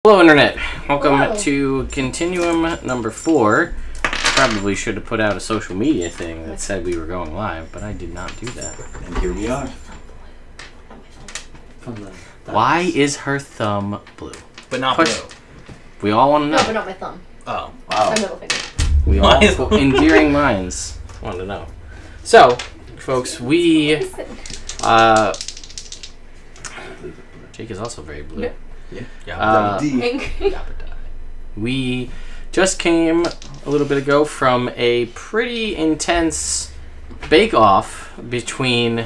Hello, Internet. Welcome Hello. to Continuum number 4. Probably should have put out a social media thing that said we were going live, but I did not do that. And here we are. Why is her thumb blue? But not Push. blue. We all want to No, but know. not my thumb. Oh. Wow. My middle finger. We all, endearing minds, want to know. So, folks, we... Jake is also very blue. Yeah. We just came a little bit ago from a pretty intense bake-off between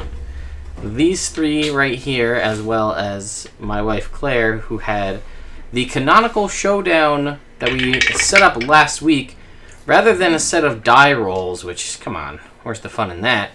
these three right here, as well as my wife Claire, who had the canonical showdown that we set up last week. Rather than a set of die rolls, which, come on, where's the fun in that?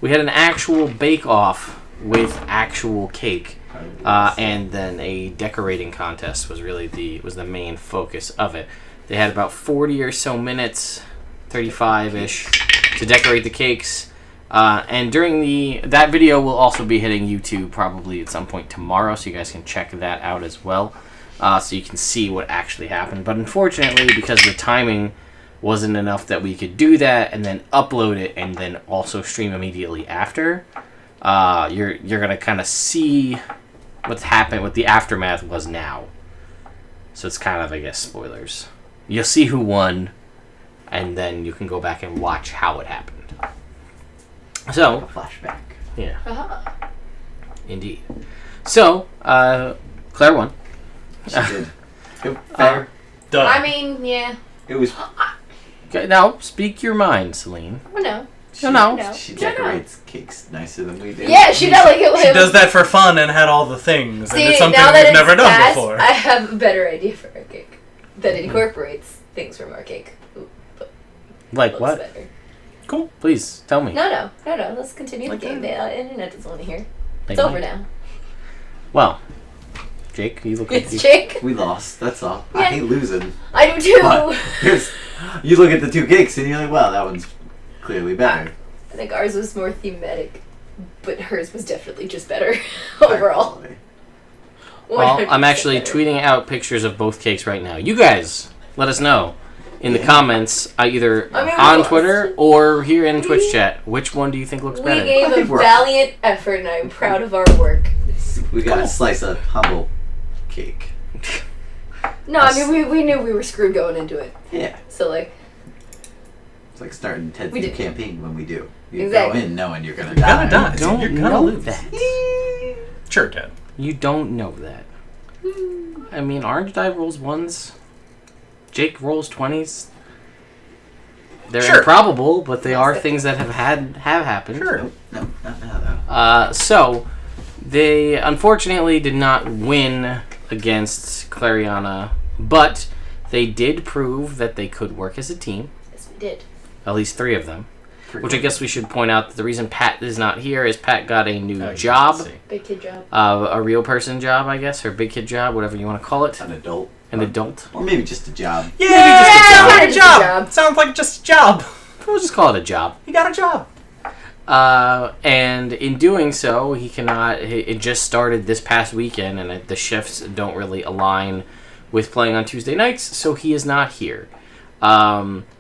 We had an actual bake-off with actual cake. And then a decorating contest was really the main focus of it. They had about 40 or so minutes, 35-ish, to decorate the cakes. And during that video will also be hitting YouTube probably at some point tomorrow, so you guys can check that out as well, so you can see what actually happened. But unfortunately, because the timing wasn't enough that we could do that and then upload it and then also stream immediately after, you're gonna kind of see what's happened, what the aftermath was now. So it's kind of, I guess, spoilers. You'll see who won, and then you can go back and watch how it happened. So, Flashback. yeah, Uh-huh. indeed. So, Claire won. She did. Fair. Duh. I mean, yeah. It was. Okay, now, speak your mind, Celine. Oh, no. No. She No. decorates cakes nicer than we do. Yeah, she does like it. She does that for fun and had all the things. See, and it's something now that we've it's never done passed, before. I have a better idea for our cake that incorporates things from our cake. Ooh, but Like looks what? better. Cool. Please, tell me. No. Let's continue Like the game. that. The internet doesn't want to hear. They It's over might. now. Well, Jake, you look like It's you... Jake. We lost. That's all. Yeah. I hate losing. I do too. But you look at the two cakes and you're like, well, that one's clearly better. I think ours was more thematic, but hers was definitely just better overall. Well, I'm 100% actually better. tweeting out pictures of both cakes right now. You guys, let us know in the comments, either I mean, we on lost. Twitter or here in Twitch chat. Which one do you think looks We better? gave I a think we're- valiant effort, and I'm proud of our work. We got Cool. a slice of humble cake. No, I mean we knew we were screwed going into it. Yeah. So like, It's like starting Ted's We new did. campaign when we do. You Exactly. go in knowing you're gonna You're die. gonna die. Don't You're gonna know lose. that. Sure, Ted. You don't know that. I mean, Orange Die rolls ones. Jake rolls 20s. They're Sure. improbable, but they are Yes. things that have happened. Sure. Nope. No, not now though. So, they unfortunately did not win against Clariana, but they did prove that they could work as a team, yes, we did. at least 3 of them. Which I guess we should point out that the reason Pat is not here is Pat got a new Oh, you job, can see. Big kid job. a real person job, I guess, or big kid job, whatever you want to call it, An adult. an adult. Or maybe just a job. Yeah, just a got job. Just a job. Sounds like just a job. We'll just call it a job. You got a job. And in doing so, he cannot. It just started this past weekend, and the shifts don't really align with playing on Tuesday nights, so he is not here.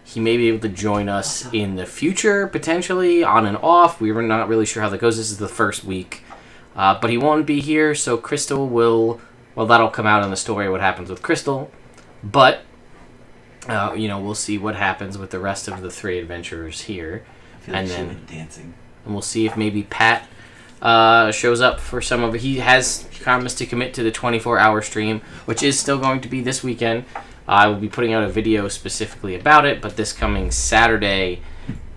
He may be able to join us in the future, potentially, on and off. We were not really sure how that goes. This is the first week. But he won't be here, so Crystal will... Well, that'll come out in the story, what happens with Crystal. But, we'll see what happens with the rest of the 3 adventurers here. I feel like And she then- went dancing. And we'll see if maybe Pat shows up for some of it. He has promised to commit to the 24-hour stream, which is still going to be this weekend. I will be putting out a video specifically about it, but this coming Saturday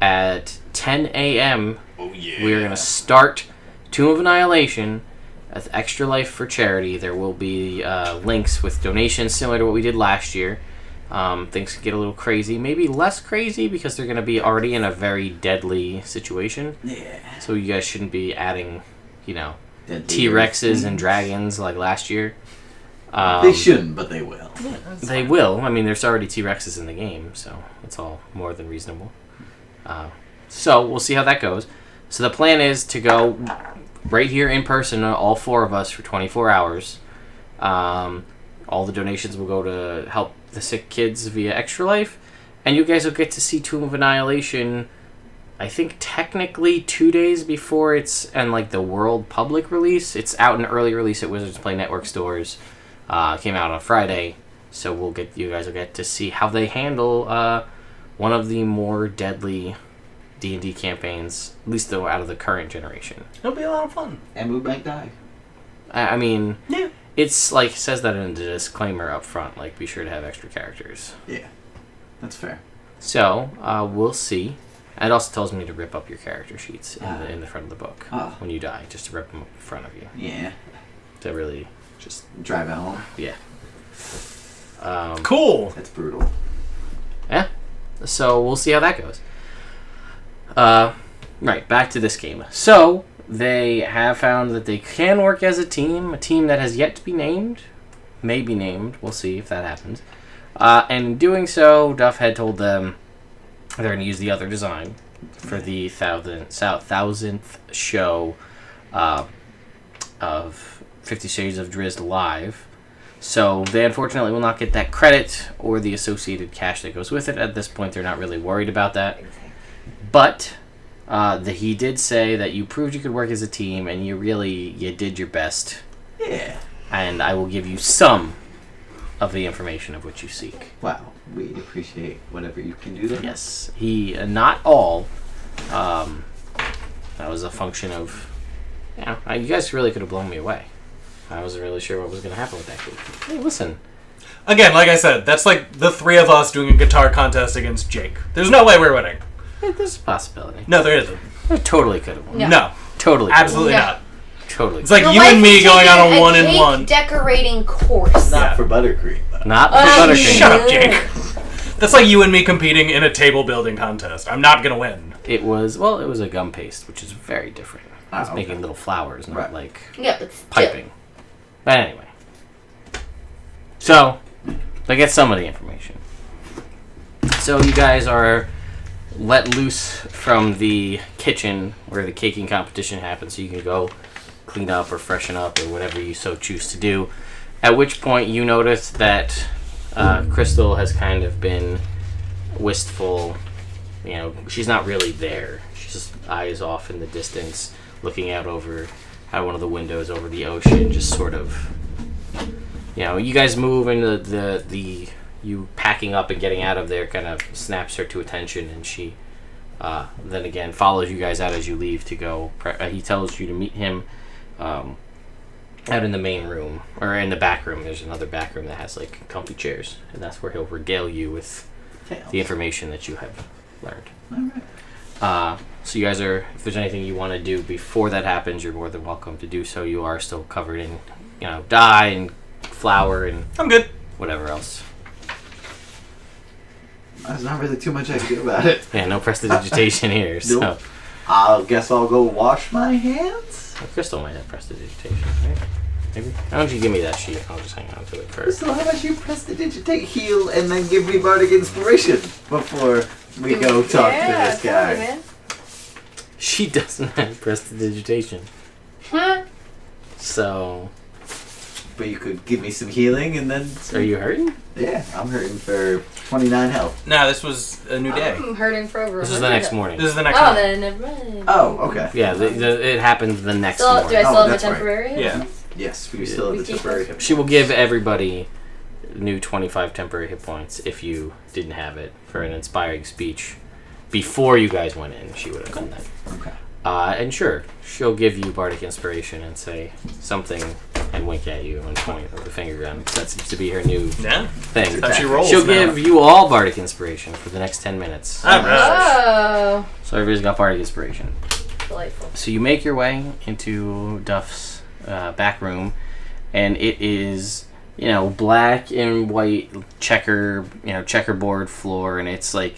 at 10 a.m., we're going to start Tomb of Annihilation as Extra Life for charity. There will be links with donations similar to what we did last year. Things could get a little crazy, maybe less crazy because they're going to be already in a very deadly situation. Yeah. So you guys shouldn't be adding, Dead T-Rexes and leaders. dragons like last year. They shouldn't, but they will. They will. I mean, there's already T-Rexes in the game, so it's all more than reasonable. So we'll see how that goes. So the plan is to go right here in person, all 4 of us, for 24 hours. All the donations will go to help the sick kids via Extra Life. And you guys will get to see Tomb of Annihilation, I think technically 2 days before it's and like the world public release. It's out in early release at Wizards Play Network stores. Came out on Friday, so you guys will get to see how they handle one of the more deadly D&D campaigns, at least though out of the current generation. It'll be a lot of fun. And we might die. I mean, Yeah. it's like says that in the disclaimer up front, like be sure to have extra characters. Yeah, that's fair. So we'll see. It also tells me to rip up your character sheets in the front of the book when you die, just to rip them up in front of you. Yeah. To really just Drive it home. yeah. Cool. That's brutal. Yeah. So we'll see how that goes. Right, back to this game. So they have found that they can work as a team that has yet to be named. May be named. We'll see if that happens. And in doing so, Duff had told them they're going to use the other design for the 1000th show of 50 Shades of Drizzt Live. So they unfortunately will not get that credit or the associated cash that goes with it. At this point, they're not really worried about that. But he did say that you proved you could work as a team, and you did your best. Yeah. And I will give you some of the information of which you seek. Wow. We appreciate whatever you can do there. Yes. Not all. That was a function of, you guys really could have blown me away. I wasn't really sure what was going to happen with that group. Hey, listen. Again, like I said, that's like the three of us doing a guitar contest against Jake. There's no way we're winning. There's a possibility. No, there isn't. I totally could have won. No. No. Totally. Could have Absolutely No. not. won. Totally. It's like Your you wife and me is going on taking a 1-1. cake decorating course. Not Yeah. for buttercream. But. Not for Oh, buttercream. Shut up, Jake. That's like you and me competing in a table building contest. I'm not gonna win. It was a gum paste, which is very different. I was okay. making little flowers, not Right. like Yeah, but still. piping. But anyway. So, they get some of the information. So you guys are let loose from the kitchen where the caking competition happens, so you can go clean up or freshen up or whatever you so choose to do. At which point you notice that Crystal has kind of been wistful. She's not really there. She's just eyes off in the distance, looking out over one of the windows over the ocean, just sort of. You guys move, and the you packing up and getting out of there kind of snaps her to attention, and she then again follows you guys out as you leave to go. He tells you to meet him out in the main room, or in the back room. There's another back room that has like comfy chairs, and that's where he'll regale you with the information that you have learned. All right. So you guys are, if there's anything you want to do before that happens, you're more than welcome to do so. You are still covered in, dye and flour and I'm good. whatever else. There's not really too much I can do about it. Yeah, no prestidigitation here. So Nope. I guess I'll go wash my hands. well, Crystal might have prestidigitation, right? Maybe. Why don't you give me that sheet? I'll just hang on to it first. So how about you prestidigitate, heal, and then give me bardic inspiration before we go talk to this guy. Totally, man. She doesn't have prestidigitation, Huh? so But you could give me some healing, and then are you hurting? yeah, I'm hurting for 29 health. Nah, this was a new day. I'm hurting for over. This is the next morning. This is the next Oh, one. then never mind. Oh, okay. Yeah, it happened the next Do I morning. still have my that's right. temporary? Yeah. Yes, we still have We the keep temporary those. hip. She will give everybody new 25 temporary hit points if you didn't have it for an inspiring speech before you guys went in. She would have done that. Okay. And sure, she'll give you bardic inspiration and say something and wink at you and point with the finger gun. That seems to be her new Yeah. thing. How she rolls She'll now. give you all bardic inspiration for the next 10 minutes. All right. Oh, So everybody's got bardic inspiration. delightful. So you make your way into Duff's back room, and it is black and white checkerboard floor, and it's like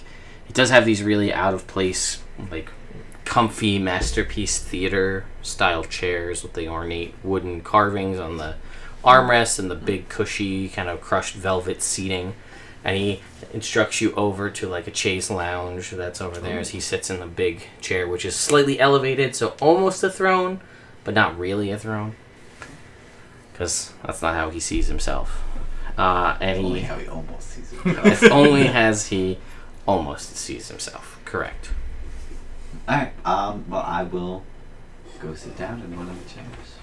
it does have these really out of place like comfy masterpiece theater style chairs with the ornate wooden carvings on the armrests and the big cushy kind of crushed velvet seating. And he instructs you over to like a chaise lounge that's over there as he sits in the big chair, which is slightly elevated, so almost a throne, but not really a throne. Because that's not how he sees himself. And Only he how he almost sees it. if only has he almost sees himself. Correct. Alright, well, I will go sit down in one of the chairs,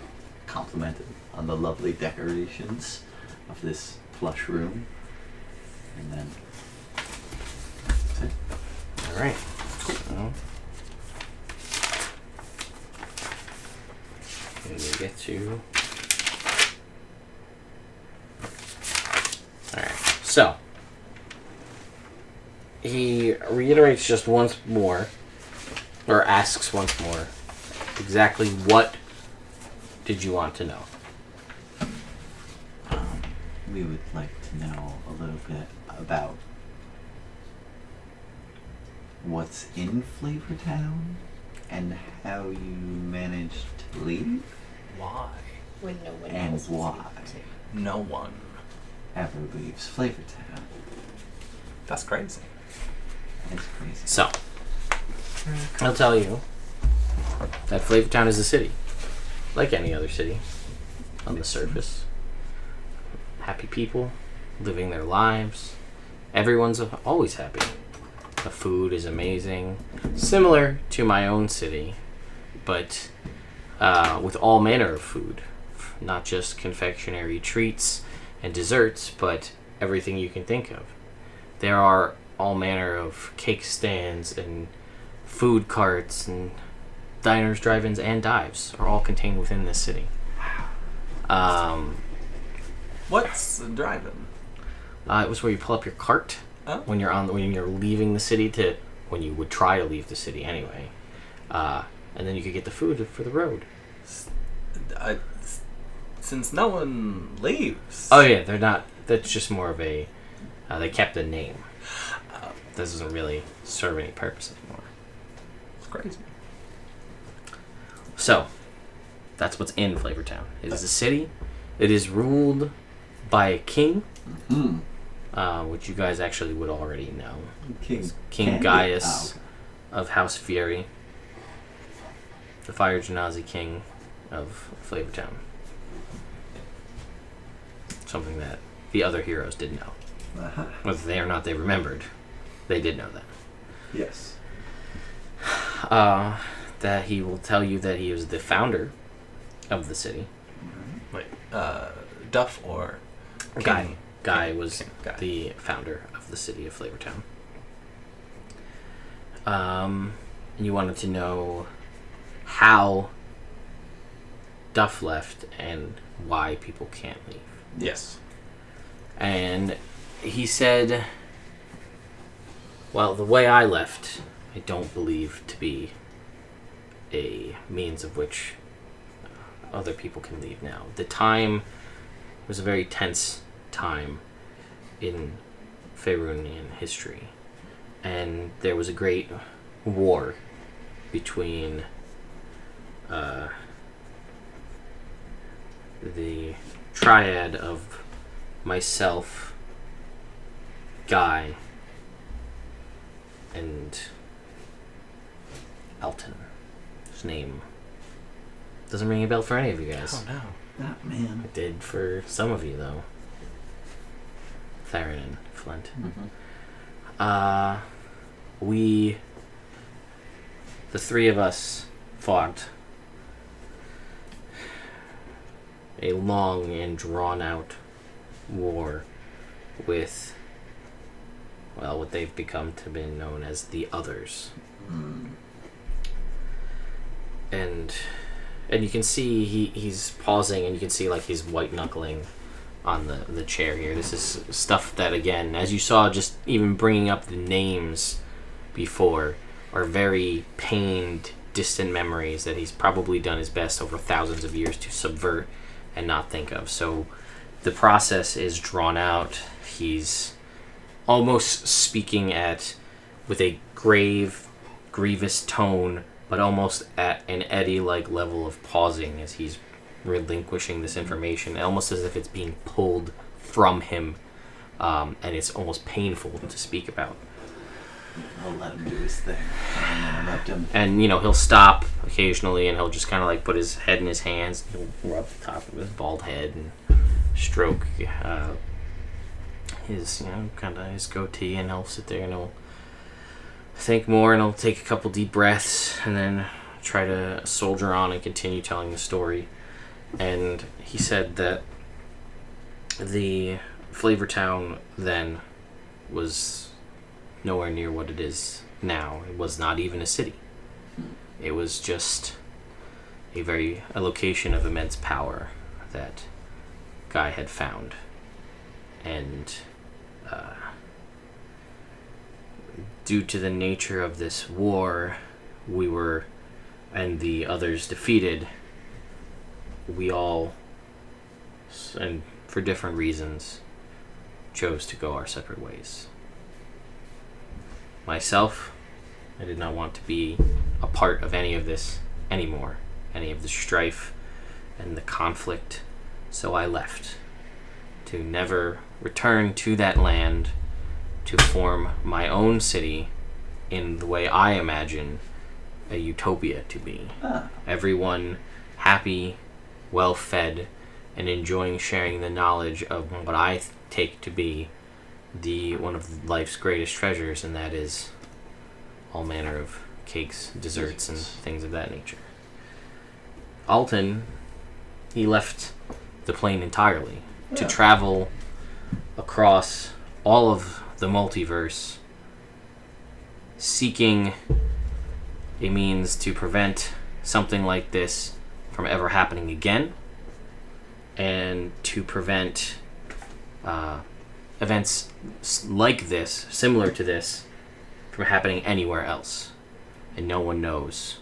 complimented on the lovely decorations of this plush room, and then sit. All right. So, and we get to. All right. So he reiterates just once more, or asks once more, exactly what did you want to know? We would like to know a little bit about what's in Flavortown and how you managed to leave Why? When no one and else was why No one. ever leaves Flavortown. That's crazy. It's crazy. So I'll tell you that Flavortown is a city, like any other city, on the surface. Happy people living their lives. Everyone's always happy. The food is amazing, similar to my own city, but with all manner of food, not just confectionery treats and desserts, but everything you can think of. There are all manner of cake stands and food carts and diners, drive-ins, and dives are all contained within this city. What's the drive-in? It was where you pull up your cart Oh. when you're leaving the city when you would try to leave the city anyway, and then you could get the food for the road. Since no one leaves. Oh yeah, they're not. That's just more of a. They kept the name. This doesn't really serve any purpose anymore. It's crazy. So, that's what's in Flavortown. It is a city. It is ruled by a king, which you guys actually would already know. King King Gaius of House Fury, the Fire Genasi King of Flavortown. Something that the other heroes didn't know. Uh-huh. Whether they or not they remembered, they did know that. Yes. That he will tell you that he was the founder of the city. Wait, Duff or Guy. King? Guy was Guy. the founder of the city of Flavortown. And you wanted to know how Duff left and why people can't leave. Yes. And he said, well, the way I left, I don't believe to be a means of which other people can leave now. The time was a very tense time in Faerunian history, and there was a great war between the triad of myself, Guy, and Elton. His name doesn't ring a bell for any of you guys. Oh no. That man. It did for some of you, though. Theron and Flint. We, the three of us, fought a long and drawn-out war with, well, what they've become to be known as the Others. And you can see he's pausing, and you can see like he's white knuckling on the chair here. This is stuff that, again, as you saw, just even bringing up the names before, are very pained, distant memories that he's probably done his best over thousands of years to subvert and not think of. So the process is drawn out. He's almost speaking with a grave, grievous tone, but almost at an Eddie-like level of pausing as he's relinquishing this information, almost as if it's being pulled from him, and it's almost painful to speak about. I'll let him do his thing. And interrupt him. And, he'll stop occasionally, and he'll just kind of like put his head in his hands, he'll rub the top of his bald head and stroke his, kind of his goatee, and he'll sit there and he'll think more, and he'll take a couple deep breaths, and then try to soldier on and continue telling the story. And he said that the Flavortown then was nowhere near what it is now. It was not even a city. It was just a location of immense power that Guy had found. And due to the nature of this war, we were, and the others defeated, we all, and for different reasons, chose to go our separate ways. Myself, I did not want to be a part of any of this anymore, any of the strife and the conflict, so I left, to never return to that land, to form my own city in the way I imagine a utopia to be. Everyone happy, well-fed, and enjoying sharing the knowledge of what I take to be one of life's greatest treasures, and that is all manner of cakes, desserts, and things of that nature. Alton, he left the plane entirely to travel across all of the multiverse, seeking a means to prevent something like this from ever happening again, and to prevent events like this, similar to this, from happening anywhere else. And no one knows.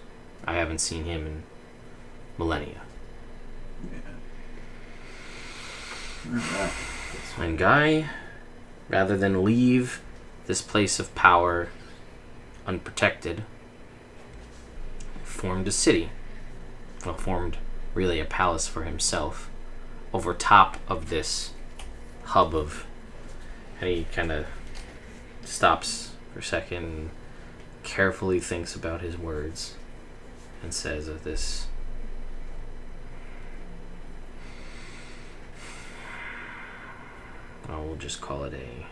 I haven't seen him in millennia. And Guy, rather than leave this place of power unprotected, formed a city. Well, formed really a palace for himself over top of this hub of, and he kind of stops for a second and carefully thinks about his words and says of this, we'll just call it a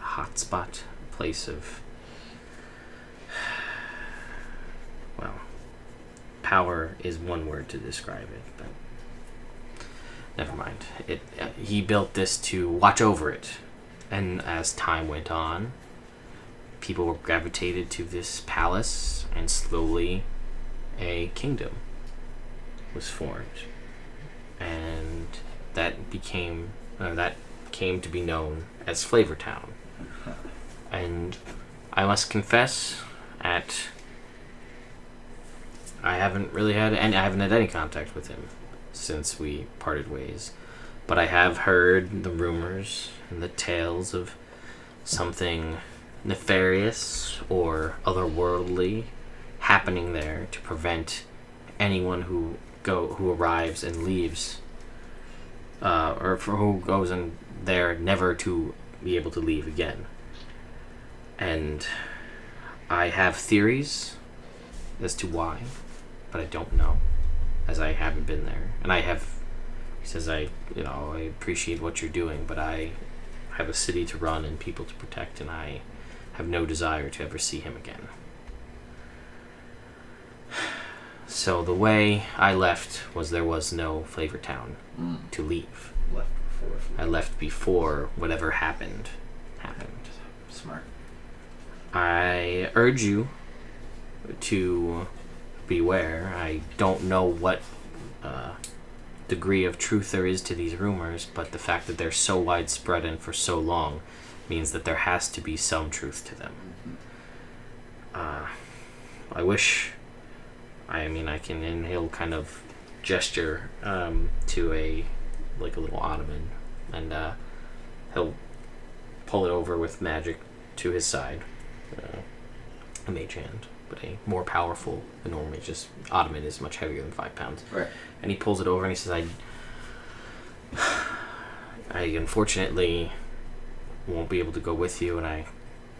hotspot, a place of, well, power is one word to describe it, but never mind. He built this to watch over it, and as time went on, people were gravitated to this palace, and slowly a kingdom was formed, and that came to be known as Flavortown. And I must confess, I haven't had any contact with him since we parted ways, but I have heard the rumors and the tales of something nefarious or otherworldly happening there to prevent anyone who arrives and leaves, or for who goes in there never to be able to leave again. And I have theories as to why, but I don't know, as I haven't been there. And he says, I appreciate what you're doing, but I have a city to run and people to protect, and I have no desire to ever see him again. So the way I left was there was no Flavortown to leave. I left before whatever happened. Smart. I urge you to beware. I don't know what degree of truth there is to these rumors, but the fact that they're so widespread and for so long means that there has to be some truth to them. I wish, I can, and he'll kind of gesture to a little ottoman, and he'll pull it over with magic to his side, a mage hand, but a more powerful than normally. Just ottoman is much heavier than 5 pounds. Right. And he pulls it over and he says, I unfortunately won't be able to go with you, and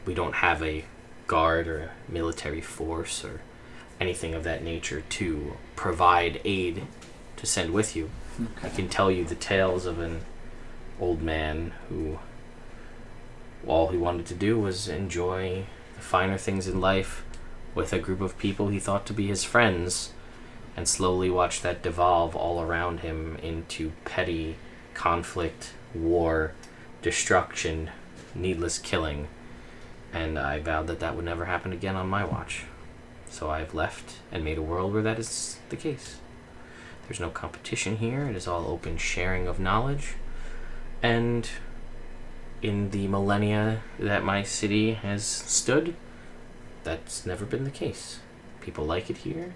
we don't have a guard or a military force or anything of that nature to provide aid to send with you. Okay. I can tell you the tales of an old man who all he wanted to do was enjoy the finer things in life with a group of people he thought to be his friends, and slowly watch that devolve all around him into petty conflict, war, destruction, needless killing. And I vowed that that would never happen again on my watch. So I've left and made a world where that is the case. There's no competition here. It is all open sharing of knowledge. And in the millennia that my city has stood, that's never been the case. People like it here.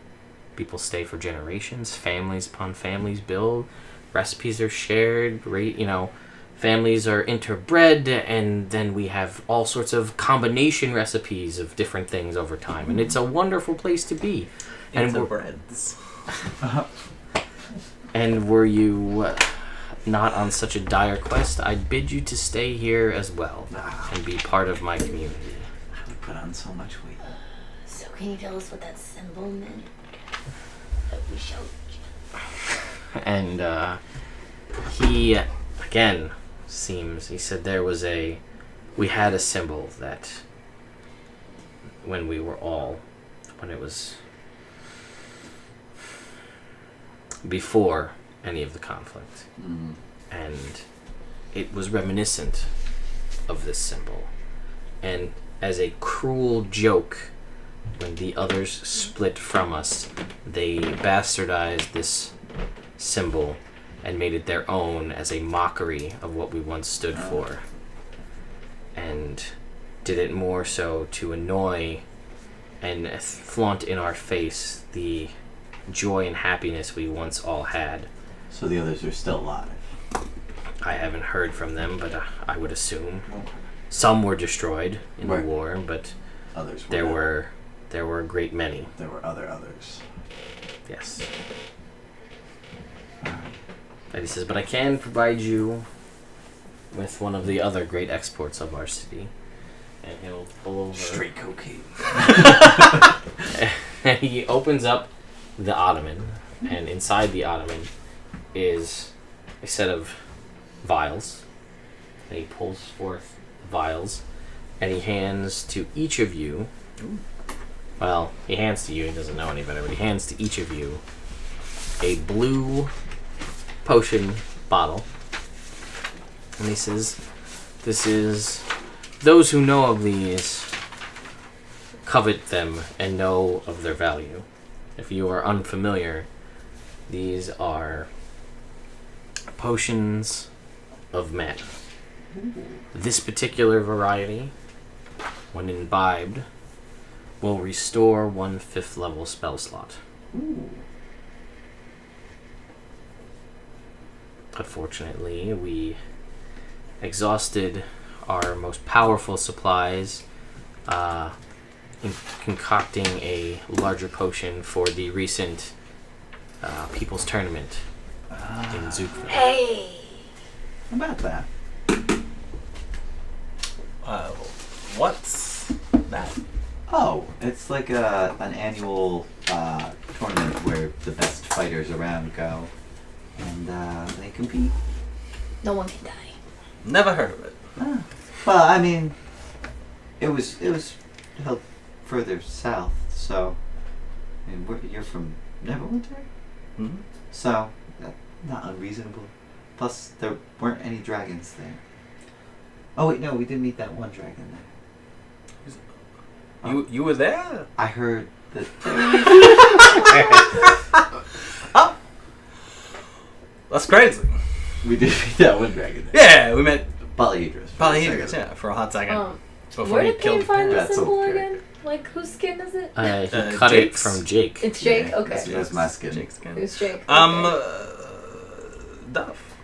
People stay for generations. Families upon families build. Recipes are shared. Families are interbred, and then we have all sorts of combination recipes of different things over time. And it's a wonderful place to be. Interbreds. And were you not on such a dire quest, I'd bid you to stay here as well and be part of my community. I would put on so much weight. So can you tell us what that symbol meant? That we showed you. And he, again, he said we had a symbol that when it was before any of the conflict. Mm. And it was reminiscent of this symbol. And as a cruel joke, when the others split from us, they bastardized this symbol and made it their own as a mockery of what we once stood for. And did it more so to annoy and flaunt in our face the joy and happiness we once all had. So the others are still alive. I haven't heard from them, but I would assume some were destroyed in the war, but Others there were a great many. There were others. Yes. And he says, but I can provide you with one of the other great exports of our city. And he'll pull over. Straight cocaine. And he opens up the ottoman, and inside the ottoman is a set of vials. And he pulls forth vials, and he hands to each of you. Well, he hands to you, he doesn't know any better, but he hands to each of you a blue potion bottle. And he says, this is, those who know of these covet them and know of their value. If you are unfamiliar, these are potions of mana. This particular variety, when imbibed, will restore 1 5th level spell slot. Unfortunately, we exhausted our most powerful supplies in concocting a larger potion for the recent People's Tournament in Zookville. Hey! How about that? What's that? Oh, it's like an annual tournament where the best fighters around go, and they compete. No one can die. Never heard of it. Well, I mean, it was held further south, so I mean, you're from Neverwinter, Mm-hmm. so not unreasonable. Plus, there weren't any dragons there. Oh wait, no, we did meet that one dragon there. You were there? I heard that. Oh, that's crazy. We did meet that one dragon there. Yeah, we met Polyhedros. Polyhedros, yeah, for a hot second. Before Where he did killed Payne find the That's symbol okay. again? Like, whose skin is it? He cut Jake's. it from Jake. It's Jake? Yeah, Okay. That's my skin. Jake's skin. Who's Jake? Duff.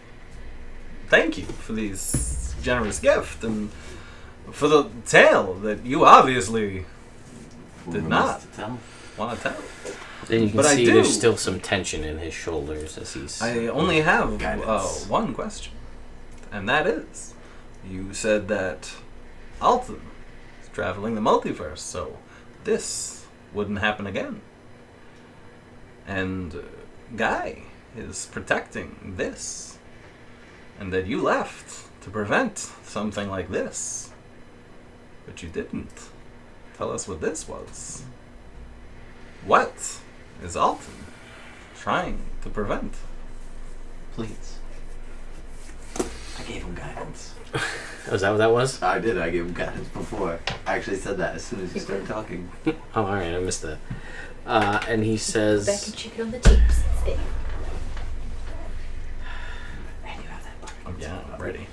Thank you for this generous gift and for the tale that you obviously did Who not wants to tell? want to tell. Then you can But I see do. there's still some tension in his shoulders as he's... I only have Guidance. one question, and that is, you said that Alton is traveling the multiverse, so this wouldn't happen again. And Guy is protecting this. and that you left to prevent something like this. But you didn't. Tell us what this was. What is Alton trying to prevent? Please. I gave him guidance. Oh, is that what that was? I did. I gave him guidance before. I actually said that as soon as you started talking. Oh, alright, I missed that. And he Back says... and check it on the tapes. Stay. And you have that part. Yeah, I'm ready.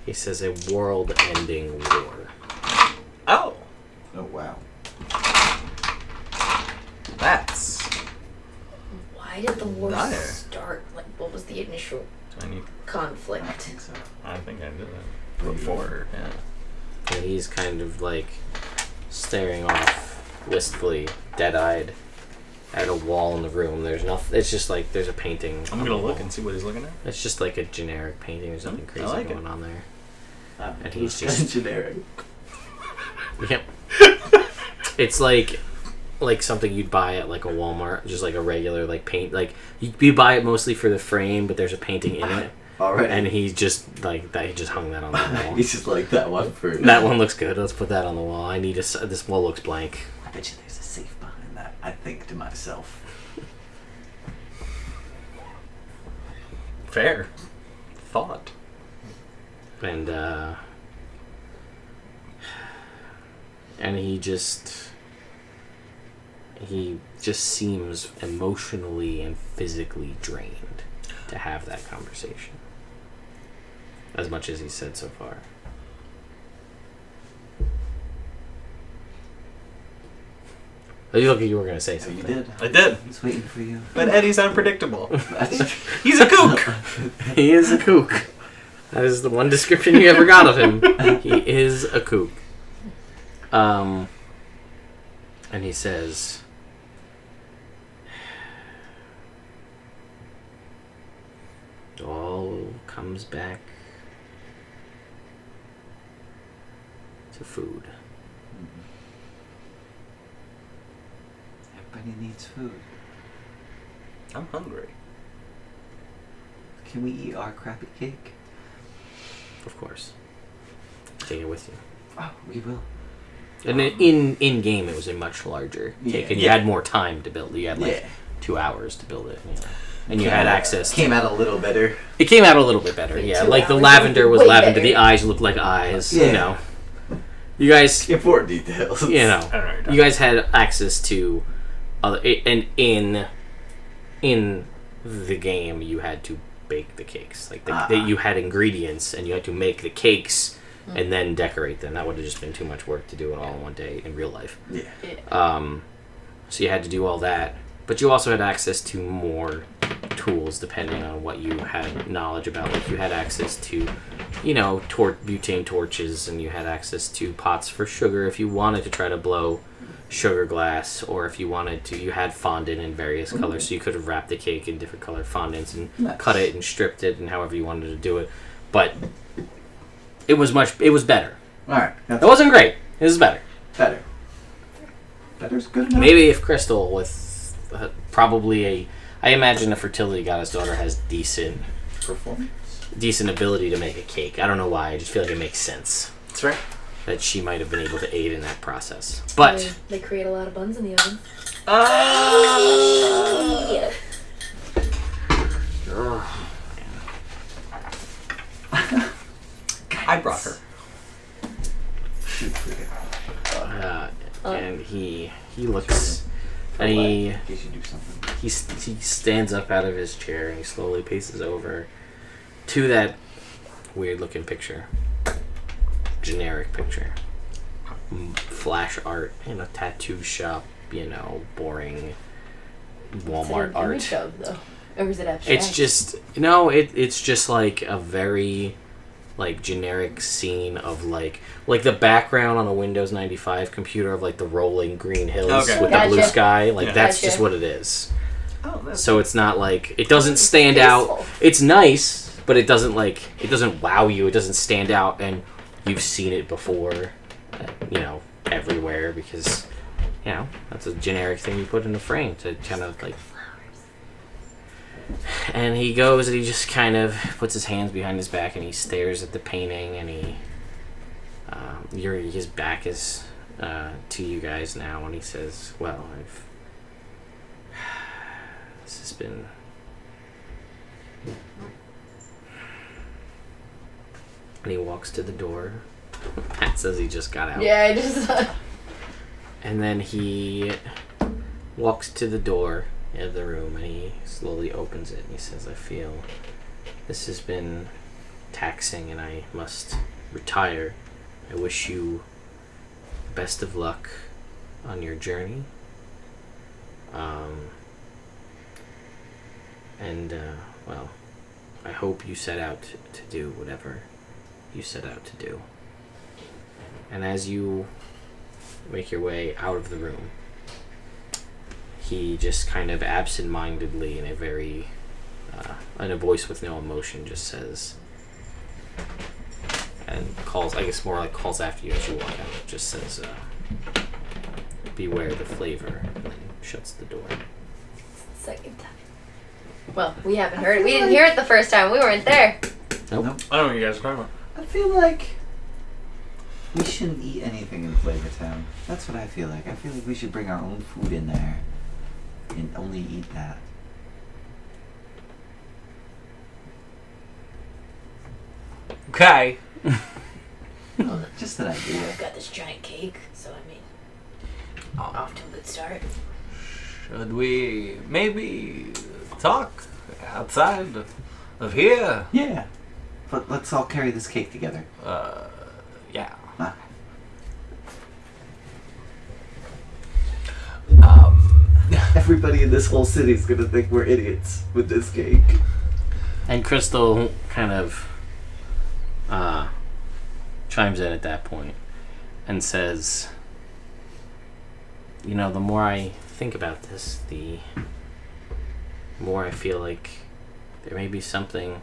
He says a world-ending war. Oh! Oh, wow. That's... Why did the war Dire. start? Like, what was the initial I need... I conflict? think so. I think I did that before, yeah. And he's kind of like staring off wistfully, dead-eyed at a wall in the room. There's nothing. It's just like there's a painting. I'm on gonna the look wall. and see what he's looking at. It's just like a generic painting. There's nothing I crazy like going on there. And It he's was just generic. Yep. It's like something you'd buy at like a Walmart, just like a regular like paint. Like you buy it mostly for the frame, but there's a painting in it. All right. And he just like that. He just hung that on the wall. He's just like that one for. That one looks good. Let's put that on the wall. I need a. This wall looks blank. I bet you there's a safe behind that. I think to myself. Fair. Thought. And he just seems emotionally and physically drained to have that conversation. As much as he said so far. I look like you were going to say So something. you did. I did. I was waiting for you. But Eddie's unpredictable. That's He's a kook! He is a kook. That is the one description you ever got of him. He is a kook. And he says, it all comes back to food. Everybody needs food. I'm hungry. Can we eat our crappy cake? Of course. Take it with you. Oh, we will. And in game, it was a much larger cake, Yeah. and you had more time to build it. You had like 2 hours to build it, and you had access. Came out a little better. It came out a little bit better, yeah. 2 Like the hours lavender was way lavender, better. the eyes looked like eyes. Yeah. You know, you guys, Important details. you know, Alright. you guys had access to other, and in the game, you had to bake the cakes. Like you had ingredients, and you had to make the cakes. And then decorate them. That would have just been too much work to do it all in one day in real life. Yeah. So you had to do all that. But you also had access to more tools depending on what you had knowledge about. Like you had access to, you know, butane torches, and you had access to pots for sugar if you wanted to try to blow sugar glass, or if you wanted to, you had fondant in various colors, so you could have wrapped the cake in different colored fondants and cut it and stripped it and however you wanted to do it. But it was better. Alright. It wasn't great. It was better. Better. Better's good enough. Maybe if Crystal, with probably I imagine a fertility goddess daughter has decent ability to make a cake. I don't know why. I just feel like it makes sense That's right. that she might have been able to aid in that process. But They create a lot of buns in the oven. Ah! Yeah. I brought her. and he looks and he stands up out of his chair and he slowly paces over to that weird looking picture, generic picture, flash art in a tattoo shop, you know, boring Walmart art. Image of, though? Or is it abstract? It's just it's just like a very like generic scene of like the background on a Windows 95 computer of like the rolling green hills Okay. with the blue Gotcha. sky. Like Yeah. that's Gotcha. just what it is. Oh, that's So it's not like it doesn't stand out. Peaceful. It's nice, but it doesn't wow you. It doesn't stand out, and you've seen it before, you know, everywhere because you know that's a generic thing you put in a frame to kind of like. And he goes and he just kind of puts his hands behind his back and he stares at the painting and his back is to you guys now and he says, well, this has been... And he walks to the door. Pat says he just got out. Yeah, I just... And then he walks to the door of the room and he slowly opens it and he says, I feel this has been taxing and I must retire. I wish you best of luck on your journey. Well, I hope you set out to do whatever you set out to do. And as you make your way out of the room, he just kind of absent-mindedly, in a voice with no emotion, just says, and calls, I guess more like calls after you as you walk out, just says, beware the flavor, and then shuts the door. Second time. Well, we haven't heard it. We didn't hear it the first time. We weren't there. Nope. I don't know what you guys are talking about. I feel like we shouldn't eat anything in Flavortown. That's what I feel like. I feel like we should bring our own food in there and only eat that. Okay. Just an idea. I've got this giant cake, so I mean, off to a good start. Should we maybe talk outside of here? Yeah. But let's all carry this cake together. Yeah. Okay. Everybody in this whole city is gonna think we're idiots with this cake. And Crystal kind of chimes in at that point and says, you know, the more I think about this, the more I feel like there may be something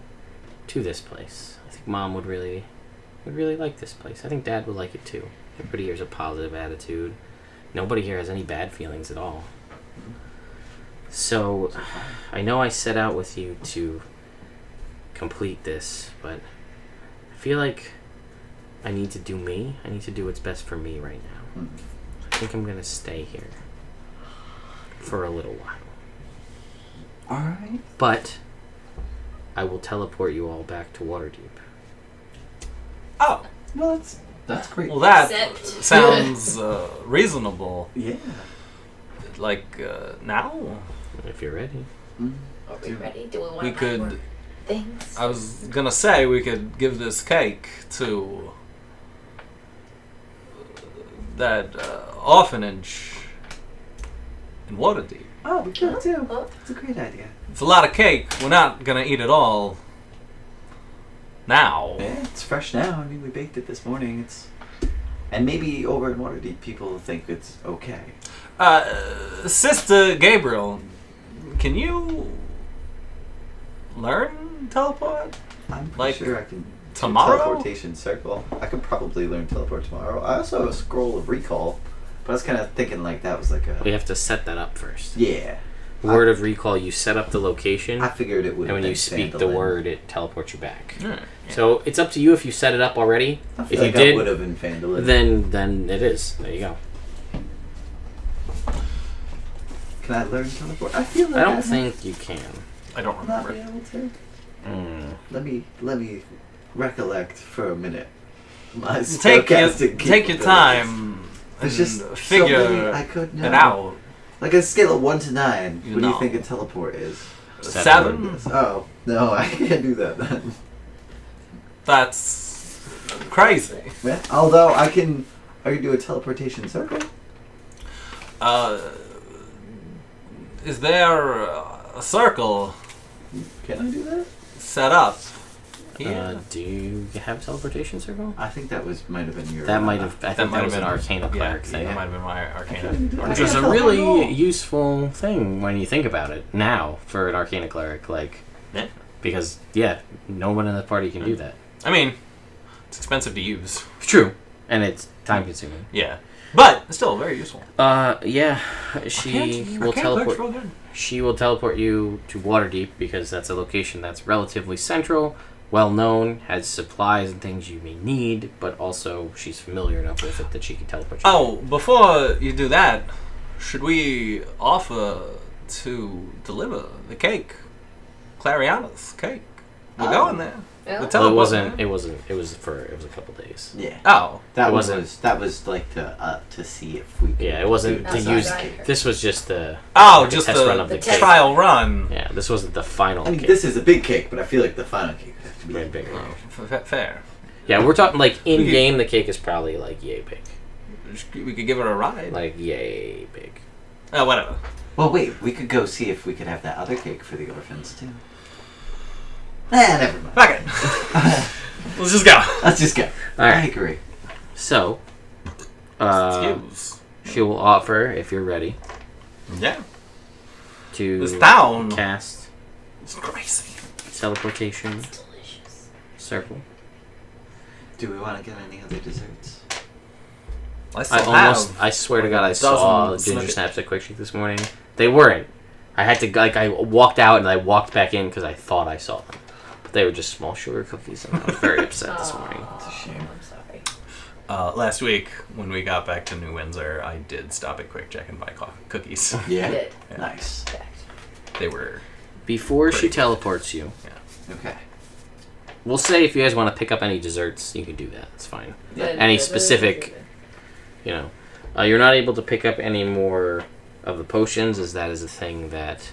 to this place. I think Mom would really like this place. I think Dad would like it too. Everybody here has a positive attitude. Nobody here has any bad feelings at all. So, I know I set out with you to complete this, but I feel like I need to do me. I need to do what's best for me right now. Mm. I think I'm gonna stay here for a little while. Alright. But I will teleport you all back to Waterdeep. Oh, Well, that's great. well, that Except- sounds reasonable. Yeah. Like, now? If you're ready. Mm. Are we ready? Do we want We to buy could- more things? I was gonna say we could give this cake to that orphanage in Waterdeep. Oh, we could too. Oh. That's a great idea. It's a lot of cake. We're not gonna eat it all now. Yeah, it's fresh now. I mean, we baked it this morning. And maybe over in Waterdeep, people think it's okay. Sister Gabriel, can you learn teleport? I'm pretty Like, sure I can. do tomorrow? Teleportation circle. I could probably learn teleport tomorrow. I also have a scroll of recall, but I was kind of thinking like that was like We a. have to set that up first. Yeah. Word of recall, you set up the location, I figured it would. and when have you been speak the Phandalin. word, it teleports you back. Yeah. So it's up to you if you set it up already. I If feel you like did, would have been Phandalin. then it is. There you go. Can I learn teleport? I feel like I don't might think you can. I don't not remember. be able to. Mm. Let me recollect for a minute. My Take your spellcasting capabilities. time There's and just so figure many I could know. it out. Like a scale of 1 to 9, You what do you know. think a teleport is? 7? Oh no, I can't do that then. That's crazy. Yeah, although I can do a teleportation circle. Is there a circle Can I do that? set up here? Do you have a teleportation circle? I think that might have been your. That might have. I That think might that have was an been- Arcana cleric yeah, thing. that might have been my I Arcana. couldn't do that. Which is a I really don't know. useful thing when you think about it now for an Arcana cleric, like Yeah. because no one in the party can do that. I mean, it's expensive to use. True, and it's time consuming. Yeah. But it's still very useful. Yeah, she will teleport. She will teleport you to Waterdeep because that's a location that's relatively central, well known, has supplies and things you may need, but also she's familiar enough with it that she can teleport you. Oh, before you do that, should we offer to deliver the cake? Clariana's cake. We're going there. Yeah. The Well, teleport, it was a couple days. Yeah. Oh. That It was wasn't- that was like to see if we could Yeah, it wasn't do to the use. size cake. This was just the Oh, the just test the, run of the the cake. trial run. Yeah, this wasn't the final I mean, cake. this is a big cake, but I feel like the final cake would have to be Very big. Fair. Yeah, we're talking like in We could- game. The cake is probably like yay big, We could give it a ride. like yay big. Oh, whatever. Well, wait, we could go see if we could have that other cake for the orphans too. Never mind. Okay. Let's just go. Let's just go. All right. I agree. So, Excuse. she will offer if you're ready Yeah. to This town cast is crazy. teleportation Delicious. circle. Do we want to get any other desserts? I swear to God, I saw dozen Ginger snippet- Snaps at Quick Trip this morning. They weren't. I had to I walked out and I walked back in because I thought I saw them, but they were just small sugar cookies, and I was very upset this morning. That's a shame. I'm sorry. Last week, when we got back to New Windsor, I did stop at Quick Check and buy cookies. Yeah. Good. Yeah. Nice. Fact. They were... Before she Pretty good. teleports you, Okay. we'll say if you guys want to pick up any desserts, you can do that. It's fine. Yeah. Any specific, you know, you're not able to pick up any more of the potions, as that is a thing that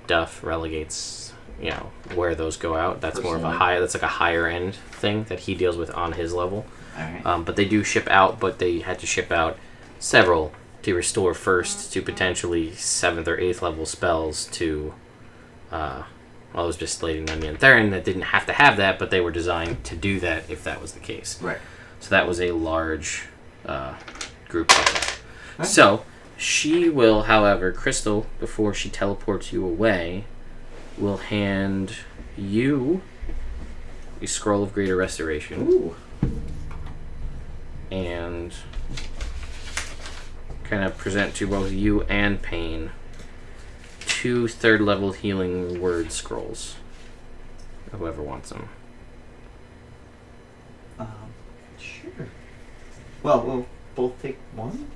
Duff relegates. You know where those go out. That's more of a Personally. high. That's like a higher end thing that he deals with on his level. All right. But they do ship out. But they had to ship out several to restore first to potentially 7th or 8th level spells to. Well, it was just Lady Onion and Theron that didn't have to have that, but they were designed to do that if that was the case. Right. So that was a large group of them. Right. So she will, however, Crystal, before she teleports you away, will hand you a scroll of greater restoration Ooh. and kind of present to both you and Pain 2 3rd level healing word scrolls. Whoever wants them. Sure. Well, we'll both take one.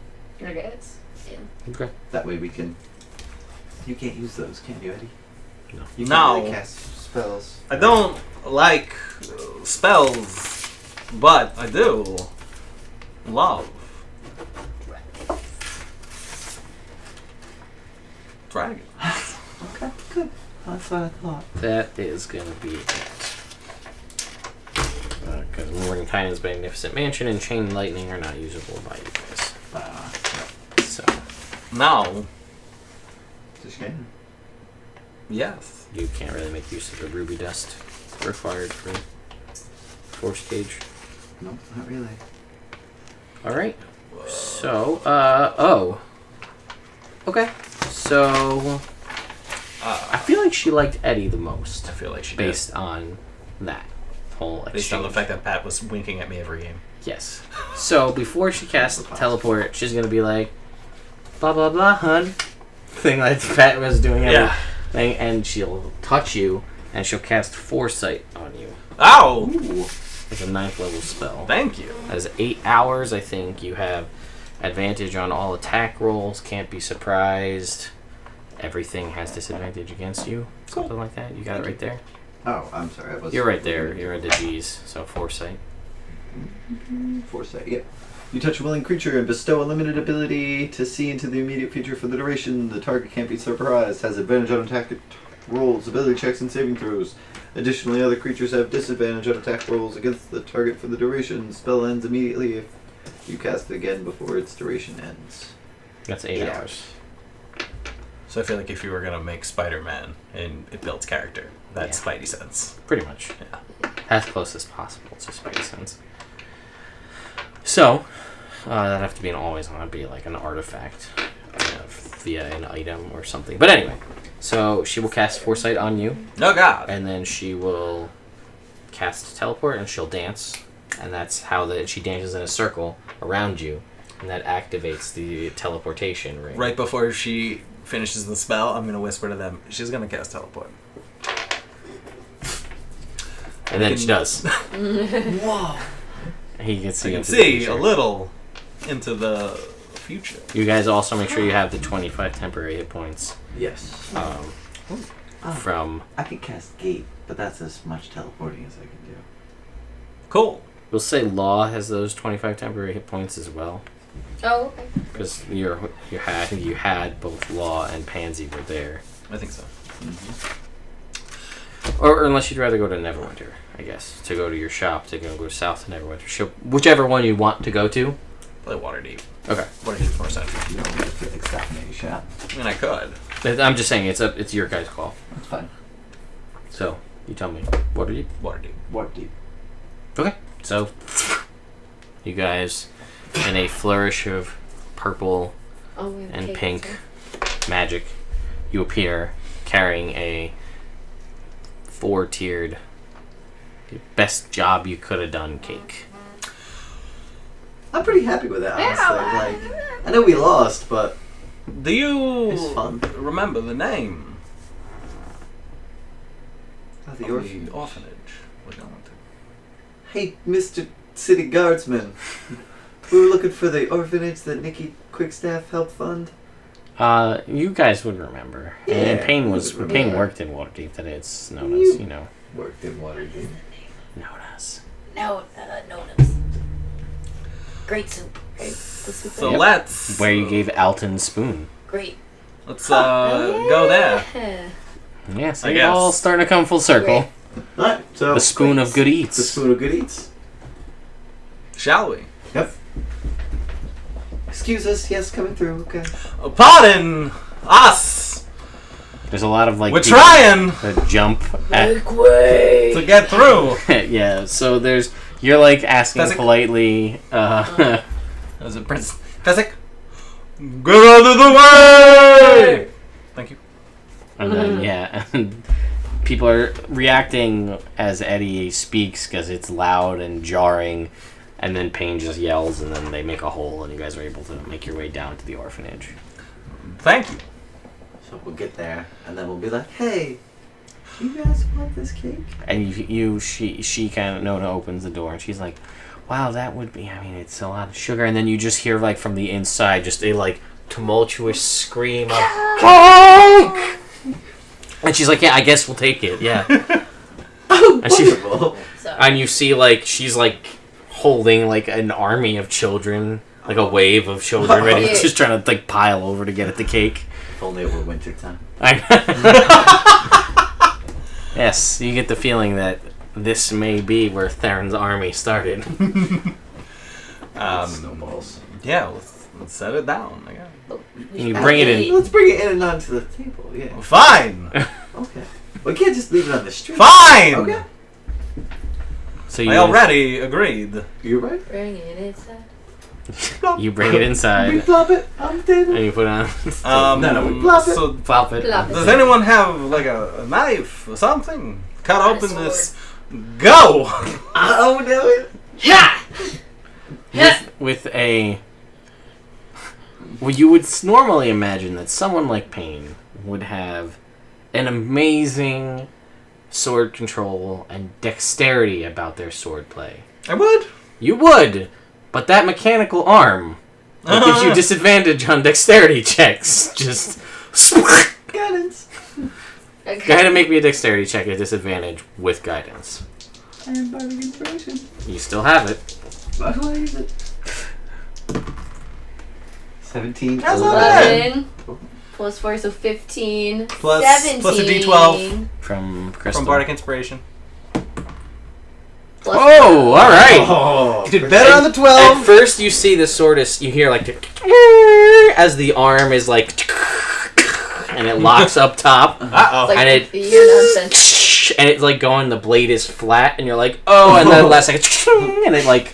I guess. Yeah. Okay. That way we can. You can't use those, can you, Eddie? No. You No. can't really cast spells. I don't like spells, but I do love dragons. Okay, good. That's what I thought. That is going to be it. Because Mordenkainen's Magnificent Mansion and Chain Lightning are not usable by you guys. So, Now, Just kidding. yes. you can't really make use of the ruby dust required for Force Cage. No, not really. Alright. So, oh. Okay. So, I feel like she liked Eddie the most. I feel like she Based on that whole did. exchange. Based on the fact that Pat was winking at me every game. Yes. So before she casts teleport, she's gonna be like, blah blah blah, hun. Thing like Pat was doing everything, and she'll touch you, and she'll cast Foresight on you. Ow! Ooh. It's a 9th level spell. Thank you. That is 8 hours, I think. You have advantage on all attack rolls. Can't be surprised. Everything has disadvantage against you. Something like that. You got it right there. Oh, I'm sorry. I was. You're right there. You're at the G's. So Foresight. Foresight. Yep. You touch a willing creature and bestow a limited ability to see into the immediate future for the duration. The target can't be surprised. Has advantage on attack rolls, ability checks, and saving throws. Additionally, other creatures have disadvantage on attack rolls against the target for the duration. Spell ends immediately if you cast it again before its duration ends. That's 8 Yeah. hours. So I feel like if you were gonna make Spider-Man and it builds character, that's Yeah. Spidey sense. Pretty much. Yeah. As close as possible to Spidey sense. So, that'd have to be an always on. It'd be like an artifact via an item or something. But anyway, so she will cast Foresight on you, No God. and then she will cast Teleport, and she'll dance. And that's how she dances in a circle around you. and that activates the teleportation ring. Right before she finishes the spell, I'm going to whisper to them, she's going to cast teleport. And then she does. Whoa! He gets You can into the see future. a little into the future. You guys also make sure you have the 25 temporary hit points Yes. from... I can cast Gate, but that's as much teleporting as I can do. Cool. We'll say Law has those 25 temporary hit points as well. Oh, okay. Because you had both Law and Pansy were there. I think so. Or unless you'd rather go to Neverwinter, I guess. To go to your shop, to go south to Neverwinter. Whichever one you want to go to. Play Waterdeep. Okay. Waterdeep's more central. You don't need to exterminate shot. I mean, I could. I'm just saying, it's your guys' call. That's fine. So, you tell me. What are you? Waterdeep. What deep? Okay. So, you guys, in a flourish of purple Oh, we have and cake pink too. magic, you appear carrying a 4-tiered best job you could have done cake. I'm pretty happy with that, honestly. Like, I know we lost, but Do you it's fun. remember the name Oh, of the orphan. the orphanage we're going to? Hey, Mr. City Guardsman. We were looking for the orphanage that Nikki Quickstaff helped fund. You guys would remember. Yeah, And Payne we was would Payne remember. worked in Waterdeep. That it's known as, you know, Worked in Waterdeep. known as. No, notice. Great soup. Great. The soup. So Yep. let's Where you gave Alton spoon. Great. go there. Yeah. Yeah, so I it's guess. all starting to come full circle. Alright, so The spoon of good eats. the spoon of good eats. Shall we? Yep. Excuse us, yes, coming through, okay. Pardon us. There's a lot of like We're people trying that jump at Make way. to get through. yeah, so you're like asking Fezzik? politely As a Prince Fezzik, get out of the way! Thank you. and then yeah, and people are reacting as Eddie speaks because it's loud and jarring, and then Payne just yells, and then they make a hole, and you guys are able to make your way down to the orphanage. Thank you. So we'll get there, and then we'll be like, hey, you guys want this cake? And she kind of Nona opens the door, and she's like, "Wow, that would be. I mean, it's a lot of sugar." And then you just hear like from the inside just a like tumultuous scream of "Cake!" And she's like, "Yeah, I guess we'll take it." Yeah. Oh, And she- wonderful. Sorry. And you see like she's like holding like an army of children, like a wave of children ready, Yeah. just trying to like pile over to get at the cake. If only it were winter time. Yes, you get the feeling that this may be where Theron's army started. Snowballs. Yeah, let's set it down. I guess. And you bring it in. Let's bring it in and onto the table, yeah. Fine. Okay. We can't just leave it on the street. Fine. Okay. So you I already agreed. You're right. Bring it inside. You bring it We inside plop it on the table. and you put it on. No, we plop it. So Plop it. Plop it. does anyone have like a knife or something? Cut Got a open sword. this. Go. Oh, no. Yeah. With a. Well, you would normally imagine that someone like Payne would have an amazing sword control and dexterity about their sword play. I would. You would, but that mechanical arm that gives you disadvantage on dexterity checks. Just Guidance. go ahead and make me a dexterity check at disadvantage with guidance. And bardic inspiration. You still have it. Why do I use it? 17. That's not bad. 11 plus 4, so 15. Plus- 17. plus a D12. From Crystal. From Bardic Inspiration. Plus Oh, all right. Oh, You did better on the At 12. first, you see the sword is. You hear like as the arm is like, and it locks up top, It's Uh-oh. like and it- your nonsense. and it's like going. The blade is flat, and you're like, oh, and then last second, and it like,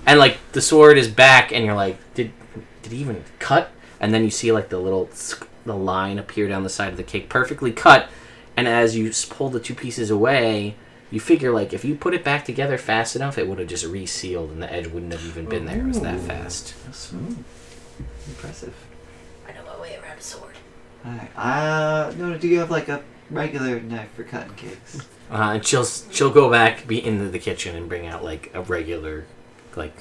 and like the sword is back, and you're like, did he even cut? And then you see like the line appear down the side of the cake, perfectly cut, and as you pull the two pieces away, You figure, like, if you put it back together fast enough, it would have just resealed and the edge wouldn't have even been there. It was that fast. Smooth. Impressive. I know my way around a sword. Alright. No, do you have like a regular knife for cutting cakes? And she'll go back, be into the kitchen, and bring out, like, a regular, like,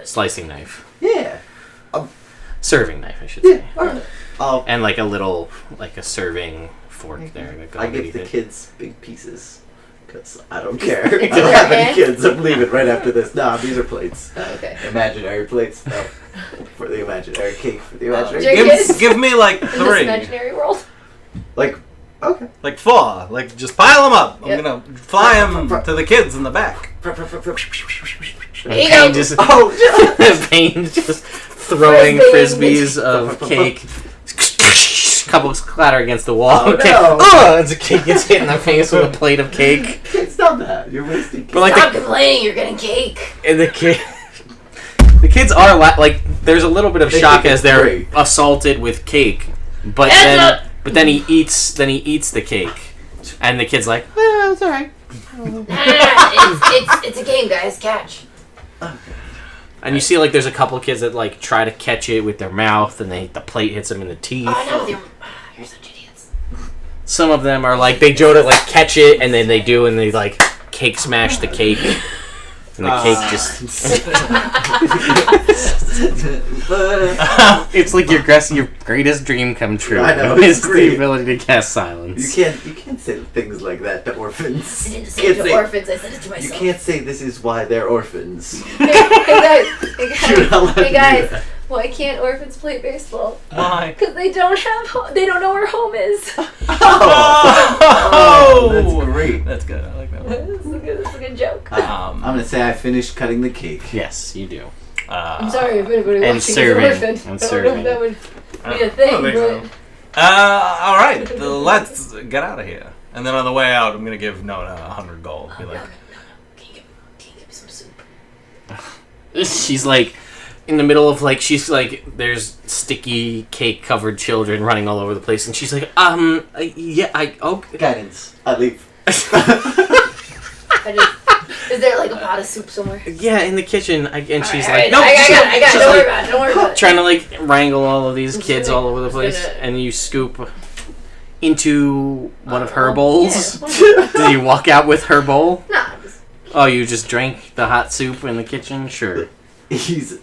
slicing knife. Yeah. Serving knife, I should Yeah. say. Alright. And, like, a little, like, a serving fork there. That I goes give with the it. kids big pieces. Because I don't care. I It's don't in have your any hand? kids. I'm leaving right after this. Nah, these are plates. Oh, okay. Imaginary plates. No. For the imaginary cake. For the imaginary Your cake. kids? Give me like In this 3. imaginary world. Like, okay. Like 4. Like, just pile them up. Yep. I'm gonna fly them to the kids in the back. And There you Payne go. just, Oh, Payne just throwing Frisbee. frisbees of cake. Couple clatter against the wall. Oh, Okay. no. Oh, as the kid gets hit in the face with a plate of cake. stop that. You're wasting cake. But like Stop complaining, you're getting cake. and the kids are like there's a little bit of They shock think as it's they're great. assaulted with cake, but Hands then he eats the cake, and the kid's like, oh, it's all right. Nah, it's a game, guys. Catch. And you see like there's a couple kids that like try to catch it with their mouth, and the plate hits them in the teeth. Oh, no, you're such idiots. Some of them are like they go to like catch it, and then they do, and they like cake smash the cake, and the cake just. It's like your greatest dream come true. I know, It's it's great. the ability to cast silence. You can't say things like that to orphans. I didn't say Can't it to orphans, I said it to You myself. can't say this is why they're orphans. Hey You're not allowed to do guys, that. why can't orphans play baseball? Why? Because they don't know where home is. Oh, that's great. That's good. I like that one. This is a good joke. I'm gonna say I finished cutting the cake. Yes, you do. I'm sorry if anybody and watching serving. is orphaned. And I don't know serving. if that would be a I thing, don't think but... so. All right, let's get out of here. And then on the way out, I'm gonna give Nona 100 gold. Be No, like, no. Can you give me some soup? She's like in the middle of like there's sticky cake covered children running all over the place, and she's like, okay. Guidance. I leave. Is there like a pot of soup somewhere? Yeah, in the kitchen, and she's Alright, like, no, I got it. she's Don't worry like, about it. Don't worry about it. trying to like wrangle all of these I'm kids gonna- all over the I'm place, gonna- and you scoop into one of her bowls. Yeah. Do you walk out with her bowl? Nah, just... Oh, you just drank the hot soup in the kitchen? Sure. It's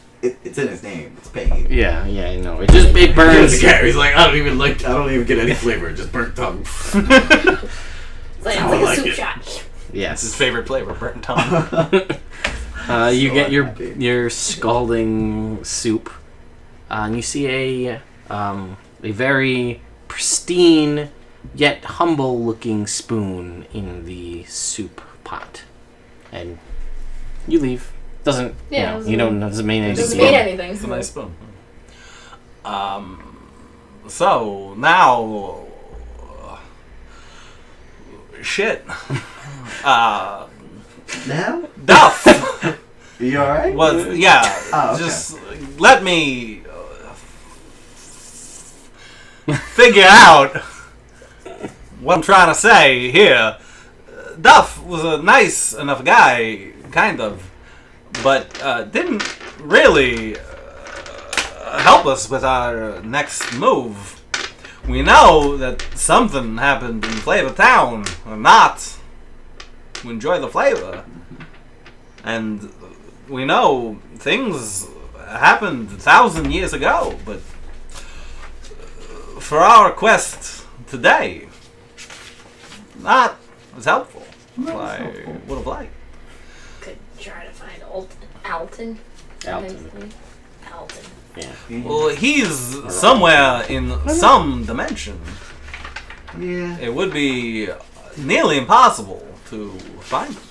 in his name. It's Payne. Yeah, I know. It burns. He's like, I don't even get any flavor. Just burnt tongue. It's like I a like soup it. shot. his Yes. favorite flavor, burnt tongue. You So get unhappy. your scalding soup, and you see a very pristine yet humble-looking spoon in the soup pot, and you leave. Doesn't Yeah, doesn't mean anything. Doesn't to mean you. anything. It's a nice spoon. So now, shit. Now? Duff You alright? was yeah. Oh, okay. Just let me figure out what I'm trying to say here. Duff was a nice enough guy, kind of, but didn't really help us with our next move. We know that something happened in Flavortown, or not. We enjoy the flavor. And we know things happened 1,000 years ago, but for our quest today, not as helpful as I would have liked. Could try to find Alton. Alton. Alton. Yeah. Well, he's somewhere in some dimension. Yeah. It would be nearly impossible to find him.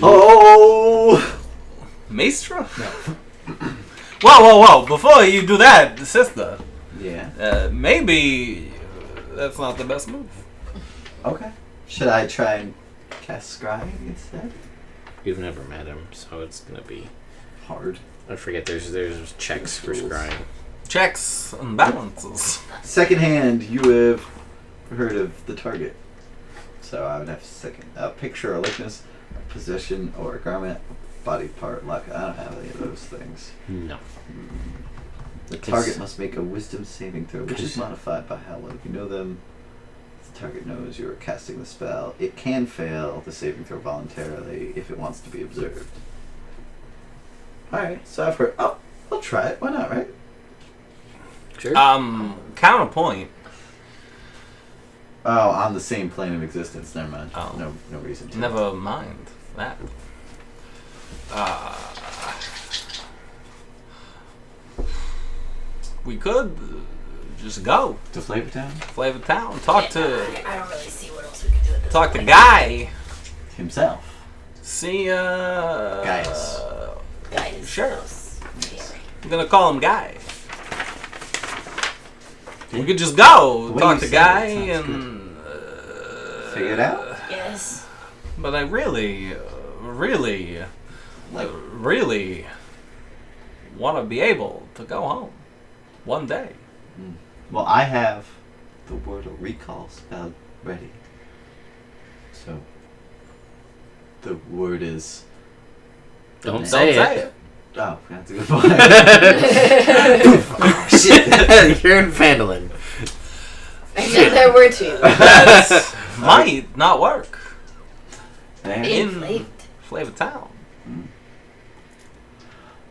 Oh! Maestra? No. Whoa. Before you do that, sister, Yeah. maybe that's not the best move. Okay. Should I try and cast Scry instead? You've never met him, so it's gonna be Hard. I forget. There's checks for scrying. Checks and balances. Second hand, you have heard of the target. So I would have second picture or likeness, position or garment, body part, luck. I don't have any of those things. No. The target must make a wisdom saving throw, which is modified by how well you know them. The target knows you are casting the spell. It can fail the saving throw voluntarily if it wants to be observed. Alright, so I've heard. Oh, I'll try it. Why not, right? Sure. Counterpoint. Oh, on the same plane of existence. Never mind. Oh. No reason to. Never mind that. We could just go To Flavortown? Flavortown. Talk to I don't really see what else we could do at this talk to point. Guy. Himself. See Gaius. Guys, Sure. close. Very. I'm gonna call him Guy. We could just go The way talk you to said Guy it sounds and Figure it out? Yes. But I really want to be able to go home one day. Well, I have the Wordle recall spell ready. So, the word is. Don't Say say it. it. Oh, that's a good point. Oh, Shit. You're in Phandalin. I know there were two. That might not work There. in Inflamed. Flavortown.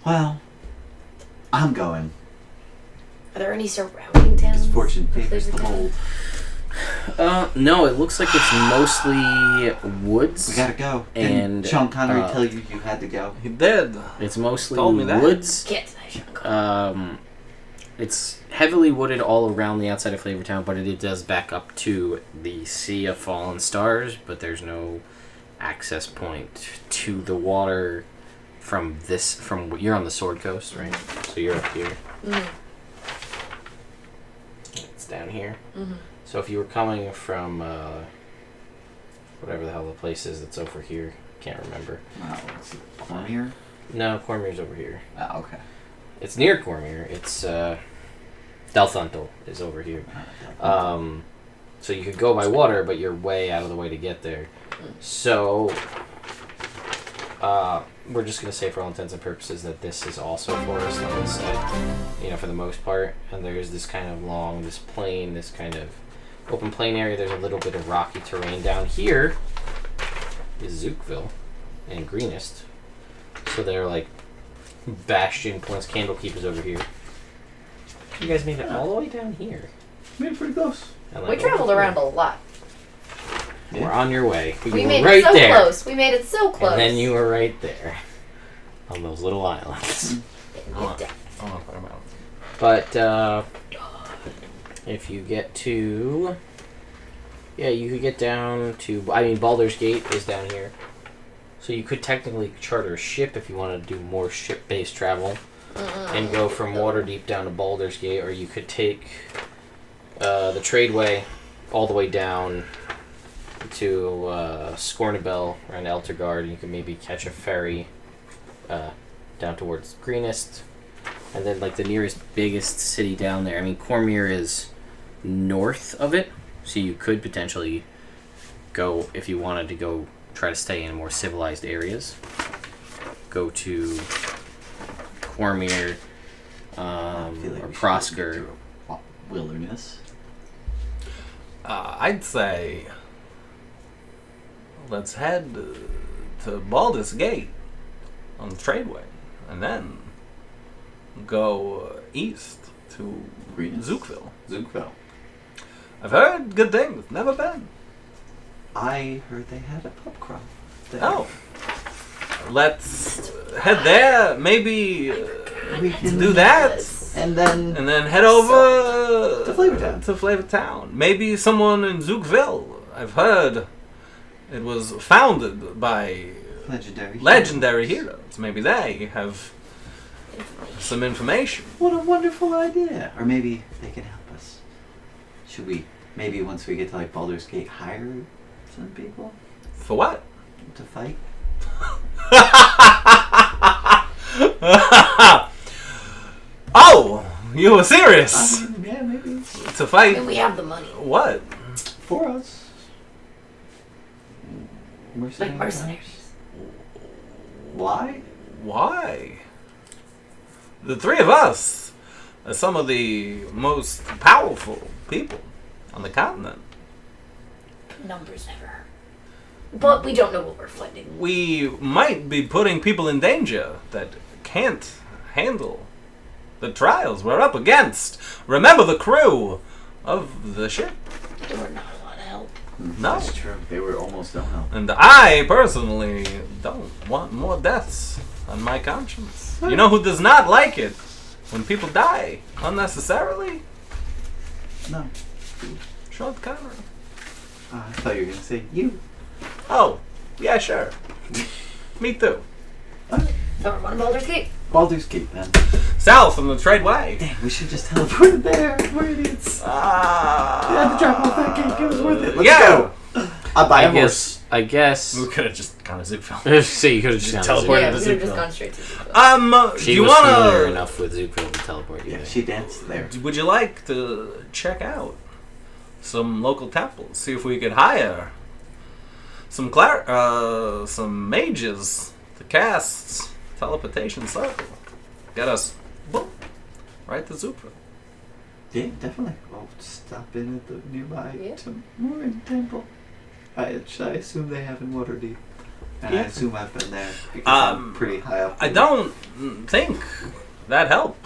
Well, I'm going. Are there any surrounding towns? Because fortune favors the bold. No, it looks like it's mostly woods. We gotta go. And, Didn't Sean Connery uh, tell you had to go? He did. It's mostly Told me that. woods. Can't deny Sean Connery. It's heavily wooded all around the outside of Flavortown, but it does back up to the Sea of Fallen Stars, but there's no access point to the water from you're on the Sword Coast, right? So you're up here. It's down here. So if you were coming from whatever the hell the place is that's over here, can't remember. Oh, it's Cormier? No, Cormier's over here. Oh, okay. It's near Cormier. It's Delthuntal is over here. So you could go by water, but you're way out of the way to get there. So we're just gonna say, for all intents and purposes, that this is also forest on this side. For the most part. And there's this kind of this plain, this kind of open plain area. There's a little bit of rocky terrain down here. Is Zookville and Greenest. So they're like bastion points, Candlekeep is over here. You guys made it all the way down here. Made it pretty close. And, We like, traveled over around here. a lot. We're on your way. We were made right it so there. close. We made it so close. And then you were right there. On those little islands. You're dead. But, if you get to... Yeah, you could get down to... Baldur's Gate is down here. So you could technically charter a ship if you wanted to do more ship-based travel. And go from Waterdeep down to Baldur's Gate. Or you could take the Tradeway all the way down to Scornabel around Eltergard. And you could maybe catch a ferry down towards Greenest. And then, the nearest biggest city down there. Cormier is north of it. So you could potentially go, if you wanted to go try to stay in more civilized areas, go to Cormier I feel like or we should Prosker. get through a wilderness. I'd say let's head to Baldur's Gate on the Tradeway, and then go east to Greenest. Zookville. I've heard good things. Never been. I heard they had a pub crawl. there. Oh, let's head there. Maybe We can do that. And then And then head over To Flavortown. To Flavortown. Maybe someone in Zookville. I've heard it was founded by legendary heroes. Maybe they have some information. What a wonderful idea. Or maybe they can help us. Should we, maybe once we get to Baldur's Gate, hire some people For what? to fight? Oh, you were serious? Yeah, maybe. To fight And we have the money. what? For us. Like mercenaries. Why? Why? The three of us are some of the most powerful people on the continent. Numbers never hurt. But we don't know what we're fighting. We might be putting people in danger that can't handle the trials we're up against. Remember the crew of the ship. They were not a lot of help. No. That's true. They were almost no help. And I personally don't want more deaths on my conscience. You know who does not like it? When people die unnecessarily? No. Sean Connery. I thought you were going to say you. Oh, yeah, sure. Me too. Someone want a Baldur's Gate? Baldur's Gate, then. South on the Tradeway. Dang, we should just teleport there. We're idiots. You had to drop off that gate. It was worth it. Let's go. I'll buy a horse. I guess. We could have just gone to Zoopville. See, you could have just teleported Yeah, to we would have just Zoopville. gone straight to Zoopville. She do you was familiar wanna? enough with Zoopville to teleport you Yeah, there. she danced there. Would you like to check out some local temples? See if we could hire some mages to cast teleportation circle. Get us boom, right to Zoopville. Yeah, definitely. I'll stop in at the nearby Yeah. Morin Temple. I assume they have in Waterdeep. And I Yeah. assume I've been there because I'm pretty high up. I don't think that help.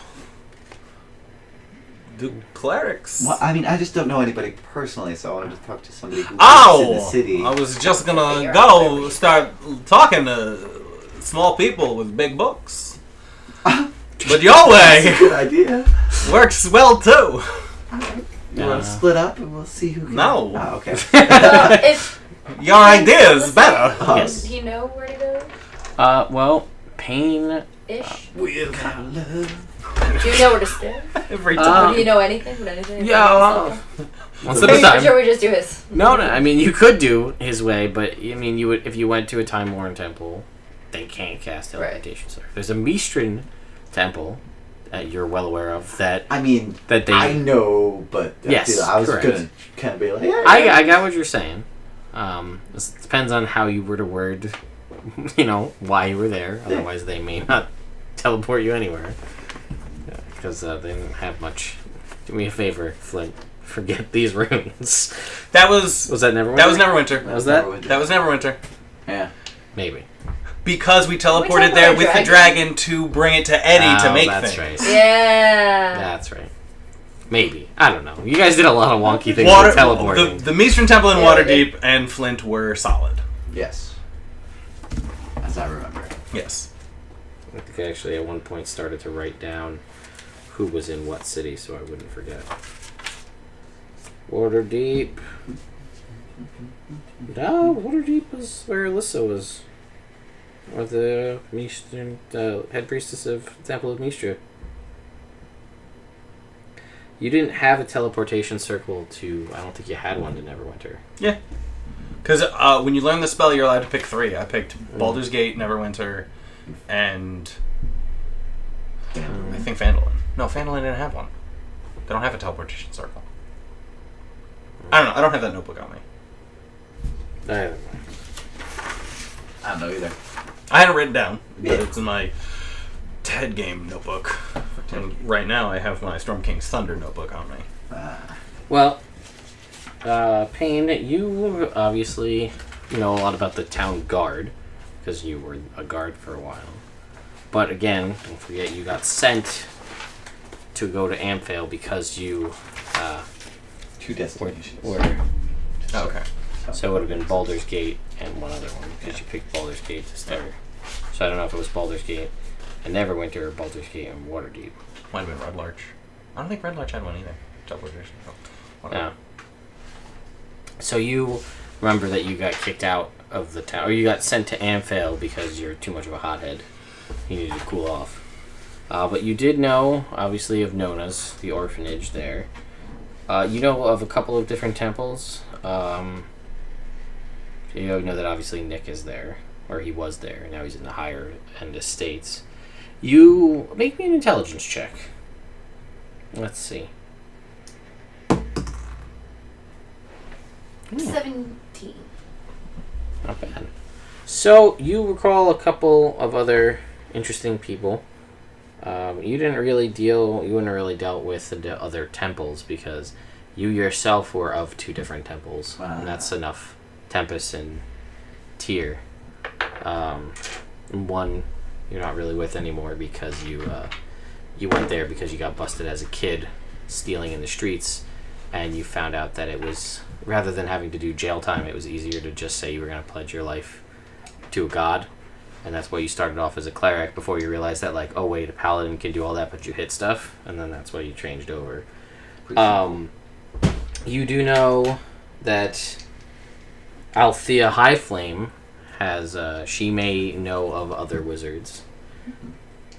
Do clerics? Well, I mean, I just don't know anybody personally, so I wanted to talk to somebody who lives in the Oh! city. I was just gonna You're go right. start talking to small people with big books. But your That's a way good idea. works well too. You want to split up and we'll see who can... No. Oh, okay. If Your idea is better. Yes. do you know where to go? Well, Pain. Ish. With Do you know where to stay? every Or time. do you know anything? Would anything? Yeah, once at Or a time. should we just do his? No, I mean you could do his way, but I mean you would if you went to a Time Worn temple, they can't cast teleportation. Right. There's a Mistran temple that you're well aware of that I mean, that they. I know, but Yes, I was correct. going to kind of be like, yeah, I got what you're saying. This depends on how you were to word, why you were there. Otherwise, they may not teleport you anywhere because they didn't have much. Do me a favor, Flint. Forget these runes. That was Was that Neverwinter? that was Neverwinter. Was that? That was Neverwinter. Yeah. Maybe. Because we teleported talking there about with the dragon to bring it to Eddie to make that's things. Right. Yeah. That's right. Maybe. I don't know. You guys did a lot of wonky things Water, with teleporting. the Mistran Temple in Yeah, we Waterdeep and Flint were solid. Yes. As I remember. Yes. I think I actually at one point started to write down who was in what city so I wouldn't forget. Waterdeep. No, Waterdeep was where Alyssa was. Or the head priestess of Temple of Mistra. You didn't have a teleportation circle to... I don't think you had one to Neverwinter. Yeah. Because when you learn the spell, you're allowed to pick 3. I picked Baldur's Gate, Neverwinter, and I think Phandalin. No, Phandalin didn't have one. They don't have a teleportation circle. I don't know. I don't have that notebook on me. I I don't know either. I had it written down, but Yeah. it's in my TED game notebook. And right now, I have my Storm King's Thunder notebook on me. Well, Payne, you obviously know a lot about the town guard because you were a guard for a while. But again, don't forget you got sent to go to Amphale because you 2 destinations. were. Oh, okay. So it would have been Baldur's Gate and one other one because you picked Baldur's Gate to start. So I don't know if it was Baldur's Gate and Neverwinter or Baldur's Gate and Waterdeep. Might have been Red Larch. I don't think Red Larch had one either. Teleportation. Oh, whatever. Yeah. So you remember that you got kicked out of the town, or you got sent to Amphale because you're too much of a hothead. You needed to cool off. But you did know, obviously, of Nona's, the orphanage there. You know of a couple of different temples. You know that obviously Nick is there, or he was there. Now he's in the higher end estates. You make me an intelligence check. Let's see. 17. Not bad. So you recall a couple of other interesting people. You wouldn't really dealt with the other temples because you yourself were of two different temples, and that's enough. Tempest and Tyr. One you're not really with anymore because you went there because you got busted as a kid stealing in the streets, and you found out that it was, rather than having to do jail time, it was easier to just say you were going to pledge your life to a god, and that's why you started off as a cleric before you realized that, like, oh wait, a paladin can do all that, but you hit stuff, and then that's why you changed over. You do know that Althea Highflame has, she may know of other wizards,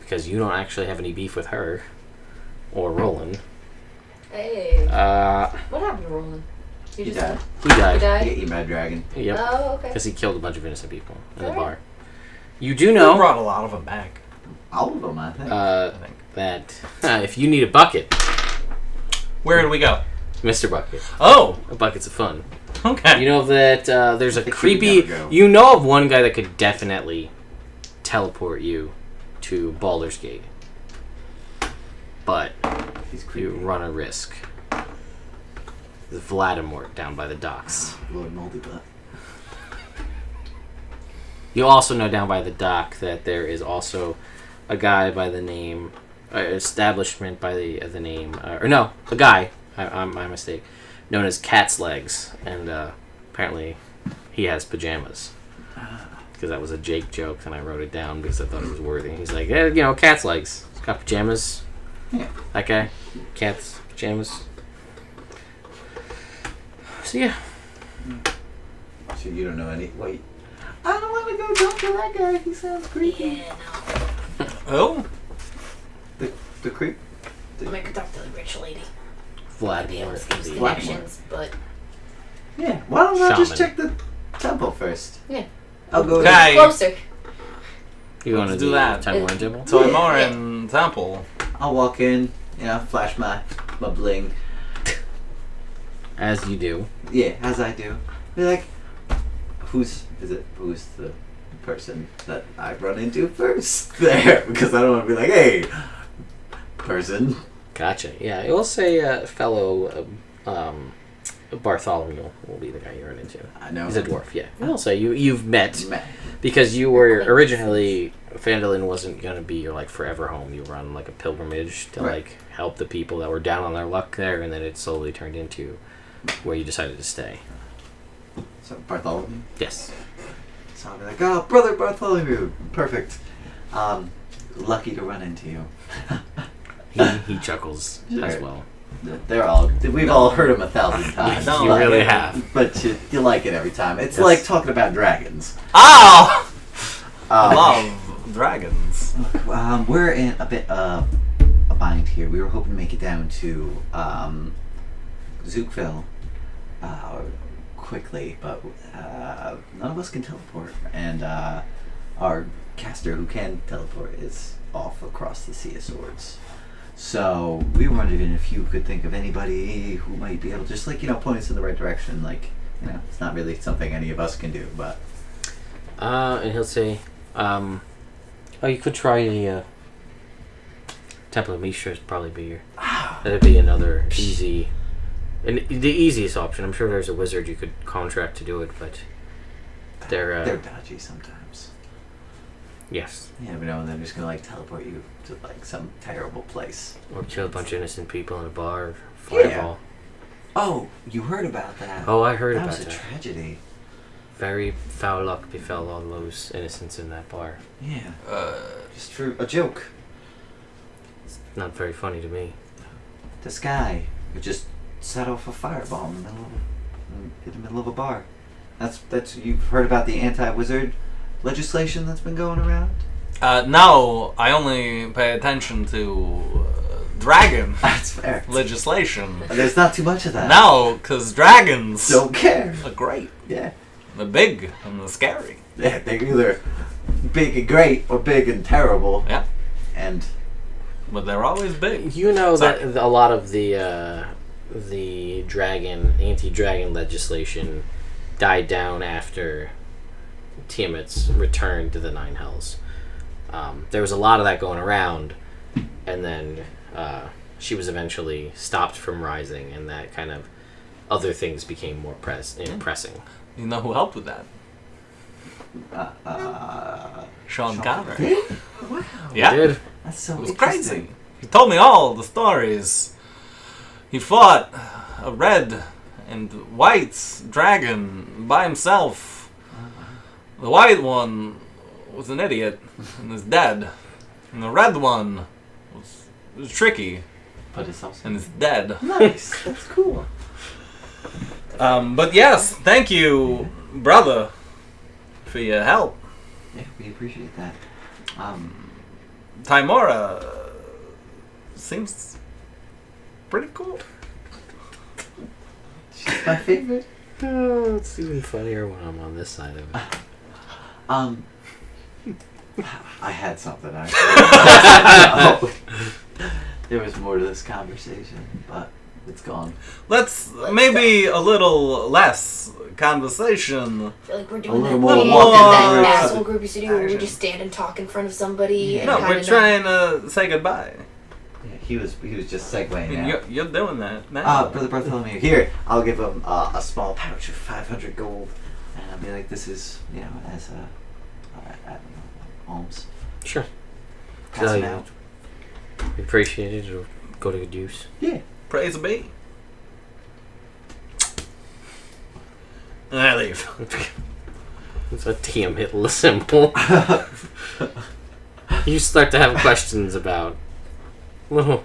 because you don't actually have any beef with her, or Roland. Hey. What happened to Roland? He died. He died. He died? He got eaten by a dragon. Yep. Oh, okay. Because he killed a bunch of innocent people in the Alright. bar. You do You know brought a lot of them back. All of them, I think. I think. that if you need a bucket, Where do we go? Mr. Bucket, Oh, a bucket's of fun. okay. You know that there's a think creepy. you would never go. You know of one guy that could definitely teleport you to Baldur's Gate, but He's creepy. you run a risk. The Vladimir down by the docks. Lord Moldy Butt. You also know down by the dock that there is also a guy by the name, establishment by the name, or no, a guy. My mistake. Known as Cat's Legs, and apparently he has pajamas. Because that was a Jake joke, and I wrote it down because I thought it was worthy. He's like, yeah, you know, Cat's Legs. He's got pajamas. Yeah. That guy, Cat's pajamas. So yeah. So you don't know any. Wait. I don't want to go talk to that guy. He sounds creepy. Yeah, no. Oh, The creep. I'm gonna talk to the rich lady. Vladimir. Maybe Steve's the- connections, but Yeah. Why don't I just Shaman. check the temple first? yeah. I'll go. Okay. Closer. You want to Let's do do that. Timeline Temple? so I'm more in Temple. I'll walk in. Flash my bling. As you do. Yeah, as I do. Be like, who's the person that I run into first there? Because I don't want to be like, hey, person. Gotcha. Yeah, it will say fellow Bartholomew will be the guy you run into. I know. He's a dwarf, yeah. We'll say you've met Man. because you were originally Phandalin wasn't gonna be your like forever home. You were on like a pilgrimage to Right. like help the people that were down on their luck there, and then it slowly turned into where you decided to stay. So Bartholomew. Yes. So I'll be like, oh, brother Bartholomew, perfect. Lucky to run into you. He chuckles as Sure. well. We've all heard him 1,000 times. don't You like really it. have. But you like it every time. It's Yes. like talking about dragons. Oh, Um, love dragons. We're in a bit of a bind here. We were hoping to make it down to Zookville quickly, but none of us can teleport, and our caster who can teleport is off across the Sea of Swords. So we were wondering if you could think of anybody who might be able to just point us in the right direction. It's not really something any of us can do, but And he'll say, you could try the Temple of Mishra's probably be your. That'd be another easy, and the easiest option. I'm sure there's a wizard you could contract to do it, but they're dodgy sometimes. yes, You never know, and they're just gonna teleport you to some terrible place. or kill a bunch of innocent people in a bar, fireball. Oh, you heard about that? Oh, I heard that about was a that. tragedy. Very foul luck befell all those innocents in that bar. Yeah, just for a joke. Not very funny to me. This guy who just set off a fireball in the middle of a bar. That's you've heard about the anti-wizard legislation that's been going around? No, I only pay attention to dragon That's fair. legislation. There's not too much of that. No, because dragons Don't care. are great. Yeah. They're big and they're scary. Yeah, they're either big and great or big and terrible. Yeah. And But they're always big. You know Sorry. that a lot of the anti-dragon legislation died down after Tiamat's return to the Nine Hells. There was a lot of that going around, and then she was eventually stopped from rising, and that kind of other things became more pressing. You know who helped with that? Sean Connery. Wow. Yeah. He did. That's so It was interesting. crazy. He told me all the stories. He fought a red and white dragon by himself. The white one was an idiot and is dead. And the red one was tricky But it's also and is dead. nice. That's cool. But yes, thank you, brother, for your help. Yeah, we appreciate that. Timora seems pretty cool. She's my favorite. Oh, it's even funnier when I'm on this side of it. I had something actually. Oh, there was more to this conversation, but it's gone. Let's maybe a little less conversation. I feel like we're A doing little that more thing walking that towards asshole group used to do where we action. just stand and talk in front of somebody. Yeah. And No, kinda we're trying to say goodbye. Yeah, he was just I segueing mean, out. you're doing that now. Brother Bartholomew, here, I'll give him a small pouch of 500 gold, and I'll be like, this is, as a, I don't know, alms. Sure. Pass him you out. appreciate it. It'll go to good use. Yeah. Praise be. And I leave. It's a Tiamat symbol. You start to have questions about. Well,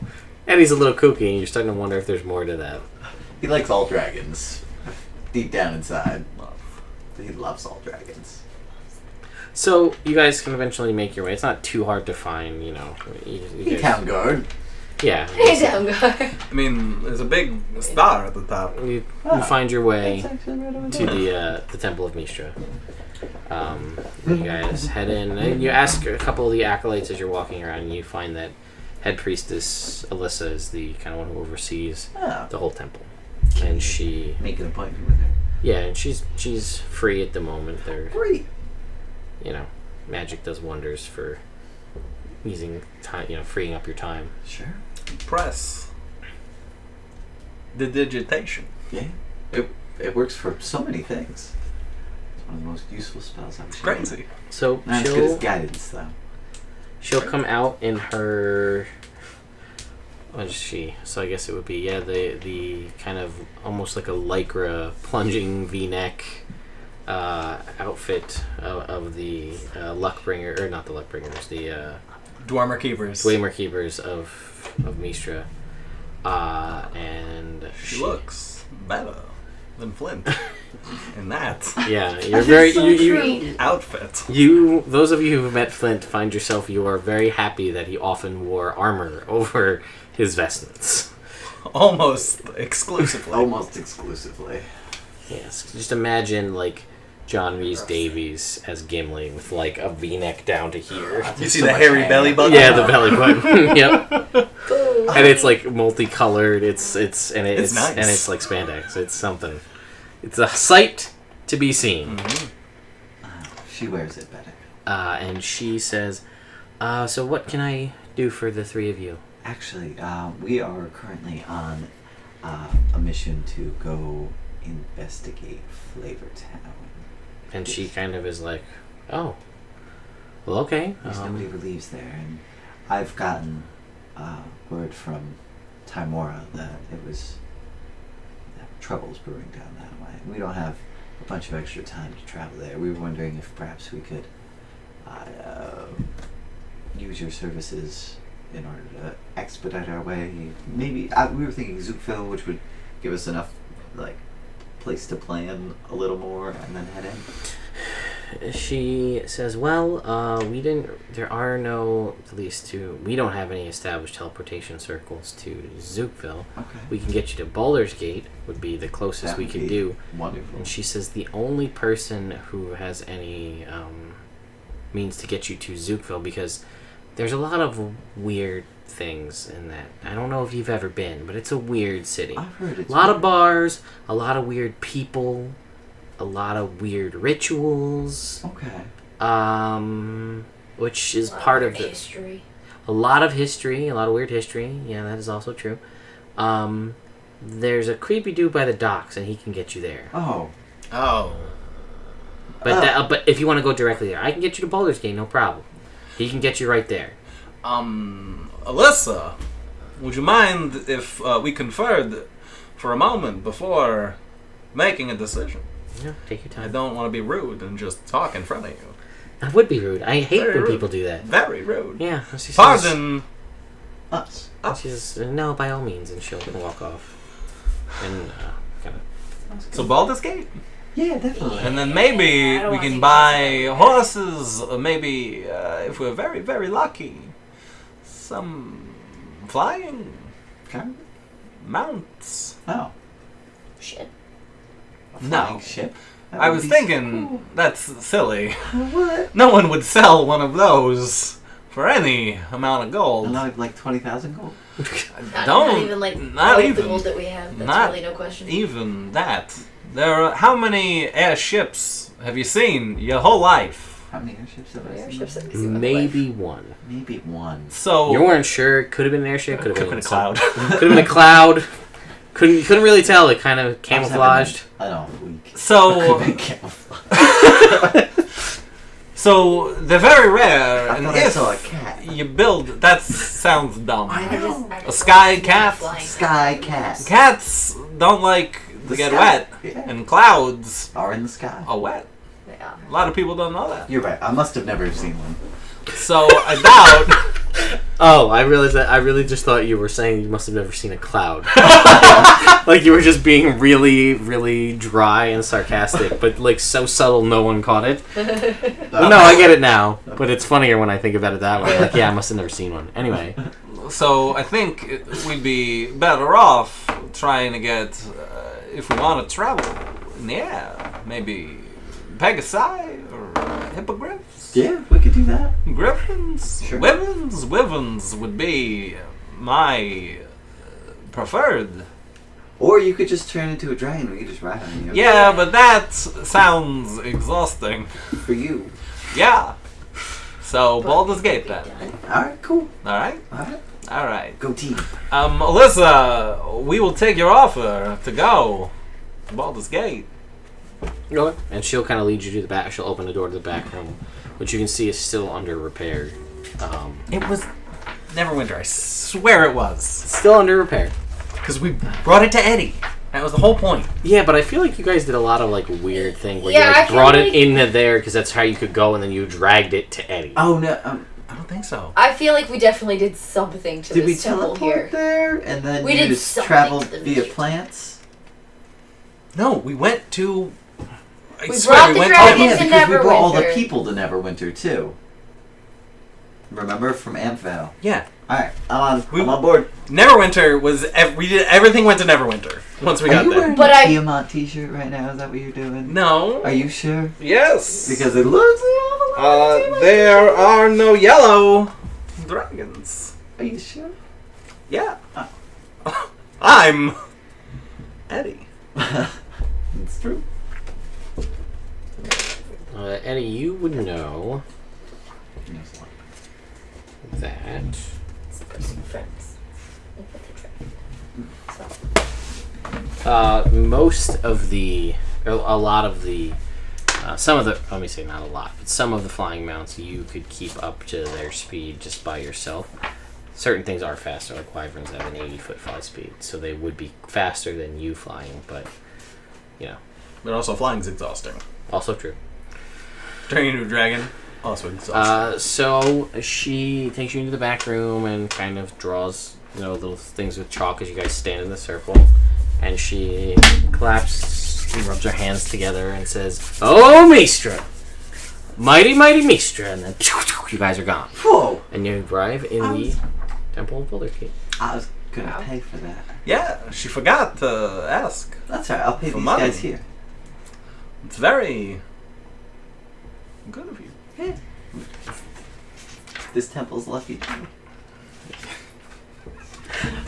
Eddie's a little kooky, and you're starting to wonder if there's more to that. He likes all dragons. Deep down inside. He loves all dragons. So you guys can eventually make your way. It's not too hard to find, you Hey, town guard. Yeah. Hey, down guy. I mean, there's a big star at the top. You Ah, find your way That's actually right over to there. the Temple of Mistra. You guys head in, and you ask a couple of the acolytes as you're walking around, and you find that head priestess Alyssa is the kind of one who oversees Ah, the whole temple, and she, make an appointment with her. yeah, and she's free at the moment. They're, Great. magic does wonders for using time, freeing up your time. Sure. Press. The digitation. Yeah. It works for so many things. It's one of the most useful spells I've seen. Crazy. So Not as good as guidance, though. she'll come out in her. What is she? So I guess it would be the kind of almost like a lycra plunging V-neck outfit of the Luckbringer, or not the Luckbringers, the Dwarmer Keepers. Dwemer Keepers of Mistra, and She looks better than Flint in that Yeah, you're very so you, intrigued. outfit. those of you who've met Flint find yourself you are very happy that he often wore armor over his vestments. Almost exclusively. Almost exclusively. Yes, just imagine like John Rhys Davies as Gimli with like a V-neck down to here. You see the hairy belly button? Yeah, the belly button. Yep, Boom. and it's like multicolored. It's It's nice. and it's like spandex. It's something. It's a sight to be seen. She wears it better. And she says, "So what can I do for the three of you?" Actually, we are currently on a mission to go investigate Flavortown. And she kind of is like, "Oh, well, okay." There's nobody relieves there, and I've gotten word from Timora that trouble's brewing down that way. We don't have a bunch of extra time to travel there. We were wondering if perhaps we could use your services in order to expedite our way. Maybe we were thinking Zookville, which would give us enough place to plan a little more and then head in. She says, "Well, we don't have any established teleportation circles to Zookville. Okay. We can get you to Baldur's Gate, would be the closest That we would could be do." Wonderful. And she says the only person who has any means to get you to Zookville, because there's a lot of weird things in that. I don't know if you've ever been, but it's a weird city. I've heard it's A lot of weird. bars, a lot of weird people, a lot of weird rituals, Okay. which is part of the history. a lot of history, a lot of weird history. Yeah, that is also true. There's a creepy dude by the docks, and he can get you there. Oh. Oh. But if you want to go directly there, I can get you to Baldur's Gate, no problem. He can get you right there. Alyssa, would you mind if we conferred for a moment before making a decision? Yeah, take your I time. don't want to be rude and just talk in front of you. That would be rude. I hate Very when rude. people do that. Very rude. Yeah. She says, Pardon. Us. She says, no, by all means, and she'll walk off. And kind of. So Baldur's Gate? Yeah, definitely. And then maybe I don't we wanna can think buy about horses, or maybe, if we're very, very lucky, some flying Okay. mounts. Oh. Shit. A No. flying ship. That I would was be thinking, so that's silly. cool. What? No one would sell one of those for any amount of gold. And I have like 20,000 gold. Don't. Not even like not all of the even. gold that we have. That's Not really no question. Even that. There are, how many airships have you seen your whole life? How many airships have I seen? Airships that we see on the Maybe one. Maybe one. So You weren't sure. Could have been an airship. Could have Could've been been a cloud. Could have been a cloud. You couldn't really tell. It kind of camouflaged. I don't know. Week. So, Camouflage. so they're very rare, I and thought I if saw a cat. you build, that sounds dumb. I know. A sky cat? Sky cat. Cats don't like to The get sky. wet, Yeah. and clouds Are in the sky. are wet. Yeah. A lot of people don't know that. You're right. I must have never seen one. So I doubt. Oh, I realized that. I really just thought you were saying you must have never seen a cloud. Like you were just being really, really dry and sarcastic, but like so subtle no one caught it. Well, no, I get it now, but it's funnier when I think about it that way. Like, yeah, I must have never seen one. Anyway, So I think we'd be better off trying to get, if we want to travel in the air, maybe Pegasi or hippogriffs. Yeah, we could do that. Griffins, Sure. Wyverns would be my preferred. Or you could just turn into a dragon. We could just ride on you. Yeah, but that sounds exhausting. For you. Yeah. So Baldur's Gate then. All right. Cool. All right. All right. All right. Go team. Alyssa, we will take your offer to go to Baldur's Gate. okay. And she'll kind of lead you to the back. She'll open the door to the back room, which you can see is still under repair. It was Neverwinter. I swear it was. Still under repair. Because we brought it to Eddie. That was the whole point. Yeah, but I feel like you guys did a lot of like weird thing where Yeah, you I like feel brought it like- into there because that's how you could go, and then you dragged it to Eddie. Oh no. I don't think so. I feel like we definitely did something to Did we this temple teleport here. there and then We you did just something traveled to the via mystery. plants? No, we went to. I We swear brought we the went Oh dragon to. yeah, to because we brought all the Neverwinter. people to Neverwinter too. Remember from Amphale. Yeah. All right, I'm We- on board. Neverwinter was. We did everything went to Neverwinter once we Are got you there. wearing But a I- Tiamat t-shirt right now? Is that what you're doing? No. Are you sure? Yes. Because it looks there are no yellow dragons. Are you sure? Yeah. I'm Eddie. It's true. Eddie, you would know that. Supposing friends. Most of the, or a lot of the, some of the, let me say not a lot, but some of the flying mounts you could keep up to their speed just by yourself. Certain things are faster, like wyverns have an 80-foot fly speed, so they would be faster than you flying, but, you know, But also flying's exhausting. also true. Turning into a dragon, also exhausting. So she takes you into the back room and kind of draws, little things with chalk as you guys stand in the circle. And she claps and rubs her hands together and says, "Oh, Mistra! Mighty, mighty Mistra!" And then you guys are gone. Whoa! And you arrive in the Temple of Baldur's Gate. I was gonna pay for that. Yeah, she forgot to ask. That's alright. I'll pay For these money. guys here. It's very good of you. Yeah. This temple's lucky too.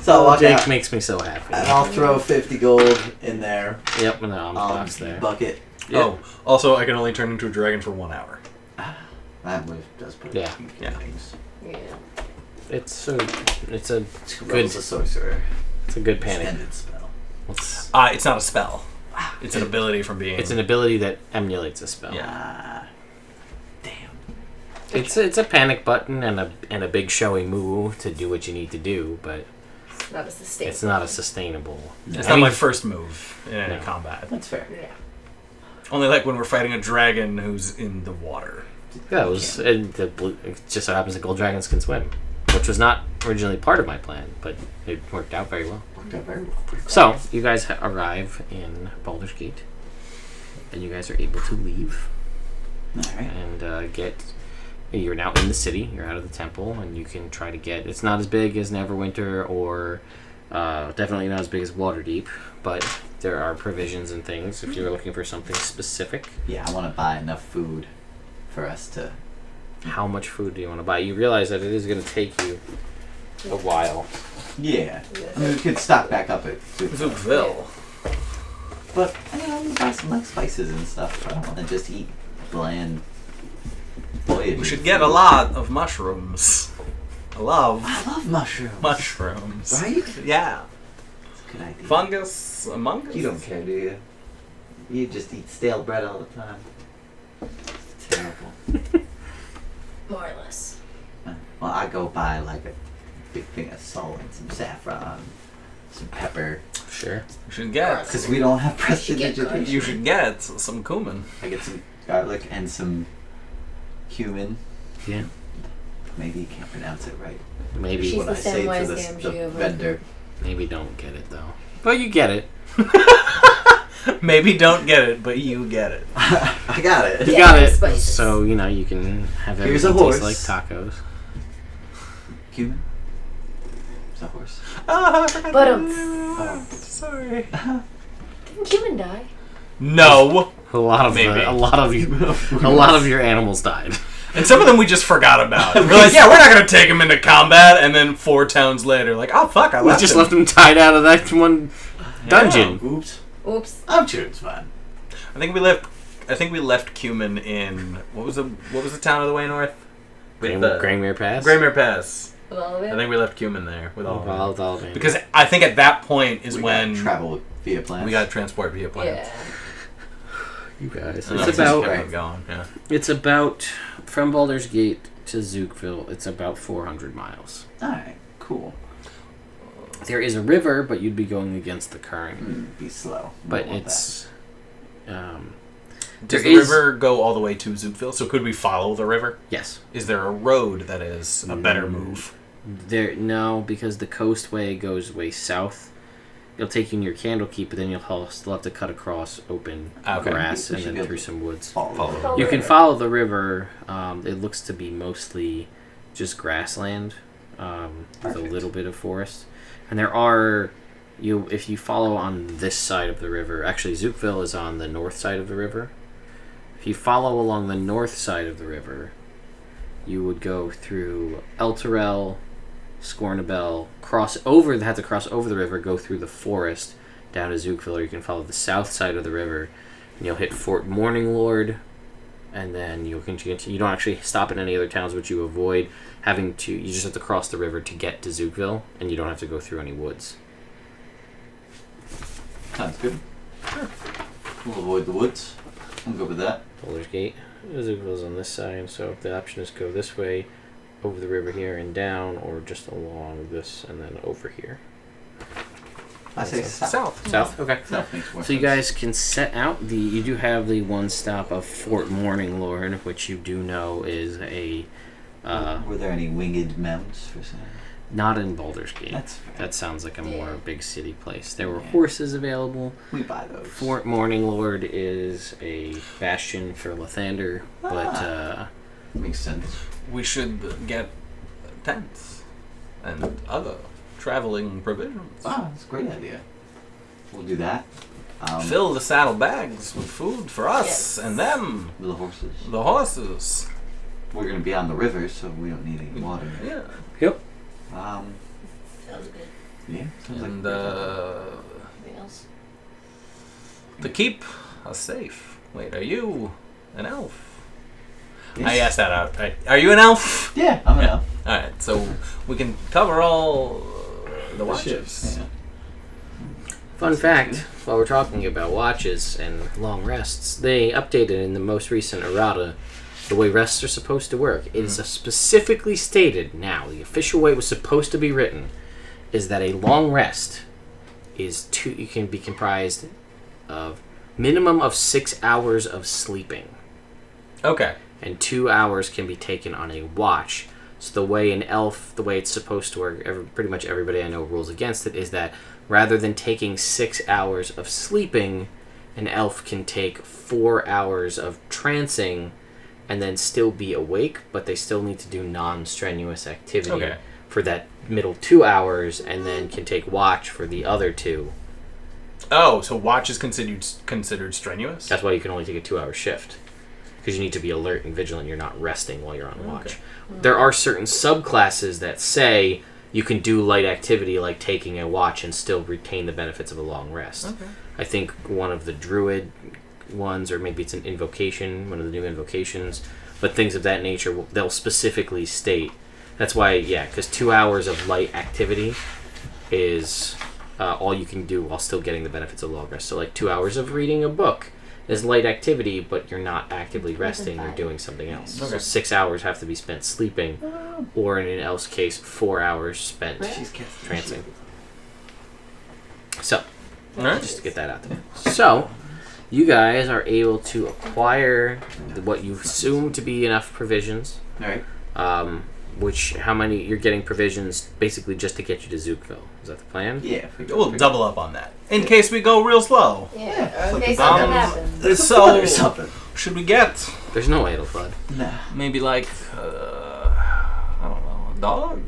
So I'll walk Jake out, makes me so happy. and I'll throw 50 gold in there. Yep, and the alms box there. Bucket. Yeah. Oh, also, I can only turn into a dragon for 1 hour. That does put Yeah. things. Yeah. It's a Two good levels of sorcerer. it's a good panic. Extended spell. It's, It's not a spell. It's an ability from being. it's an ability that emulates a spell. Yeah. Damn. It's a panic button and a big showy move to do what you need to do, but It's not a sustainable. it's not a sustainable. It's I not mean, my first move in any No. combat. That's fair. Yeah. Only like when we're fighting a dragon who's in the water. Yeah, it just so happens that gold dragons can swim, which was not originally part of my plan, but it worked out very well. Worked out very well. So you guys arrive in Baldur's Gate, and you guys are able to leave Alright. and get. You're now in the city. You're out of the temple, and you can try to get. It's not as big as Neverwinter, or definitely not as big as Waterdeep, but there are provisions and things if you're looking for something specific. Yeah, I want to buy enough food for us to. How much food do you want to buy? You realize that it is going to take you a while. Yeah. I mean, we could stock back up at Zookville. But I want to buy some like spices and stuff. I don't want to just eat bland voyage. We should get a lot of mushrooms. I love I love mushrooms. mushrooms. Right? Yeah. It's a good idea. Fungus among us. You don't care, do you? You just eat stale bread all the time. It's terrible. More or less. Well, I go buy like a big thing of salt and some saffron, some pepper. Sure. You should get. Because we don't have get prestidigitation. You should get some cumin. I get some garlic and some cumin. Yeah. Maybe you can't pronounce it right. Maybe She's What the I say to Samwise the Gamgee over vendor. maybe don't get it though. But you get it. Maybe don't get it, but you get it. I got it. You Yeah, got it. spices. So you know you can have Here's a everything taste horse. like tacos. Cumin? It's a horse. I forgot But Oh. sorry. Didn't Cumin die? No. A lot of Maybe. a lot of your animals died. And some of them we just forgot about. We're like, yeah, we're not gonna take them into combat, and then 4 towns later, like, oh fuck, I We left just him. left them tied out of that one dungeon. Oops. Oops. I'm sure it's fine. I think we left Cumin in what was the town of the way north? Graymere Pass. Graymere Pass. With all of it? I think we left Cumin there with all of them. With all of it. Because I think at that point is We when got travel via plans. we got transport via plane. Yeah. you guys, And it's that's just about kept it going. Yeah. it's about from Baldur's Gate to Zookville. It's about 400 miles. Alright, cool. There is a river, but you'd be going against the current. Be slow. But Don't want it's Does there the is- river go all the way to Zookville? So could we follow the river? yes. Is there a road that is a better move? No, because the coastway goes way south. It'll take you near Candlekeep, but then you'll still have to cut across open Okay. grass We and should then be able through to some woods. follow. Follow You the can river. follow the river. It looks to be mostly just grassland with a Perfect. little bit of forest. And there are if you follow on this side of the river. Actually, Zookville is on the north side of the river. If you follow along the north side of the river, you would go through Elturel, Scornabel, have to cross over the river, go through the forest down to Zookville, or you can follow the south side of the river, and you'll hit Fort Morninglord, and then you'll continue. You don't actually stop in any other towns, but you avoid having to. You just have to cross the river to get to Zookville, and you don't have to go through any woods. Sounds good. We'll avoid the woods. I'm good with that. Baldur's Gate. Zookville's on this side, so if the option is go this way, over the river here and down, or just along this and then over here. I say south. South. South? Okay. South makes more So you sense. guys can set out you do have the one stop of Fort Morninglord, which you do know is a, Were there any winged mounts for sale? not in Baldur's Gate. That's fair. That sounds like a more Yeah. big city place. There were Yeah. horses available. We buy those. Fort Morninglord is a bastion for Lathander, but Makes sense. We should get tents and other traveling provisions. Wow, that's a great idea. We'll do that. Fill the saddlebags with food for us Yes. and them, The horses. the horses. We're gonna be on the river, so we don't need any water. Yeah. yep. Sounds good. Yeah. Sounds And like Anything else? to keep us safe, Wait, are you an elf? Yes. I asked that out. Are you an elf? Yeah, I'm an elf. Alright, so we can cover all the watches. Ships, yeah. Fun fact, while we're talking about watches and long rests, they updated in the most recent errata the way rests are supposed to work. It is specifically stated now, the official way it was supposed to be written, is that a long rest you can be comprised of minimum of 6 hours of sleeping. Okay. And 2 hours can be taken on a watch. So the way it's supposed to work, pretty much everybody I know rules against it, is that rather than taking 6 hours of sleeping, an elf can take 4 hours of trancing and then still be awake, but they still need to do non-strenuous activity for that middle 2 hours, and then can take watch for the other 2. Oh, so watch is considered strenuous? That's why you can only take a 2-hour shift. Because you need to be alert and vigilant. You're not resting while you're on watch. There are certain subclasses that say you can do light activity like taking a watch and still retain the benefits of a long rest. Okay. I think one of the druid ones, or maybe it's an invocation, one of the new invocations, but things of that nature, they'll specifically state. That's why, because 2 hours of light activity is all you can do while still getting the benefits of long rest. So like 2 hours of reading a book is light activity, but you're not actively resting or doing something else. Okay. So 6 hours have to be spent sleeping, or in an elf's case, 4 hours spent trancing. So, just to get that out there. So, you guys are able to acquire what you assume to be enough provisions. All right. How many you're getting provisions basically just to get you to Zookville. Is that the plan? Yeah. We'll double up on that. In case we go real slow. Yeah, in case something happens. So, something. should we get There's no idle flood. Nah. maybe like, I don't know, a dog?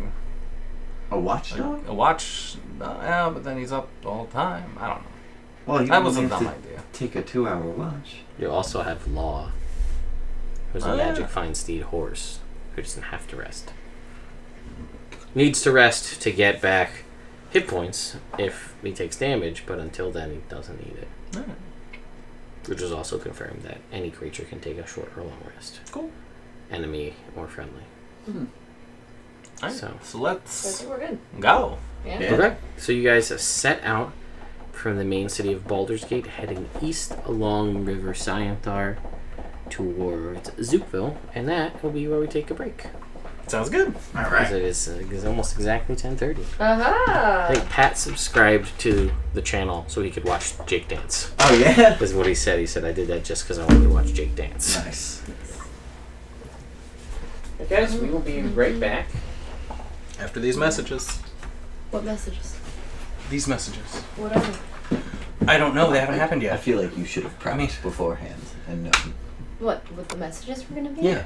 A watchdog? A watch? Yeah, but then he's up all the time. I don't know. Well, That was a dumb idea. Take a 2-hour watch. You also have Law, who's a magic fine steed horse, who doesn't have to rest. Needs to rest to get back hit points if he takes damage, but until then he doesn't need it. Alright. Which was also confirmed that any creature can take a short or long rest. Cool. Enemy or friendly. Alright, So so let's I think we're good. go. Yeah. Yeah. okay. So you guys have set out from the main city of Baldur's Gate, heading east along River Scienthar towards Zookville, and that will be where we take a break. Sounds good. All Because right. it is almost exactly 10:30. Aha! I think Pat subscribed to the channel so he could watch Jake dance. Oh, yeah? Is what he said. He said, I did that just because I wanted to watch Jake dance. Nice. Okay, guys, we will be right back. After these messages. What messages? These messages. What are they? I don't know. They haven't happened I yet. feel like you should have prepped beforehand and known. What the messages were gonna be? Yeah.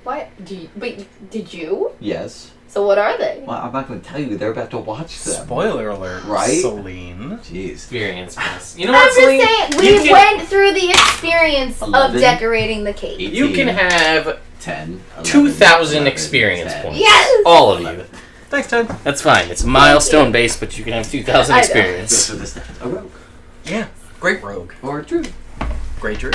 Why? Did you? Yes. So what are they? Well, I'm not going to tell you. They're about to watch them. Spoiler alert. Right? Celine. Jeez. Experience, miss. You know I'm what, just Celine? saying, we went through the experience 11, of decorating the cake. 18, You can have 10, 11, 2,000 11, experience 10. points. Yes! All of you. 11. Thanks, Ted. That's fine. It's milestone based, but you can have 2,000 I know. experience. Just for this a rogue. Yeah. Great rogue. Or a druid. Great druid.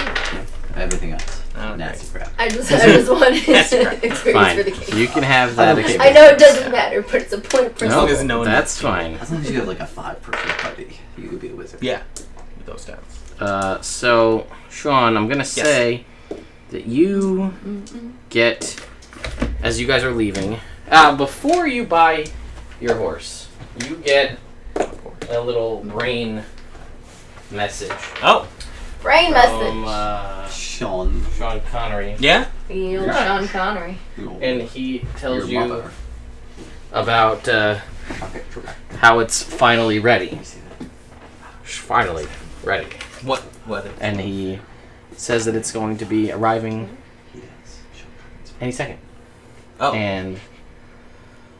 Everything else. Oh, Nasty crap. I just wanted That's right. experience Fine. for the cake. You can have that Okay. experience. I know it doesn't matter, but it's a point of As principle. long as no one That's fine. As long as you have like a 5 per foot party, you could be a wizard. Yeah. With those stats. So, Sean, I'm going to say that you get, as you guys are leaving, before you buy your horse, you get a little brain message Oh. Brain from message. Sean. Sean Connery. Yeah? The old Sean Connery. And he tells Your you mother. about Okay, true. how it's finally ready. Let me see that. Finally ready. What? And he says that it's going to be arriving He does. any second. Oh. And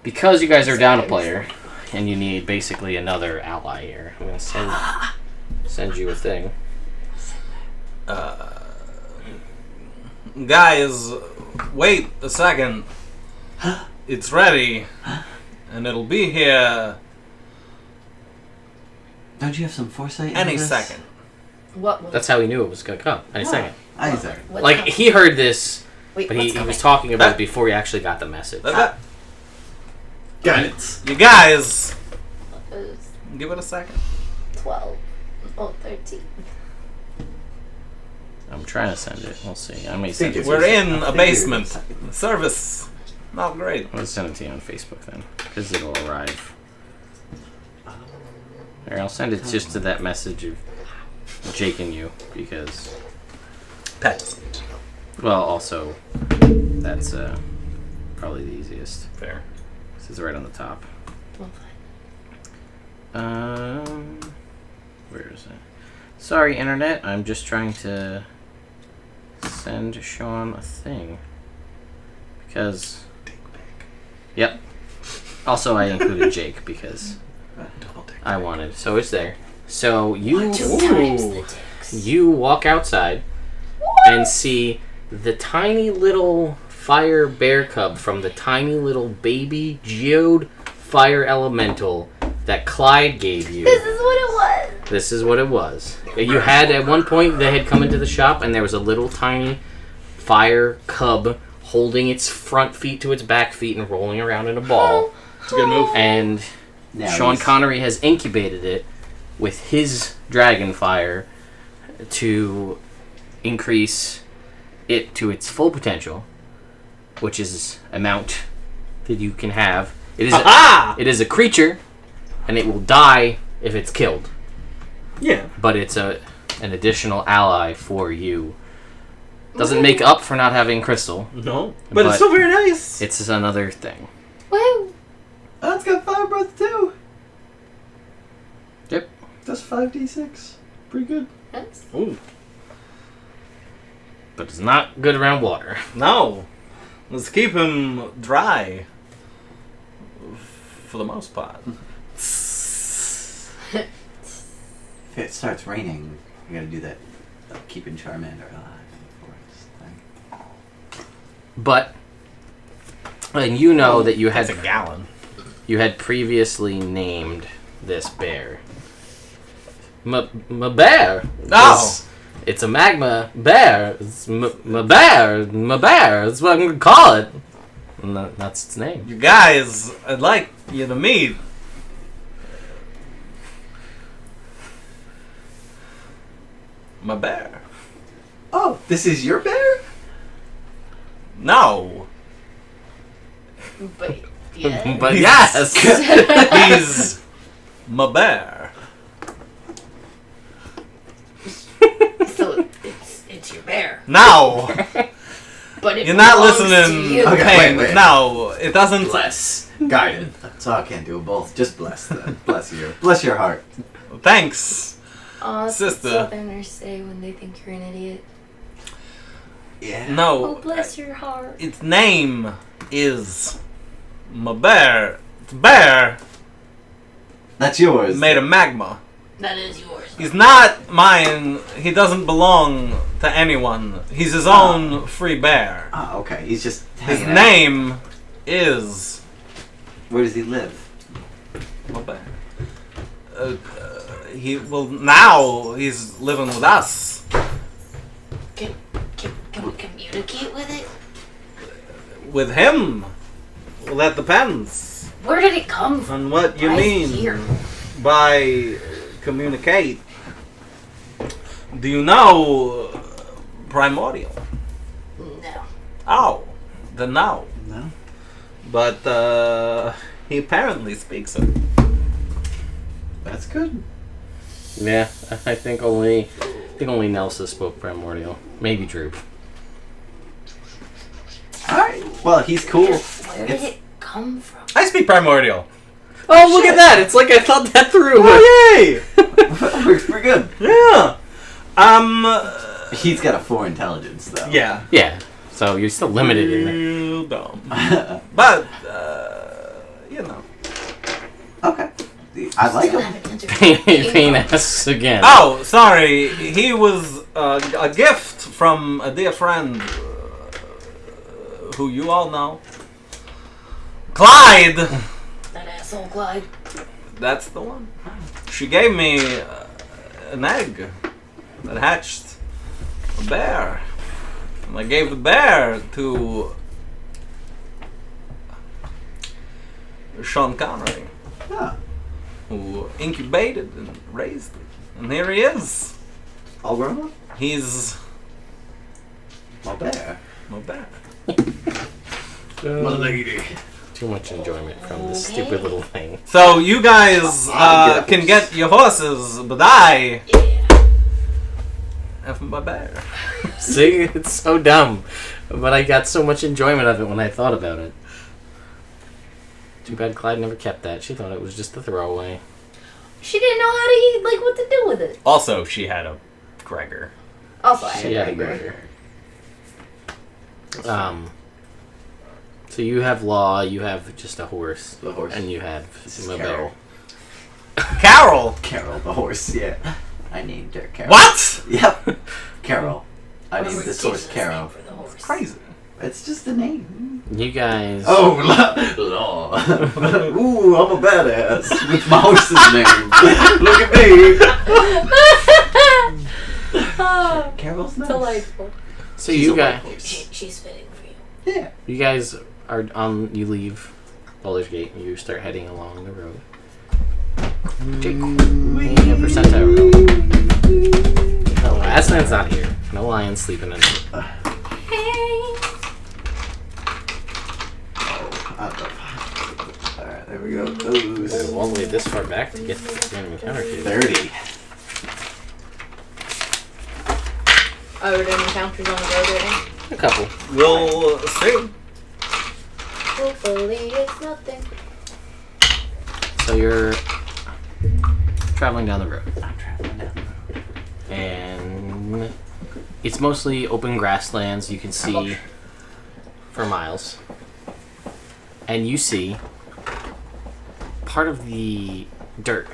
because you guys are down a player, and you need basically another ally here, I'm going to send you a thing. Guys, wait a second. It's ready. And it'll be here Don't you have some foresight? into any this? second. What will... That's how he knew it was gonna come any second. Isaac. What's Like coming? he heard this, Wait, but what's he coming? was talking about it before he actually got the message. Got it. You guys, It's give it a second. 12. Oh, 13. I'm trying to send it. We'll see. I may send it. We're in a figured basement. a second. Service. Not great. I'm gonna send it to you on Facebook then, because it'll arrive. Here, I'll send it just to that message of Jake and you, because, Text. well, also, that's probably the easiest. Fair. This is right on the top. Well, Where is it? Sorry, Internet. I'm just trying to send Sean a thing. Because... Yep. Also, I included Jake because I wanted. So it's there. So you 2 times the dicks. you walk outside and see the tiny little fire bear cub from the tiny little baby geode fire elemental that Clyde gave you. This is what it was. This is what it was. You had at one point they had come into the shop and there was a little tiny fire cub holding its front feet to its back feet and rolling around in a ball. It's a good move. And Now Sean he's- Connery has incubated it with his dragon fire to increase it to its full potential, which is amount that you can have. It is it is a creature, and it will die if it's killed. Yeah. But it's an additional ally for you. Doesn't make up for not having crystal. No. But But it's still very nice. It's another thing. Woo. Oh, it's got fire breath too. Yep. That's 5d6. Pretty good. That's... Ooh. But it's not good around water. No. Let's keep him dry. For the most part. If it starts raining, you gotta do that keeping Charmander alive in the forest thing. But, and you know that you That's had a gallon. you had previously named this bear. Bear. Oh. It's a magma bear. It's bear. Bear. That's what I'm gonna call it. And that's its name. You guys, I'd like you to meet. My bear. Oh, this is your bear? No. But, yeah. But yes. He's my bear. So, it's your bear. No. But it You're not belongs listening. to you. Okay. wait. No, it doesn't. Bless. Guided. So I can't do both. Just bless them. Bless you. Bless your heart. Thanks. That's what Sister. Southerners say when they think you're an idiot. Yeah. Oh, No. bless your heart. Its name is my bear. It's bear That's yours. made of magma. That is yours. He's not mine. He doesn't belong to anyone. He's his own free bear. Oh, okay. He's just His hanging out. name is Where does he live? my bear. Now he's living with us. Can we communicate with it? With him. Well, that depends Where did it come from? on what you Why is it mean here? by communicate. Do you know primordial? No. Oh, then no. No. But he apparently speaks it. That's good. Yeah, I think only Nelsa spoke primordial. Maybe Droop. Alright. Well, he's cool. Where did it come from? I speak primordial. Oh, look at that! It's like I thought that through. Yay! We're good. Yeah. He's got a 4 intelligence, though. Yeah. Yeah. So you're still limited in it. Real dumb. But you know. Okay. I like Still him. haven't answered Payne asks again. Oh, sorry. He was a gift from a dear friend who you all know. Clyde! That asshole Clyde. That's the one. She gave me an egg. that hatched a bear. And I gave the bear to Sean Connery, who incubated and raised it. And here he is. All grown up? He's My bear. my bear. My lady. Too much enjoyment from this stupid little thing. So you guys can get your horses, but I have my bear. See, it's so dumb, but I got so much enjoyment of it when I thought about it. Too bad Clyde never kept that. She thought it was just a throwaway. She didn't know how to like what to do with it. Also, she had a Gregor. Also, I She had a Gregor. So you have Law, you have just a horse, The horse. and you have This is Mabel. Carol! Carol, the horse, yeah. I named her Carol. What? Yep. Carol. I named What's this the horse name Carol. for the horse? Crazy. It's just a name. You guys. Oh, Law. Ooh, I'm a badass with my horse's name. Look at me. Oh, Carol's nice. delightful. So She's you a guys, white horse. She's fitting for you. Yeah. you guys are on. You leave Baldur's Gate and you start heading along the road. Jake, yeah, percentile roll. No, Aslan's not here. No lion's sleeping in it. Alright, there we go. Those. All the way this far back to get to the random encounter kit. 30. Oh, we're doing encounters on the road right A couple. We'll see. Hopefully it's nothing. So you're traveling down the road. I'm traveling down the road. And it's mostly open grasslands you can see for miles. And you see part of the dirt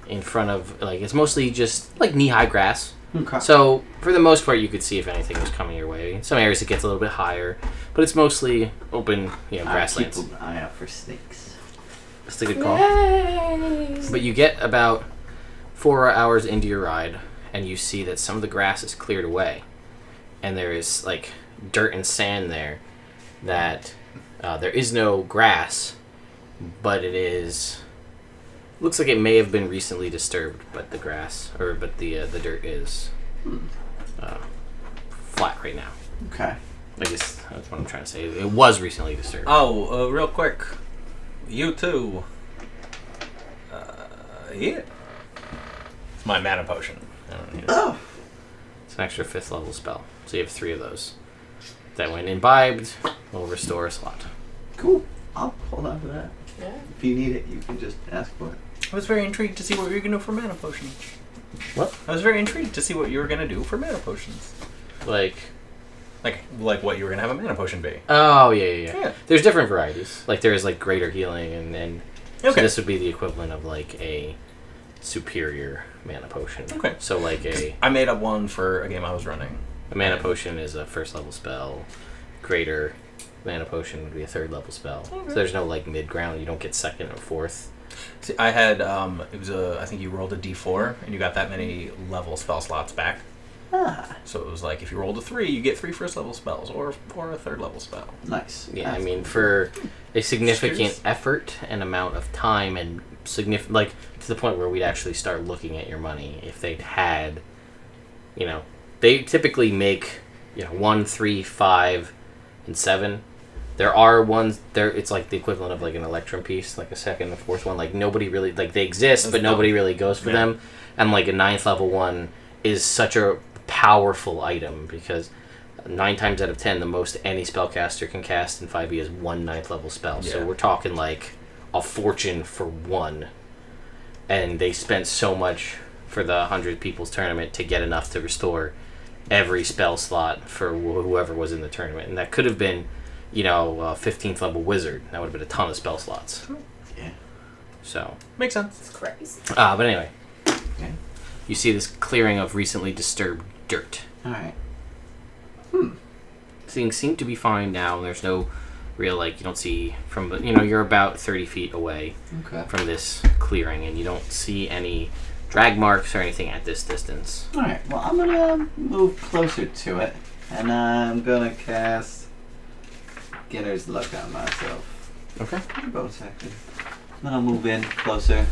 in front of, like, it's mostly just like knee-high grass. Okay. So for the most part you could see if anything was coming your way. In some areas it gets a little bit higher, but it's mostly open, grasslands. I keep an eye out for snakes. That's a good call. Yay! But you get about 4 hours into your ride, and you see that some of the grass is cleared away, and there is like dirt and sand there. That there is no grass, but it is. Looks like it may have been recently disturbed, but the dirt is flat right now. Okay. I guess that's what I'm trying to say. It was recently disturbed. Oh, real quick. You too. Yeah. It's my mana potion. I don't need it. Oh. It's an extra 5th level spell, so you have 3 of those. That, when imbibed, will restore a slot. Cool. I'll hold on to that. Yeah. If you need it, you can just ask for it. I was very intrigued to see what you were going to do for mana potions. What? I was very intrigued to see what you were going to do for mana potions. Like Like what you were going to have a mana potion be. oh yeah. Yeah. There's different varieties. Like there is like greater healing, and so Okay. this would be the equivalent of like a superior mana potion. Okay. So like I made up one for a game I was running. a mana potion is a 1st level spell. Greater mana potion would be a 3rd level spell. Okay. So there's no like mid ground. You don't get 2nd or 4th. See, I had it was I think you rolled a d4 and you got that many level spell slots back. Ah. So it was like if you rolled a 3, you get 3 1st level spells or a 3rd level spell. Nice. Yeah, I That's mean, cool. for a significant Cheers. effort and amount of time, and significant, like to the point where we'd actually start looking at your money if they'd had, they typically make, 1, 3, 5, and 7. There are ones there. It's like the equivalent of like an Electrum piece, like a 2nd and 4th one. Like nobody really like they exist, That's but dumb. nobody really goes for Yeah. them. And like a 9th level one is such a powerful item because 9 times out of 10, the most any spellcaster can cast in 5e is 1 9th level spell. So Yeah. we're talking like a fortune for one, and they spent so much for the 100 people's tournament to get enough to restore every spell slot for whoever was in the tournament, and that could have been, a 15th level wizard. That would have been a ton of spell slots. Yeah. So, Makes sense. It's crazy. but anyway, Okay. you see this clearing of recently disturbed dirt. All right. Things seem to be fine now. There's no real, you don't see you're about 30 feet away Okay. from this clearing, and you don't see any drag marks or anything at this distance. Alright, well, I'm gonna move closer to it, and I'm gonna cast Getter's Luck on myself. Okay. Bonus action. Then I'll move in closer.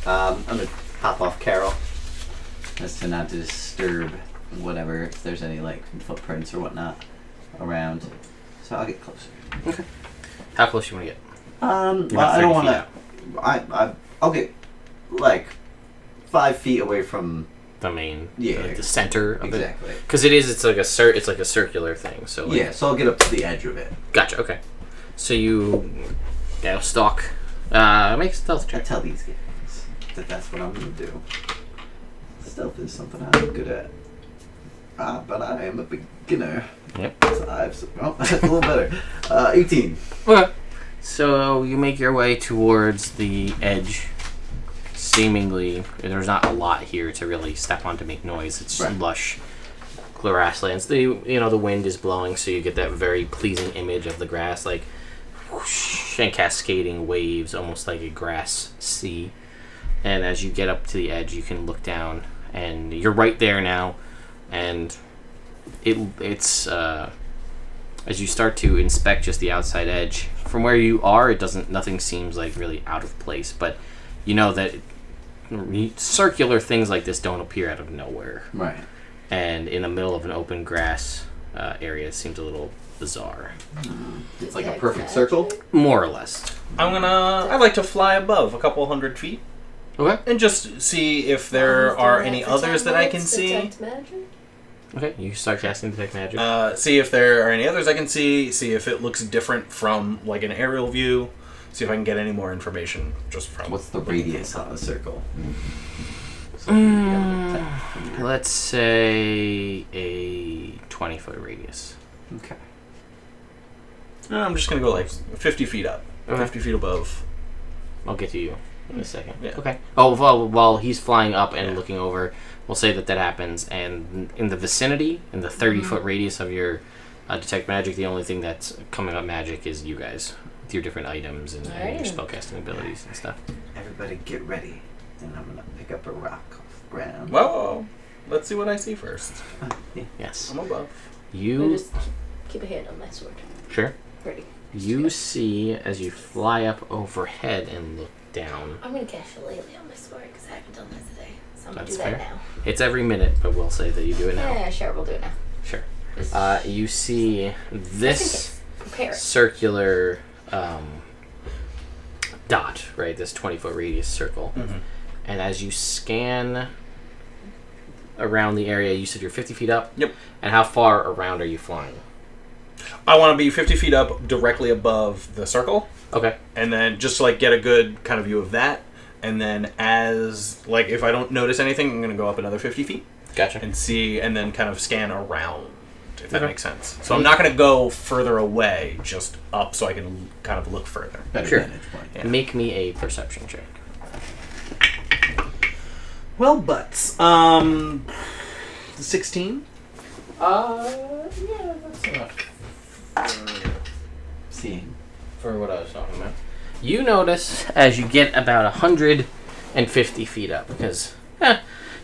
I'm gonna pop off Carol, as to not disturb whatever, if there's any like footprints or whatnot around. So I'll get closer. Okay. How close you want to get? Well, You're not I don't 30 want feet to. I'll get like 5 feet away from. The main, Yeah, the center of exactly. it. Because it's like a circular thing. So like, Yeah, so I'll get up to the edge of it. Gotcha. Okay. So you stalk. Make a stealth I check. tell these guys that that's what I'm gonna do. Stealth is something I'm good at. But I am a beginner. Yep. So a little better. 18. Okay. So you make your way towards the edge. Seemingly, there's not a lot here to really step on to make noise. It's Right. lush grasslands. The wind is blowing, so you get that very pleasing image of the grass, like whoosh, and cascading waves, almost like a grass sea. And as you get up to the edge, you can look down, and you're right there now. And it's as you start to inspect just the outside edge from where you are, nothing seems like really out of place, but you know that circular things like this don't appear out of nowhere. Right. And in the middle of an open grass area, it seems a little bizarre. It's like a perfect circle. More or less. I'd like to fly above a couple 100 feet Okay. and just see if there are any others that I can see. Detect magic? Okay, you start casting Detect Magic. See if there are any others I can see if it looks different from like an aerial view, see if I can get any more information just from... What's the radius on the circle? So you'll be able to detect from your- Let's say a 20-foot radius. Okay. I'm just going to go like 50 feet up. Okay. 50 feet above. I'll get to you in a second. Yeah. Okay. Oh, well, while he's flying up and Yeah. looking over, we'll say that happens, and in the vicinity, in the 30-foot radius of your Detect Magic, the only thing that's coming up magic is you guys, with your different items and your Alright. spellcasting abilities and stuff. Everybody get ready. And I'm gonna pick up a rock off the ground. Well, let's see what I see first. Yeah. Yes. I'm above. I You... just keep a hand on my sword. Sure. Ready. You see, as you fly up overhead and look down, I'm gonna cast Shillelagh on my sword because I haven't done that today. So I'm gonna That's do that fair. now. it's every minute, but we'll say that you do it now. Yeah, sure, we'll do it now. Sure. Just You see this prepare it. circular dot, right? This 20-foot radius circle. Mm-hmm. And as you scan around the area, you said you're 50 feet up? Yep. And how far around are you flying? I want to be 50 feet up directly above the circle, Okay. and then just to, like, get a good kind of view of that. And then as, like, if I don't notice anything, I'm going to go up another 50 feet Gotcha. and see, and then kind of scan around, if that Okay. makes sense. So I'm not going to go further away, just up so I can kind of look further. Better Sure. vantage point. Yeah. Make me a perception check. Well, butts. 16? Yeah, that's enough. Seeing. For what I was talking about. You notice as you get about 150 feet up, because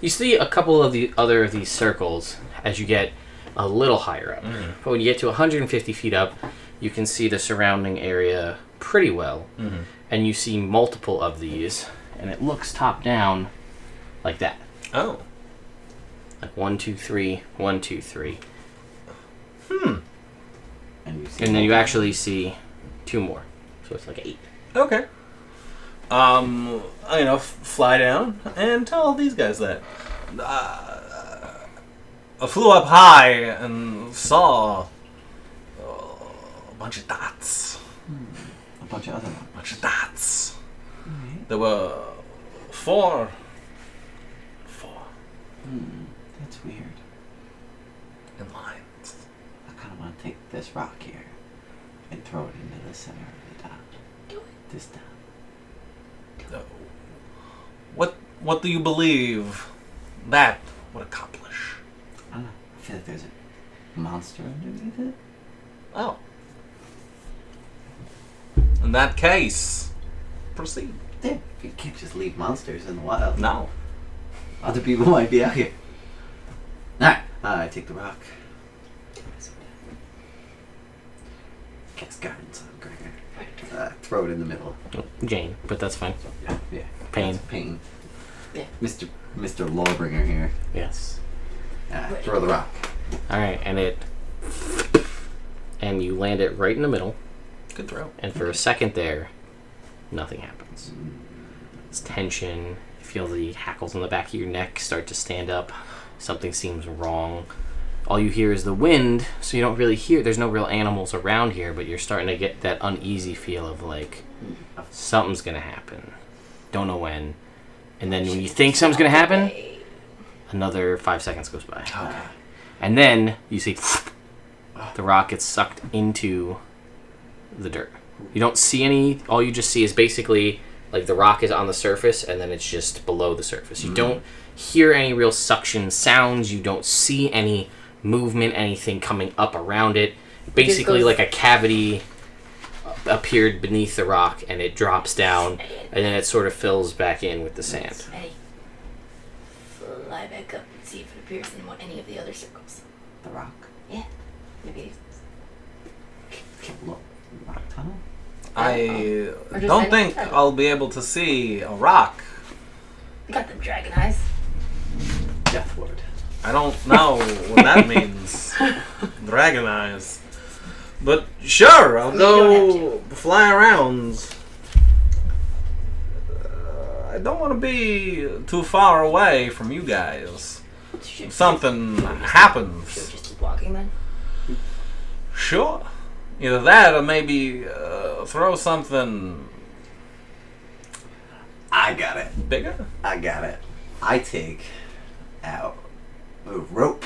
you see a couple of the other of these circles as you get a little higher up. Mhm. But when you get to 150 feet up, you can see the surrounding area pretty well. Mm-hmm. And you see multiple of these, and it looks top down like that. Oh. Like 1, 2, 3, 1, 2, 3. And you see. And then you actually see 2 more. So it's like 8. Okay. I'm gonna fly down and tell these guys that I flew up high and saw a bunch of dots. A bunch of other ones. A bunch of dots. There were 4. That's weird. In lines. I kind of want to take this rock here and throw it into the center of the dot. Do it. This dot. No. What do you believe that would accomplish? I don't know. I feel like there's a monster underneath it. Oh. In that case, proceed. Yeah, you can't just leave monsters in the wild. No. Other people might be out here. Alright, I take the rock. Cast guidance on Gregor. Throw it in the middle. Jane, but that's fine. Yeah. Pain. That's Pain. Yeah. Mr. Lawbringer here. Yes. Throw the rock. Alright, and you land it right in the middle, Good throw. and for a second there, nothing happens. It's tension. You feel the hackles on the back of your neck start to stand up. Something seems wrong. All you hear is the wind, so you don't really hear. There's no real animals around here, but you're starting to get that uneasy feel of like something's gonna happen. Don't know when. And then when you think something's gonna happen, another 5 seconds goes by. Okay. And then you see the rock gets sucked into the dirt. You don't see any. All you just see is basically like the rock is on the surface and then it's just below the surface. You don't hear any real suction sounds. You don't see any movement, anything coming up around it. Basically like a cavity appeared beneath the rock and it drops down and then it sort of fills back in with the sand. Hey, fly back up and see if it appears in any of the other circles. The rock. Yeah, maybe. Look. Rock tunnel? I Or just don't any think tunnel. I'll be able to see a rock. Got them dragon eyes. Death word. I don't know what that means. Dragon eyes. But sure, I'll You don't go fly around. I don't want to be too far away from you guys. If something Should happens, just keep walking then. sure. Either that or maybe throw something I got it. bigger. I got it. I take out a rope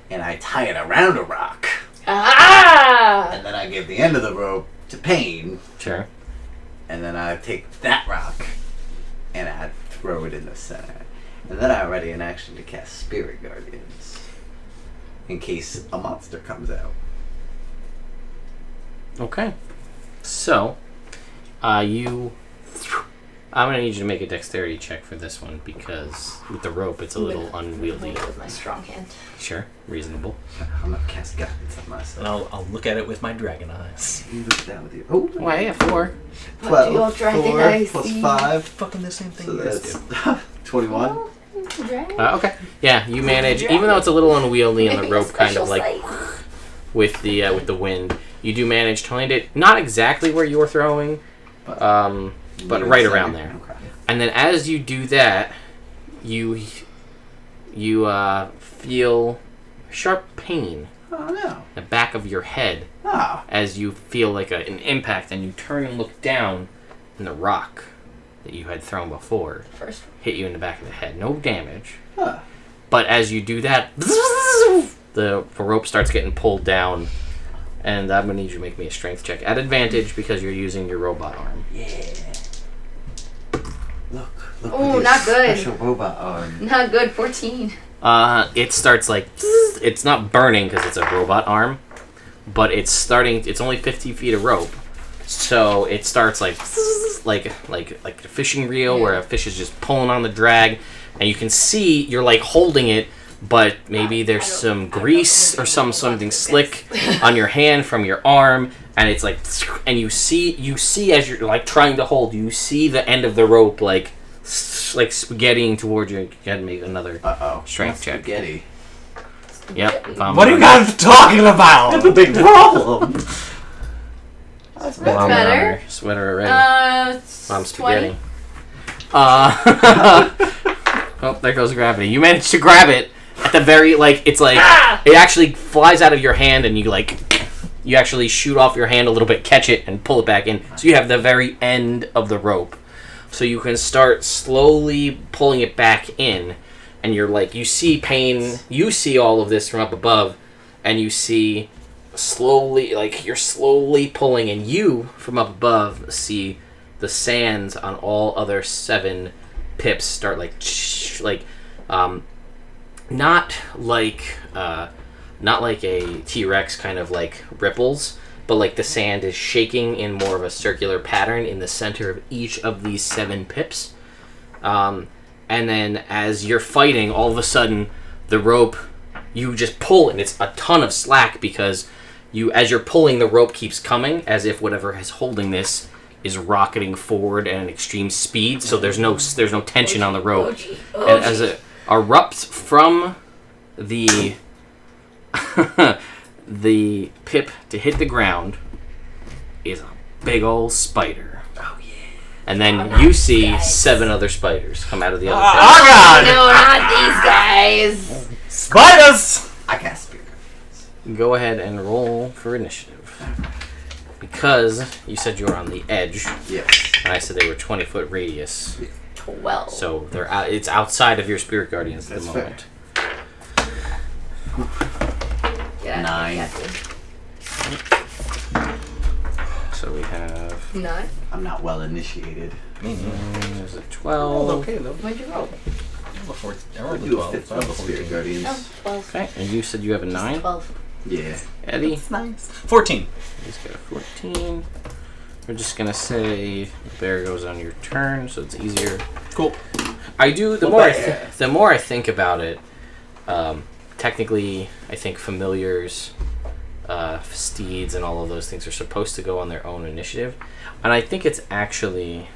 and I tie it around a rock. Ah! And then I give the end of the rope to Pain. Sure. And then I take that rock and I throw it in the center. And then I'm ready in action to cast Spirit Guardians. In case a monster comes out. Okay. So, I'm going to need you to make a dexterity check for this one because with the rope it's a little unwieldy. With my strong hand. Sure, reasonable. I'm gonna cast guidance on myself. And I'll look at it with my dragon eyes. You look down with you. Oh, Well, yeah, 4. What do your dragon 4 eyes plus see? 5. Fucking the same thing So you guys that's do. 21. Oh, dragon. Okay. Yeah, you manage, even though it's a little unwieldy and the rope kind of like with the wind, you do manage to land it not exactly where you're throwing, but right around there. Okay. And then as you do that, you feel sharp pain Oh no. in the back of your head Ah. as you feel like an impact, and you turn and look down, and the rock that you had thrown before First. hit you in the back of the head. No damage. Huh. But as you do that, the rope starts getting pulled down, and I'm going to need you to make me a strength check at advantage because you're using your robot arm. Yeah. Look. Ooh, with not your good. Special robot arm. Not good. 14. It starts like, it's not burning because it's a robot arm, but it's only 50 feet of rope. So it starts like a fishing reel where a fish is just pulling on the drag, and you can see you're like holding it, but maybe there's some grease or something slick on your hand from your arm, and it's like, and you see as you're like trying to hold, you see the end of the rope like spaghettiing towards you. You gotta make another strength check. Spaghetti. Yep. What are you guys talking about? That's a big problem. That's Well, I'm better. on her sweater already. I'm 20. spaghetti. Oh, there goes gravity. You managed to grab it at the very, it actually flies out of your hand, and you actually shoot off your hand a little bit, catch it, and pull it back in. So you have the very end of the rope. So you can start slowly pulling it back in, and you see Pain, you see all of this from up above, and you see slowly, you're slowly pulling, and you, from up above, see the sands on all other 7 pips start not like a T-Rex kind of like ripples, but like the sand is shaking in more of a circular pattern in the center of each of these 7 pips. and then as you're fighting, all of a sudden, the rope, you just pull, and it's a ton of slack because as you're pulling, the rope keeps coming, as if whatever is holding this is rocketing forward at an extreme speed. So there's no tension on the rope, and as it erupts from the the pip to hit the ground is a big old spider. Oh yeah. And then you see 7 other spiders come out of the other pit. Oh god! No, not these guys. Spiders! I cast Spirit. Go ahead and roll for initiative. Because you said you were on the edge, Yes. and I said they were 20-foot radius. 12. So they're out, it's outside of your spirit guardians at the That's moment. Yeah, 9. So we have 9. I'm not well initiated. there's a Oh, 12. okay though. What'd you roll? I I rolled a do a 12. 5th So I have level a Spirit 14. Guardians. Oh, 12. Okay, and you said you have a 9? 12. Yeah. Eddie? That's nice. 14. He's got a 14. We're just gonna say the bear goes on your turn, so it's easier. Cool. I do. The more I think about it, technically, I think familiars, steeds, and all of those things are supposed to go on their own initiative, and I think it's actually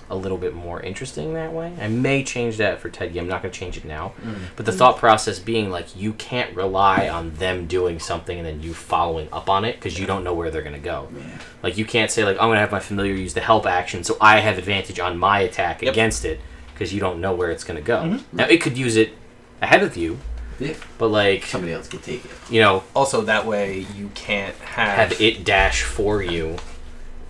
a little bit more interesting that way. I may change that for Ted. I'm not going to change it now, but the thought process being like you can't rely on them doing something and then you following up on it because you don't know where they're going to go. Yeah. Like you can't say like I'm going to have my familiar use the help action so I have advantage on my attack against it because you don't know where it's going to go. Now it could use it ahead of you, Yeah. but like Somebody else can take it. you know, Also, that way you can't have it dash for you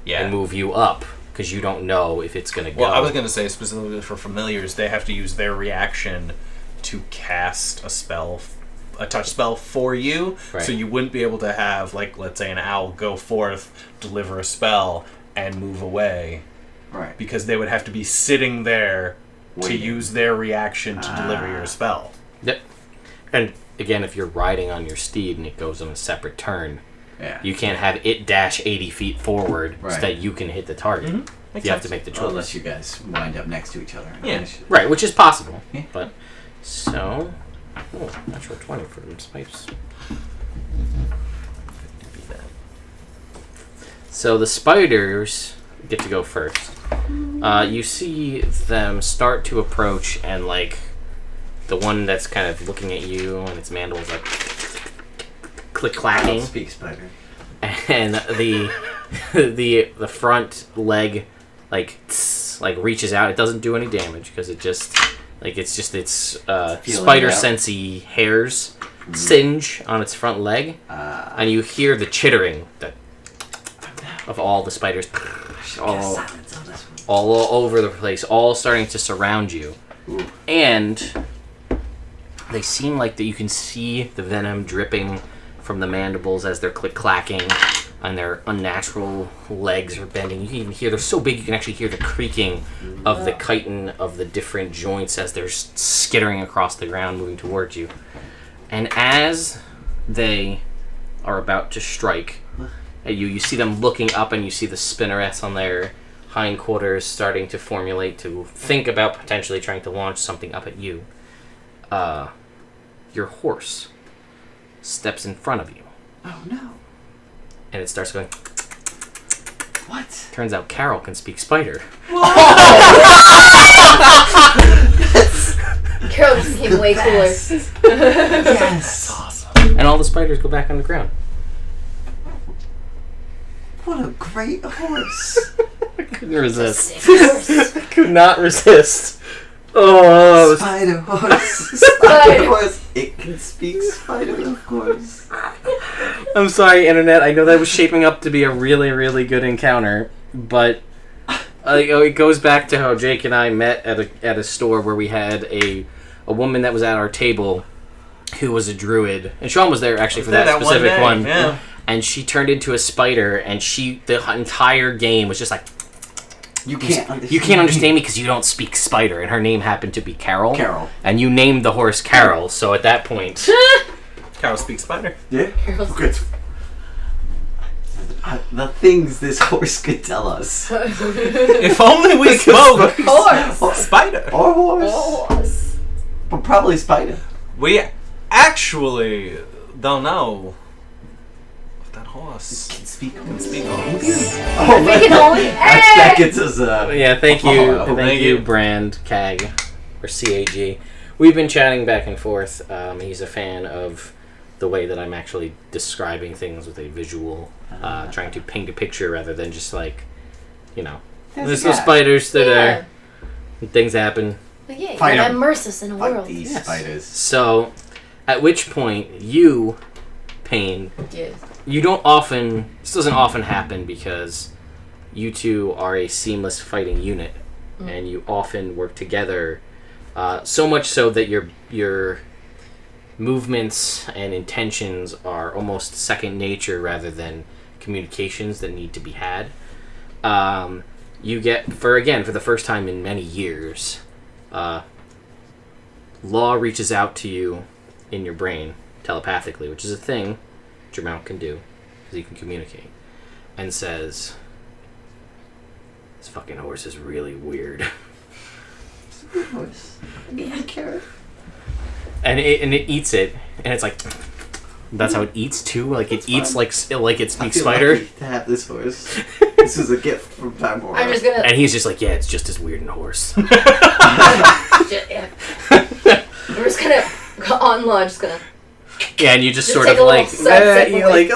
and move you up because you don't know if it's going to go. Well, I was going to say specifically for familiars, they have to use their reaction to cast a touch spell for you. Right. So you wouldn't be able to have, like, let's say an owl go forth, deliver a spell, and move away. Right. Because they would have to be sitting there to Waiting. use their reaction to deliver your spell. Yep. And again, if you're riding on your steed and it goes on a separate turn, Yeah. you can't have it dash 80 feet forward so Right. that you can hit the target. Makes You have to sense. make the choice. Well, unless you guys wind up next to each other. Yeah. Right, which is possible. Yeah. But so, natural 20 for them spiders. So the spiders get to go first. You see them start to approach, and like the one that's kind of looking at you, and its mandibles like click clacking. Speak, spider. And the front leg like reaches out. It doesn't do any damage because it just it's spider sensey hairs singe on its front leg, and you hear the chittering of all the spiders all over the place, all starting to surround you. Ooh. And they seem like that you can see the venom dripping from the mandibles as they're click-clacking, and their unnatural legs are bending. You can even hear, they're so big you can actually hear the creaking of the chitin of the different joints as they're skittering across the ground, moving towards you. And as they are about to strike at you, you see them looking up, and you see the spinnerets on their hindquarters starting to formulate to think about potentially trying to launch something up at you. Your horse steps in front of you, Oh no. and it starts going. What? Turns out Carol can speak spider. Carol just became way cooler. Yes. And all the spiders go back on the ground. What a great horse. I couldn't resist. Horse. I could not resist. Oh, Spider horse. Spider horse. It can speak spider, of course. I'm sorry, Internet. I know that was shaping up to be a really, really good encounter, but it goes back to how Jake and I met at a store where we had a woman that was at our table who was a druid, and Sean was there actually for that specific one. Yeah. And she turned into a spider, and the entire game was just like, You can't understand. you can't understand me because you don't speak spider. And her name happened to be Carol. Carol. And you named the horse Carol, so at that point... Carol speaks spider. Yeah. Carol's Good. The things this horse could tell us. If only we spoke Horse. spider. Or horse. Horse. But probably spider. We actually don't know if that horse Can speak. can speak Oh, We can only that gets us. Yeah, thank you, Oh, thank you, Brand Cag or CAG. We've been chatting back and forth. He's a fan of the way that I'm actually describing things with a visual, trying to paint a picture rather than just like, there's no spiders, they're there, and things happen. But yeah, you Fight gotta 'em. immerse us in a Fight world. these Yes. spiders. So, at which point you, Pain, Yes. you don't often. This doesn't often happen because you two are a seamless fighting unit, and you often work together. So much so that your movements and intentions are almost second nature rather than communications that need to be had. You get for the first time in many years, Law reaches out to you in your brain telepathically, which is a thing your mount can do, because you can communicate, and says, "This fucking horse is really weird." It's a good horse. I give it a carrot. And it eats it, and it's like, that's how it eats too. Like it eats like it speaks I feel spider. lucky to have this horse. This is a gift from Time Warner. I'm just gonna. And he's just like, yeah, it's just as weird in a horse. Yeah. We're just gonna go on launch. Just gonna. Yeah, and you just sort take of a little like, side step you away.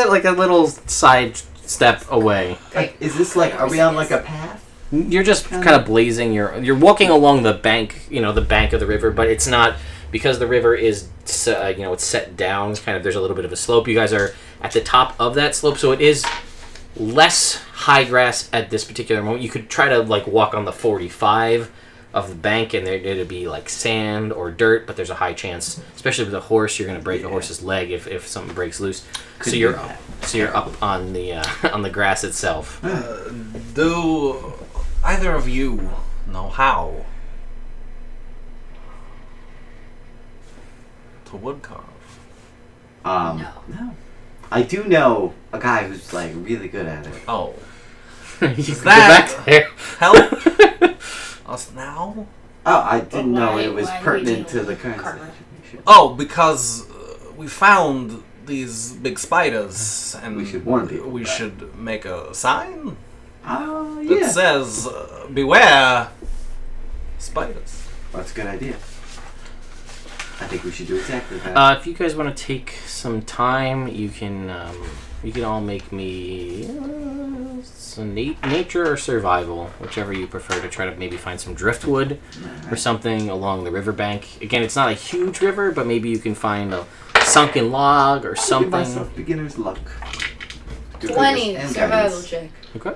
like a little side step away. Like, is this like? Are we on like a path? You're just kind of blazing. You're walking along the bank, the bank of the river, but it's not because the river is, it's set down. Kind of, there's a little bit of a slope. You guys are at the top of that slope, so it is less high grass at this particular moment. You could try to like walk on the 45 of the bank, and it'd be like sand or dirt, but there's a high chance, especially with a horse, you're going to break a horse's leg if something breaks loose. So you're up on the on the grass itself. Do either of you know how to woodcarve? No. I do know a guy who's like really good at it. Oh, You can go that- back there. help us now? Oh, I didn't know why- it was why are we pertinent to doing the current carver? situation. Oh, because we found these big spiders, and We should warn people We about it. should make a sign Oh, that yeah. says, "Beware spiders." That's a good idea. I think we should do exactly that. If you guys want to take some time, you can all make me nature or survival, whichever you prefer, to try to maybe find some driftwood or something along the riverbank. Again, it's not a huge river, but maybe you can find a sunken log or Give something. myself beginner's luck. Do 20 goodness and survival guidance. check. Okay.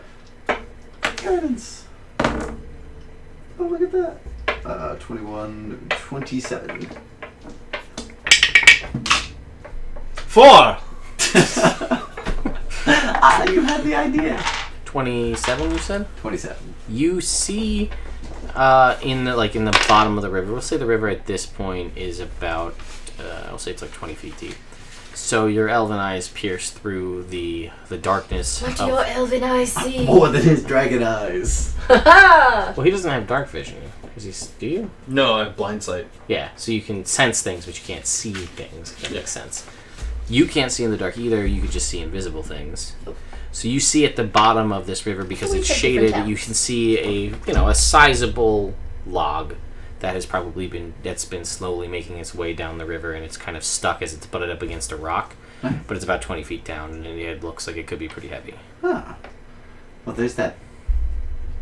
Guidance. Oh, look at that. 21, 27. 4. You had the idea. 27, you said? 27. You see in the bottom of the river, we'll say the river at this point is about I'll say it's like 20 feet deep. So your elven eyes pierce through the darkness. What do your elven eyes see? More than his dragon eyes. Well, he doesn't have dark vision. Do you? No, I have blind sight. Yeah, so you can sense things, but you can't see things. If that makes sense. You can't see in the dark either. You could just see invisible things. So you see at the bottom of this river, because We it's take shaded, different you towns. can see a sizable log that has probably been slowly making its way down the river, and it's kind of stuck as it's butted up against a rock. But it's about 20 feet down, and it looks like it could be pretty heavy. Huh. Well, there's that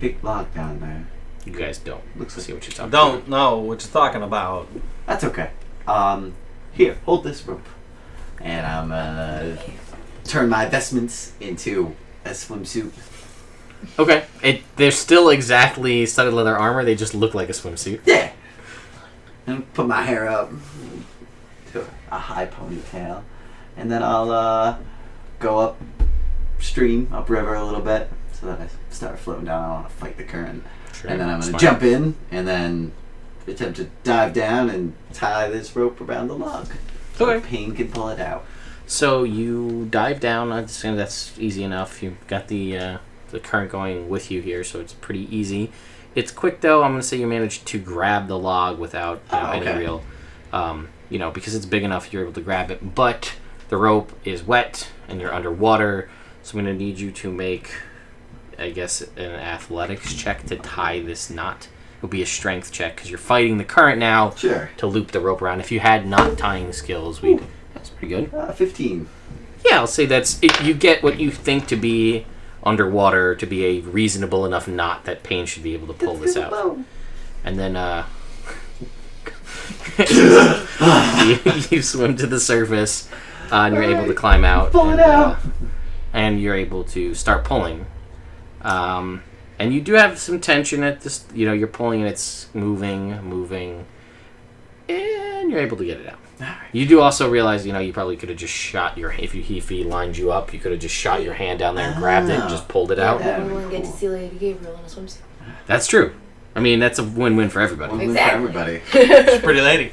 big log down there. You guys don't Looks like see what you're talking Don't know what you're talking about. That's okay. Here, hold this rope. And I'm gonna turn my vestments into a swimsuit. about. Okay. They're still exactly studded leather armor. They just look like a swimsuit. Yeah. And put my hair up to a high ponytail. And then I'll go upriver a little bit, so that I start floating down. I don't want to fight the current. Sure. And then I'm going to Smart. jump in and then attempt to dive down and tie this rope around the log. So Okay. Pain can pull it out. So you dive down. That's easy enough. You've got the current going with you here, so it's pretty easy. It's quick though. I'm gonna say you managed to grab the log without any real, because it's big enough. You're able to grab it, but the rope is wet and you're underwater. So I'm gonna need you to make, I guess, an athletics check to tie this knot. It'll be a strength check because you're fighting the current now. Sure. To loop the rope around. If you had knot tying skills, that's pretty good. 15. Yeah, I'll say that's it. You get what you think to be underwater to be a reasonable enough knot that Pain should be able to pull this out. And then you swim to the surface and you're able to climb out. Pull it out. And you're able to start pulling. And you do have some tension at this. You're pulling and it's moving, and you're able to get it out. You do also realize, you probably could have just shot your... If he lined you up, you could have just shot your hand down there and grabbed it and just pulled it out. Yeah, everyone get to see Lady Gabriel in a swimsuit. That's true. I mean, that's a win-win for everybody. Win-win Exactly. for everybody. She's a pretty lady.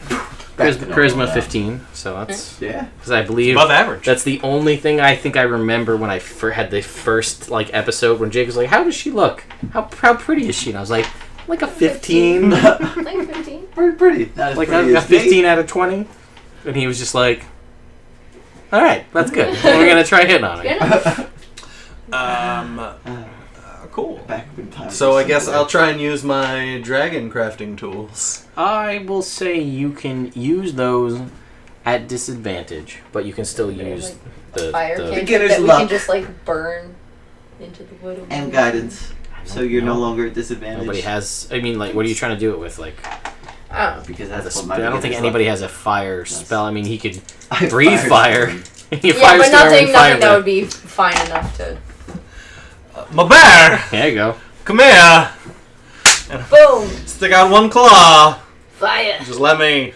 Charisma 15, so that's... Yeah. Because I believe... Above average. That's the only thing I think I remember when I had the first episode when Jake was like, how does she look? How pretty is she? And I was like a 15. Like 15. Pretty pretty. Not as Like pretty a as me. 15 out of 20. And he was just like, all right, that's good. We're going to try hitting on it. Cool. Back in time. So I guess I'll try and use my dragon crafting tools. I will say you can use those at disadvantage, but you can still use the Fire the cantrip Beginner's that we luck. can just burn into the wood. And guidance. So you're no longer at disadvantage. Nobody has. I mean, what are you trying to do it with? Oh. Because I that's what my don't think beginner's anybody luck. has a fire spell. I mean, he could I have breathe fire. storm. You Yeah, fire but storm and nothing fire that would be fine enough to... My bear! There you go. Come here! Boom! Stick out one claw! Fire! Just let me...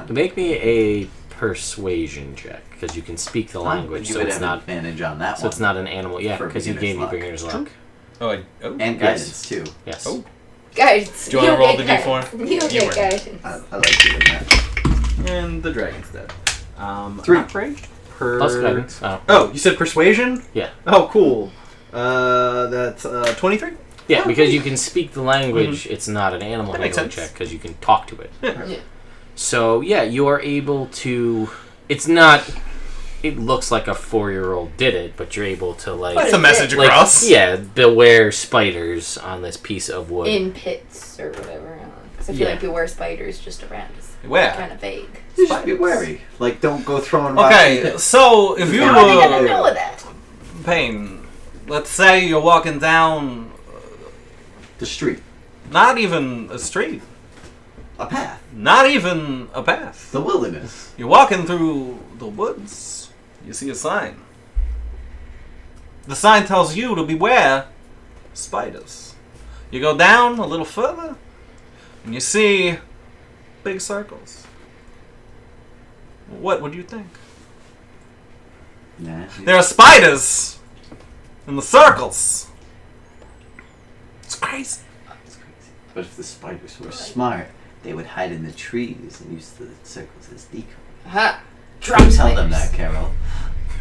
Make me a persuasion check because you can speak the language, You so would it's have not. advantage on that So one. it's not an animal. Yeah, For because he beginner's gave you luck. beginner's luck. And guidance too. Yes. Oh. Guys, Do you wanna roll the get D4? guidance. You You get were. guidance. I like doing that. And the dragon's dead. 3. Not great. Plus guidance. Oh. Oh, you said persuasion? Yeah. Oh, cool. That's 23? Yeah, because you can speak the language. It's not an animal That makes handling sense. check because you can talk to it. Yeah. So yeah, you are able to. It's not. It looks like a 4-year-old did it, but you're able to It's a message like, across. yeah, beware spiders on this piece of wood. In pits or whatever. I don't know. 'Cause I feel Yeah. like beware spiders just around is Where? kind of vague. You should be wary. Like, don't go throwing rocks. Okay, so if you How are they gonna were... know that? Pain, let's say you're walking down... The street. Not even a street. A path. Not even a path. The wilderness. You're walking through the woods. You see a sign. The sign tells you to beware spiders. You go down a little further, and you see big circles. What would you think? Nah. There are spiders in the circles. It's crazy. It's crazy. But if the spiders were smart, they would hide in the trees and use the circles as decoy. Aha! Drop Tell spiders. them that, Carol.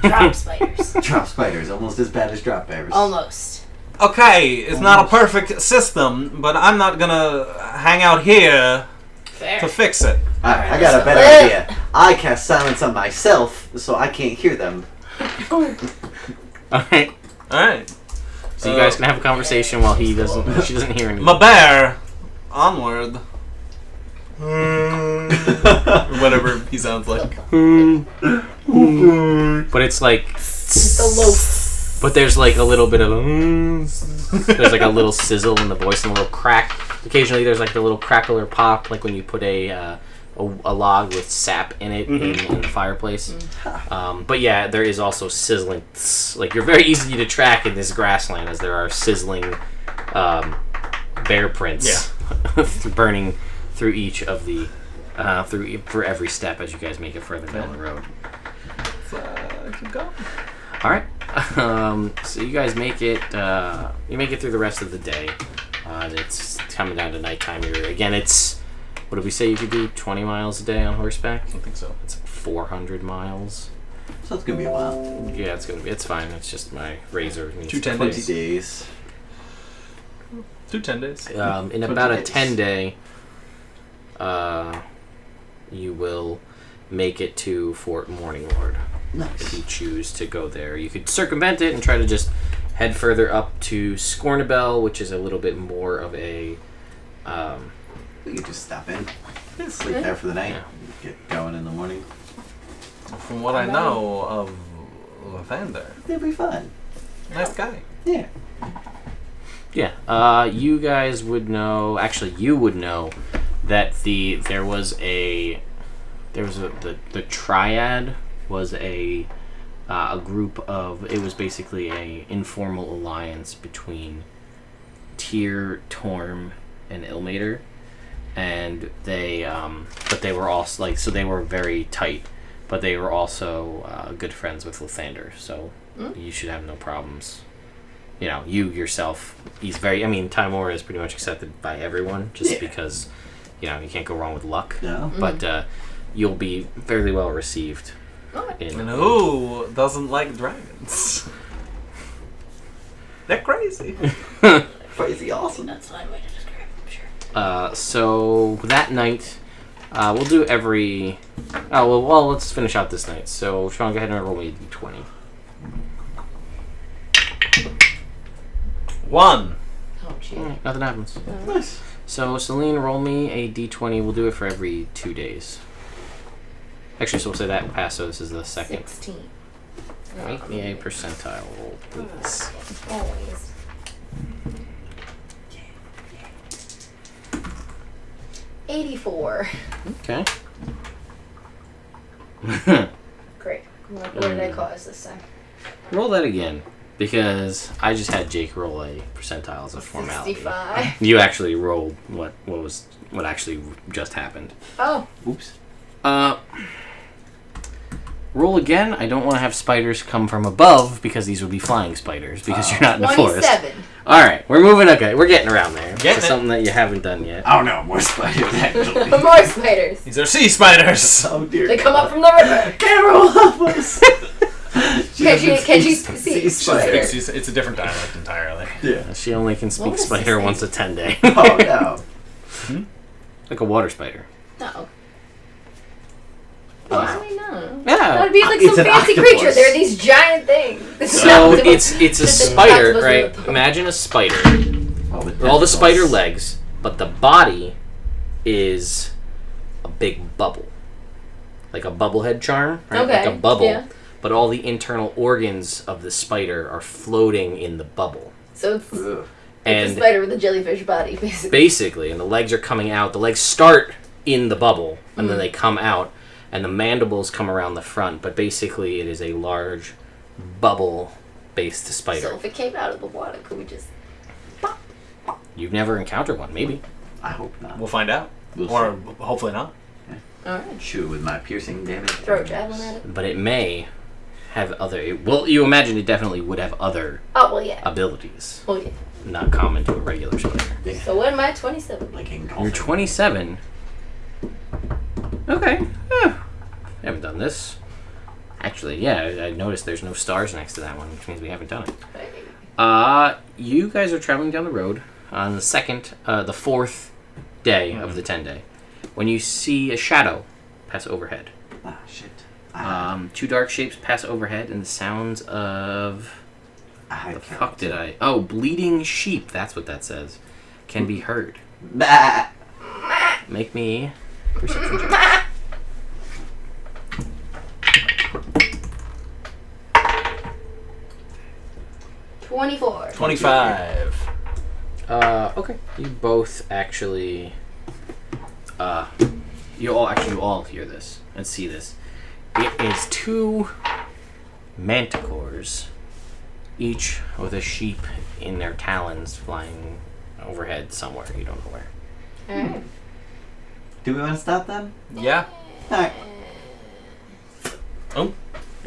Drop spiders. Drop spiders, almost as bad as drop bears. Almost. Okay, it's not a perfect system, but I'm not gonna hang out here Fair. to fix it. Alright, I got a better Alright. idea. I cast silence on myself, so I can't hear them. All right. Alright. So you guys can have a conversation while she doesn't hear anything. My bear, onward. Whatever he sounds like. But it's like. The loaf. But there's like a little bit of there's like a little sizzle in the voice and a little crack. Occasionally there's like a little crackle or pop, like when you put a log with sap in it in the fireplace. But yeah, there is also sizzling. Like you're very easy to track in this grassland as there are sizzling bear prints burning through each of the for every step as you guys make it further down the road. Keep going. All right. So you guys make it. You make it through the rest of the day. It's coming down to nighttime here. Again, it's What did we say you could do? 20 miles a day on horseback? I think so. It's 400 miles. So it's gonna be a while. Yeah, it's fine. It's just my razor needs 2 10 20 days. days. 2 10 days. In about a days. 10 day, you will make it to Fort Morning Lord. If Nice. you choose to go there, you could circumvent it and try to just head further up to Scornabel, which is a little bit more of a We could just stop in, sleep there for the night, Yeah. get going in the morning. From what I know of Lathander, It'll be fun. nice guy. Yeah. Yeah, you guys would know. Actually, you would know that the Triad was a group of. It was basically a informal alliance between Tyr, Torm, and Ilmater, and they but they were also like so they were very tight, but they were also good friends with Lathander, so you should have no problems. You know, you yourself, he's very, I mean, Timor is pretty much accepted by everyone just because, you know, you can't go wrong with luck. No. But you'll be fairly well received. And who doesn't like dragons? They're crazy. Crazy awesome. That's one way to describe it, I'm sure. So that night, we'll do every, well, let's finish out this night. So, Sean, go ahead and roll me a d20. 1. Oh, gee. Nothing happens. Nice. So, Celine, roll me a d20. We'll do it for every 2 days. Actually, so we'll say that pass, so this is the second. 16. Make me a percentile roll, please. Always. $84. Okay. Great. What did I cause this time? Roll that again, because I just had Jake roll a percentile as a formality. 65. You actually rolled what actually just happened. Oh. Oops. Roll again. I don't want to have spiders come from above because these would be flying spiders because you're not in the forest. 27. All right, we're moving. Okay, we're getting around there. Getting It's it. something that you haven't done yet. Oh no, more spiders actually. More spiders. These are sea spiders. Oh dear. They come up from the river. Carol, help us. Can she see spiders? It's a different dialect entirely. Yeah. She only can speak was spider this once a 10 day, Oh no. like a water spider. No. Oh. Actually, no. Yeah. That'd be like It's some an fancy octopus. creature. They're these giant things. This is So not- it's a Just an spider, octopus right? with a- Imagine a spider. Oh, with All the tentacles. spider legs, but the body is a big bubble. Like a bubblehead charm, right? Okay, Like a bubble. yeah. But all the internal organs of the spider are floating in the bubble. So it's Ugh. a And spider with a jellyfish body, basically. basically, and the legs are coming out. The legs start in the bubble, and then they come out, and the mandibles come around the front. But basically, it is a large bubble-based spider. So if it came out of the water, could we just... You've never encountered one, maybe. I hope not. We'll find out. We'll Or hopefully not. Alright. Shoot it with my piercing damage. Throw a javelin at it? But it may have other. Well, you imagine it definitely would have other Oh, well, yeah. abilities, Well, yeah. not common to a regular spider. Yeah. So what am I, 27? Like in You're 27. Okay. I haven't done this. Actually, yeah, I noticed there's no stars next to that one, which means we haven't done it. You guys are traveling down the road on the fourth day of the 10-day, when you see a shadow pass overhead. Ah, shit. 2 dark shapes pass overhead, and the sounds of I fuck did I? Oh, bleeding sheep. That's what that says. Can be heard. Bah. Make me perception check. $24. 25. Okay. You both actually. You all hear this and see this. It is 2 manticores, each with a sheep in their talons, flying overhead somewhere. You don't know where. Alright. Do we want to stop them? Yeah. Alright.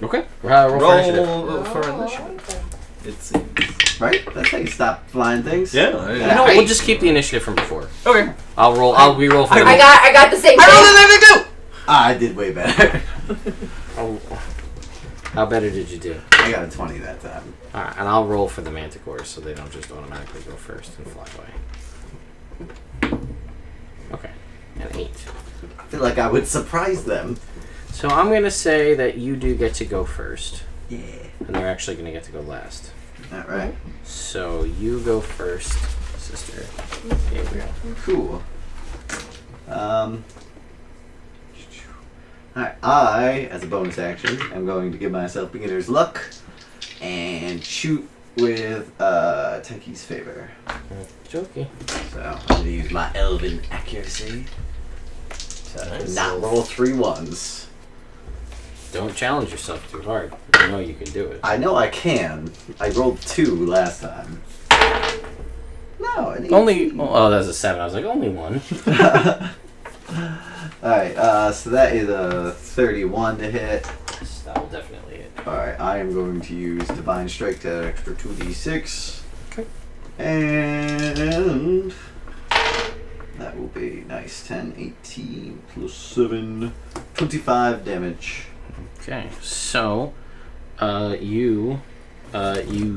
Okay. Roll for initiative. Roll for initiative. It seems. right? That's how you stop flying things. Yeah. You know what? We'll just keep the initiative from before. Okay. I'll re-roll for I got the same thing. I did way better. How better did you do? I got a 20 that time. Alright, and I'll roll for the manticores so they don't just automatically go first and fly away. Okay. An 8. I feel like I would surprise them. So I'm going to say that you do get to go first. Yeah. And they're actually going to get to go last. Alright. So you go first, sister. Here we go. Cool. Alright, I, as a bonus action, am going to give myself beginner's luck and shoot with Tenki's favor. Jokey. So I'm going to use my elven accuracy to Nice. not roll 3 1s. Don't challenge yourself too hard. You know you can do it. I know I can. I rolled 2 last time. No, an 18. Only. Oh, that's a 7. I was like, only 1. Alright, so that is a 31 to hit. Yes, that will definitely hit. Alright, I am going to use Divine Strike to add extra 2d6. Okay. And that will be nice. 10, 18, plus 7, 25 damage. Okay, so you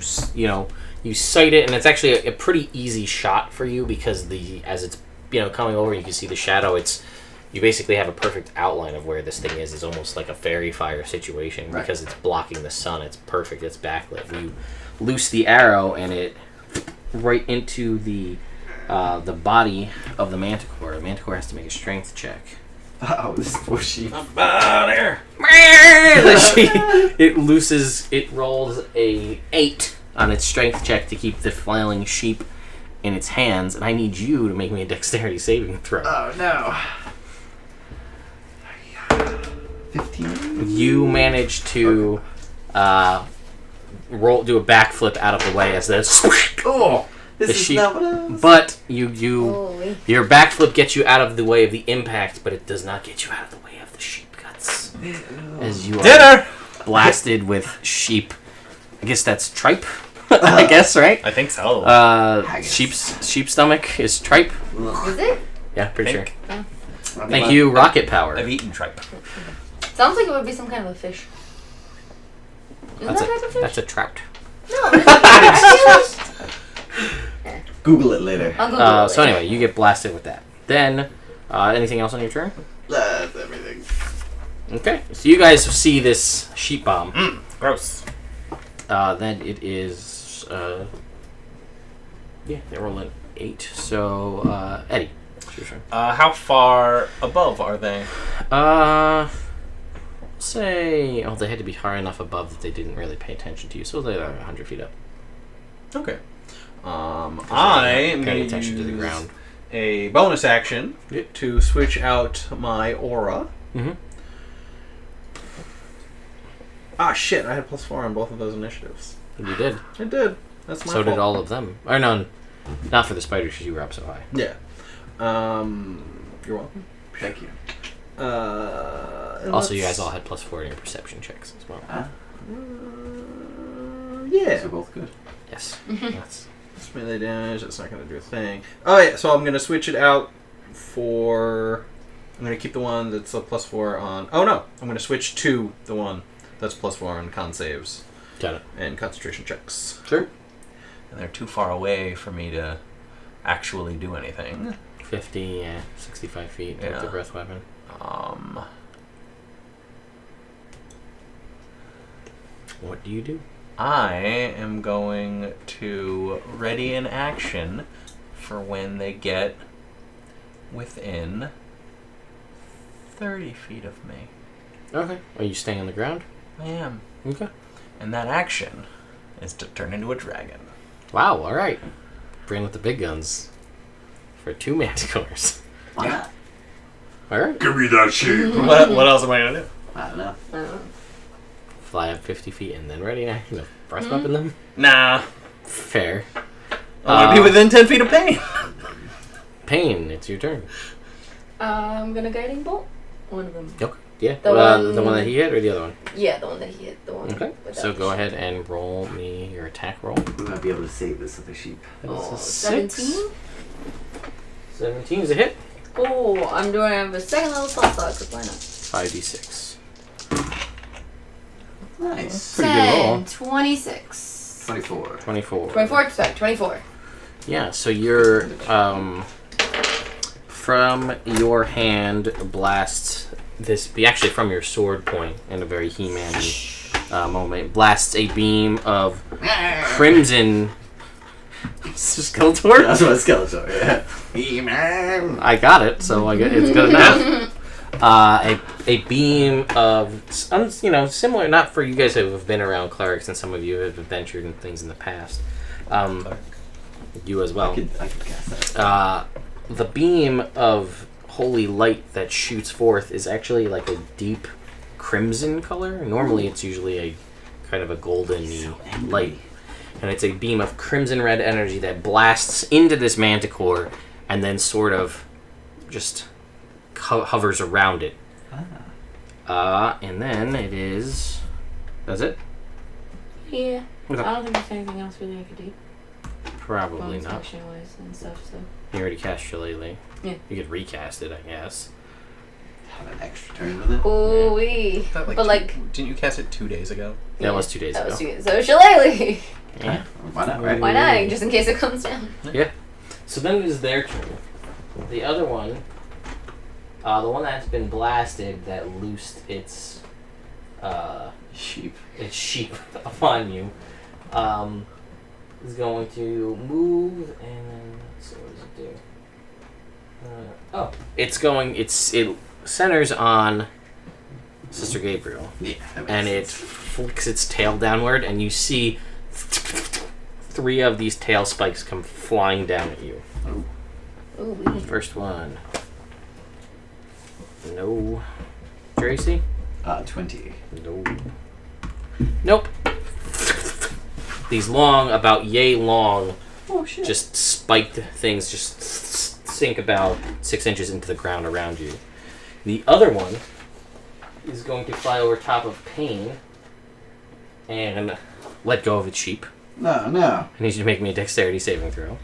sight it, and it's actually a pretty easy shot for you because as it's coming over, you can see the shadow. You basically have a perfect outline of where this thing is. It's almost like a fairy fire situation because it's blocking the sun. It's perfect. It's backlit. You loose the arrow, and it right into the body of the manticore. The manticore has to make a strength check. Oh, this is what she. There. It rolls a 8 on its strength check to keep the flailing sheep in its hands, and I need you to make me a dexterity saving throw. Oh no. 15. You manage to do a backflip out of the way as this. Oh, this The is sheep- not what I was. But Holy. your backflip gets you out of the way of the impact, but it does not get you out of the way of the sheep guts. As you are Dinner. blasted with sheep. I guess that's tripe. I guess, right? I think so. Sheep stomach is tripe. Is it? Yeah, pretty sure. Think. Thank you, rocket power. I've eaten tripe. Sounds like it would be some kind of a fish. Isn't That's that type of fish? That's a trout. No. It's Google it later. I'll Google it So later. anyway, you get blasted with that. Then, anything else on your turn? That's everything. Okay. So you guys see this sheep bomb. Gross. Then it is. They roll an 8. So Eddie, it's your turn. How far above are they? Say, they had to be high enough above that they didn't really pay attention to you, so they're 100 feet up. Okay. I They're am not going paying to attention to the use ground. a bonus action Yep. to switch out my aura. Mm-hmm. Ah, shit! I had +4 on both of those initiatives. You did. I did. That's my So fault. did all of them. Or no, not for the spiders because you were up so high. Yeah. You're welcome. Thank you. Also, you guys all had +4 in your perception checks as well. Yeah. So both good. Yes. That's melee damage. That's not going to do a thing. Oh yeah. So I'm going to switch it out for. I'm going to keep the one that's a +4 on. Oh no! I'm going to switch to the one that's +4 on con saves Got it. and concentration checks. Sure. And they're too far away for me to actually do anything. 50, 65 feet with Yeah. the breath weapon. What do you do? I am going to ready an action for when they get within 30 feet of me. Okay. Are you staying on the ground? I am. Okay. And that action is to turn into a dragon. Wow, alright. Bring with the big guns. For 2 manticores. Why not? Alright. Give me that shit. What else am I going to do? I don't know. Fly up 50 feet and then ready action to breath weapon them? Nah. Fair. I want to be within 10 feet of pain. Pain, it's your turn. I'm gonna guiding bolt one of them. Okay. Yeah. The The one- one that he hit or the other one? Yeah, the one that he hit. The one. Okay. without So the go sheep. ahead and roll me your attack roll. We might be able to save this other sheep. Oh, That's a 6. 17? 17 is a hit. Oh, I'm doing a second level spot slot, because why not? 5d6. Nice. Pretty good roll. 10, 26. 24. 24. 24, sorry, 24. Yeah, so you're from your hand blasts this actually from your sword point in a very He-Man moment blasts a beam of crimson Skeletor? That's what Skeletor, yeah. He-Man! I got it, so I get it's good enough. A beam of similar, not for you guys who have been around clerics, and some of you have adventured in things in the past. You as well. I could cast that. The beam of holy light that shoots forth is actually like a deep crimson color. Normally it's usually a kind of a golden light. And it's a beam of crimson red energy that blasts into this manticore and then sort of just hovers around it. And then it is... That's it? Yeah. Okay. I don't think there's anything else really I could do. Probably not. Action-wise and stuff, so. You already cast Shillelagh. Yeah. You could recast it, I guess. Have an extra turn with it. Ooh wee. That, But like didn't you cast it 2 days ago? That was 2 days that ago. was 2 days. So Shillelagh. Yeah. Why not, right? Why not? Just in case it comes down. Yeah. So then it is their turn. The other one, the one that's been blasted that loosed its Sheep. sheep upon you, is going to move and then let's see, what does it do? It centers on Sister Gabriel. Yeah. And it flicks its tail downward, and you see 3 of these tail spikes come flying down at you. Ooh wee. First one. No. Tracy? 20. No. Nope. These long, about yay long, Oh shit. just spiked things just sink about 6 inches into the ground around you. The other one is going to fly over top of Pain and let go of its sheep. No. I need you to make me a dexterity saving throw.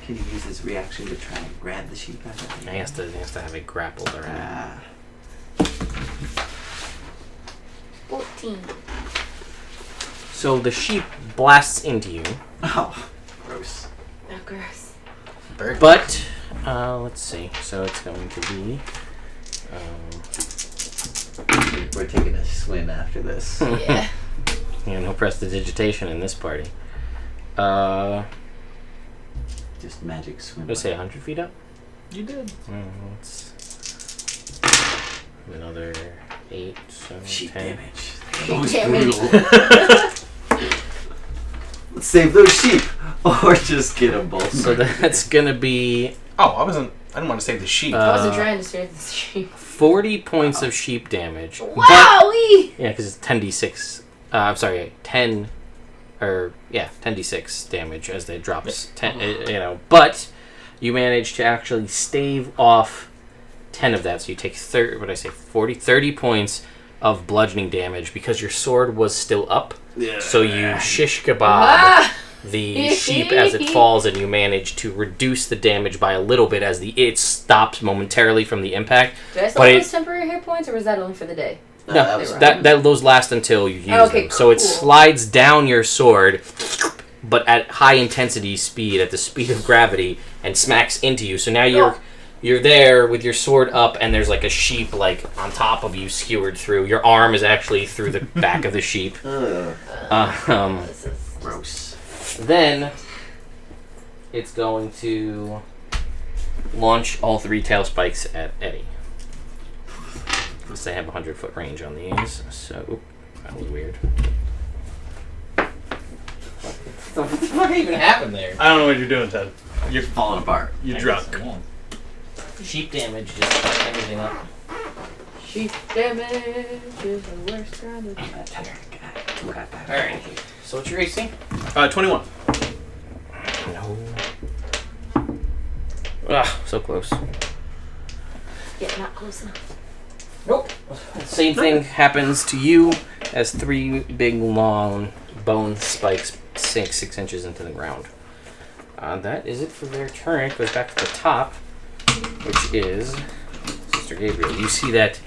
Can you use his reaction to try and grab the sheep out of He has to have it grappled around. 14. So the sheep blasts into you, Oh, gross. Oh, gross. but let's see. So it's going to be. We're taking a swim after this. Yeah. No prestidigitation in this party. Just magic swim. Let's say 100 feet up. You did. Let's another 8, so Sheep 10. damage. Sheep Most damage. brutal. Let's save those sheep, or just get them both. So that's gonna be Oh, I didn't want to save the sheep. I wasn't trying to save the sheep. 40 points of sheep damage. Wow! Yeah, because it's 10d6. I'm sorry, 10 10d6 damage as they drops 10. But you manage to actually stave off 10 of that, so you take 30 points of bludgeoning damage because your sword was still up. Yeah. So you shish kebab Ah! the sheep as it falls, and you manage to reduce the damage by a little bit as it stops momentarily from the impact. Did I still have those temporary hit points, or was that only for the day? No, was those last until you use Okay, them. So it cool. slides down your sword, but at high intensity speed, at the speed of gravity, and smacks into you. So now you're there with your sword up, and there's like a sheep like on top of you, skewered through. Your arm is actually through the back of the sheep. This is Gross. Then it's going to launch all 3 tail spikes at Eddie. Because they have a 100-foot range on these, so that was weird. What the fuck even happened there? I don't know what you're doing, Ted. You're falling apart. You're drunk. Sheep damage just fucked everything up. sheep damage is the worst kind of. Alright, so what's your AC? 21. No. Ah, so close. Yeah, not close enough. Nope. Same thing happens to you as 3 big, long bone spikes sink 6 inches into the ground. That is it for their turn. It goes back to the top, which is Sister Gabriel. You see that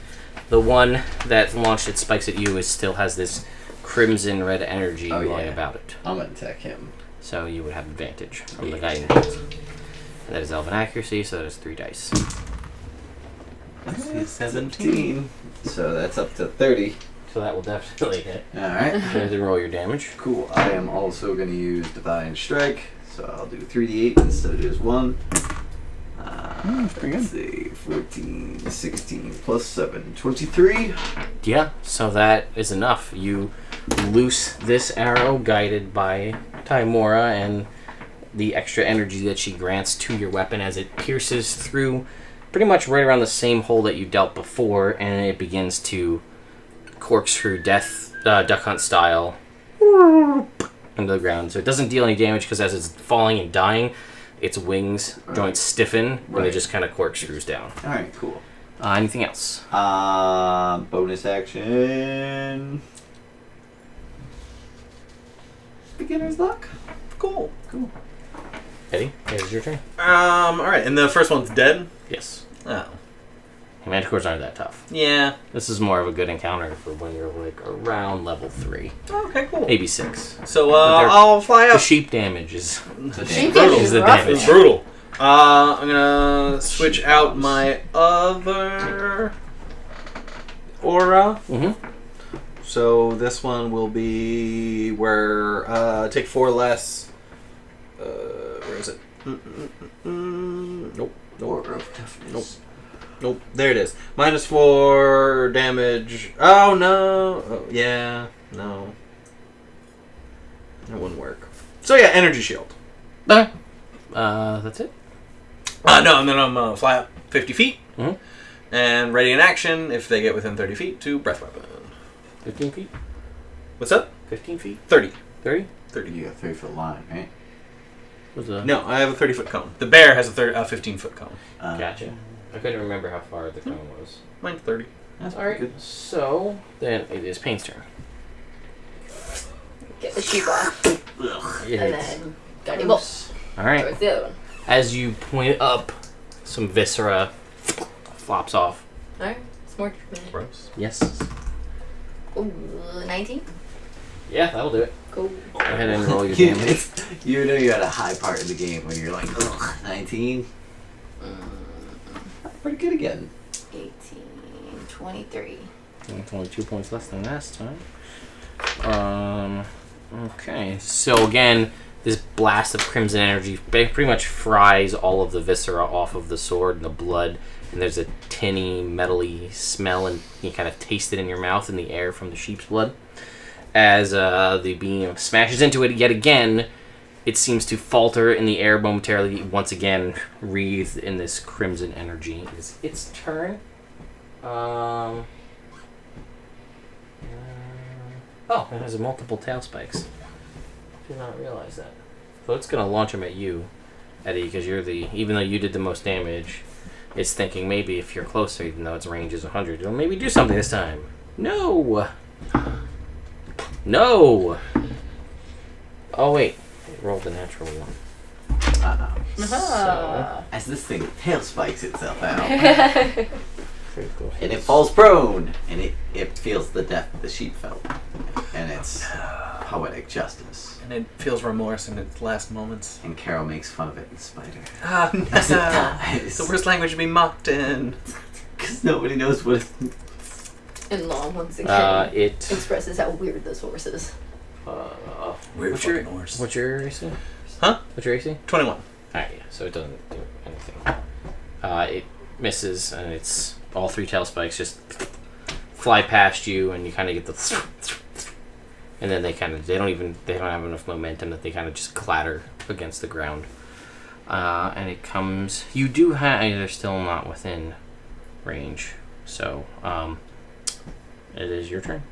the one that launched its spikes at you still has this crimson red energy going about it. I'm gonna attack him. So you would have advantage from the guiding bolt. And that is Elven accuracy, so that is 3 dice. Let's see, 17. So that's up to 30. So that will definitely hit. Alright. Go ahead and roll your damage. Cool. I am also going to use Divine Strike. So I'll do 3d8 instead of just 1. That's pretty Let's see. 14, 16 plus 7. 23. Yeah, so that is enough. You loose this arrow guided by Tymora and the extra energy that she grants to your weapon as it pierces through pretty much right around the same hole that you dealt before, and it begins to corkscrew death, duck hunt style into the ground. So it doesn't deal any damage because as it's falling and dying, its wings joints stiffen and it just kind of corkscrews down. Alright, cool. Anything else? Bonus action. Beginner's luck. Cool. Eddie, here's your turn. Alright, and the first one's dead? Yes. Oh. Manticores aren't that tough. Yeah. This is more of a good encounter for when you're like around level 3. Okay, cool. Maybe 6. So, they're- I'll fly The up. sheep damage is Sheep brutal. damage is the rough. damage. It's brutal. I'm gonna switch out my other aura. Mm-hmm. So this one will be where take 4 less. Where is it? Nope. Order of toughness. Nope. There it is. -4 damage. Oh no. Oh, yeah. No. That wouldn't work. So yeah, energy shield. Okay. That's it. No, and then I'm gonna fly up 50 feet. Mhm. And ready in action if they get within 30 feet to breath weapon. 15 feet? What's up? 15 feet? 30. 30? 30. You got 3-foot line, right? What's the... No, I have a 30-foot cone. The bear has a 15-foot cone. Gotcha. I couldn't remember how far the cone was. Mine's 30. That's Alright, good. so then it is Payne's turn. Get the sheep off. It And hits. then guiding bolt. Alright. Towards the other one. As you point up, some viscera flops off. Alright. It's more. Gross. Yes. Ooh, 19. Yeah, that'll do it. Cool. Go ahead and roll your You, damage. you know you're at a high part of the game when you're like, ugh, 19. Pretty good again. 18. 23. Only 2 points less than last time. Okay, so again, this blast of crimson energy pretty much fries all of the viscera off of the sword and the blood, and there's a tinny, metally smell, and you kind of taste it in your mouth in the air from the sheep's blood. As the beam smashes into it yet again, it seems to falter in the air momentarily, once again wreathed in this crimson energy. It's its turn. Oh, it has multiple tail spikes. Did not realize that. So it's gonna launch them at you, Eddie, because you're even though you did the most damage, it's thinking maybe if you're closer, even though its range is 100, it'll maybe do something this time. No! No! Oh wait, it rolled a natural one. Ah. As this thing tail spikes itself out, Critical and it hits. falls prone, and it feels the death the sheep felt, and it's poetic justice. And it feels remorse in its last moments. And Carol makes fun of it in Spider. Ah, As it no. dies. It's the worst language to be mocked in. Because nobody knows what it... And Long once again It. expresses how weird this horse is. Weird What's your fucking horse. What's your AC? Huh? What's your AC? 21. Alright, yeah, so it doesn't do anything. It misses, and it's all 3 tail spikes just fly past you, and you kind of get the, and then they don't have enough momentum that they kind of just clatter against the ground. And it comes. You do have. They're still not within range, so it is your turn.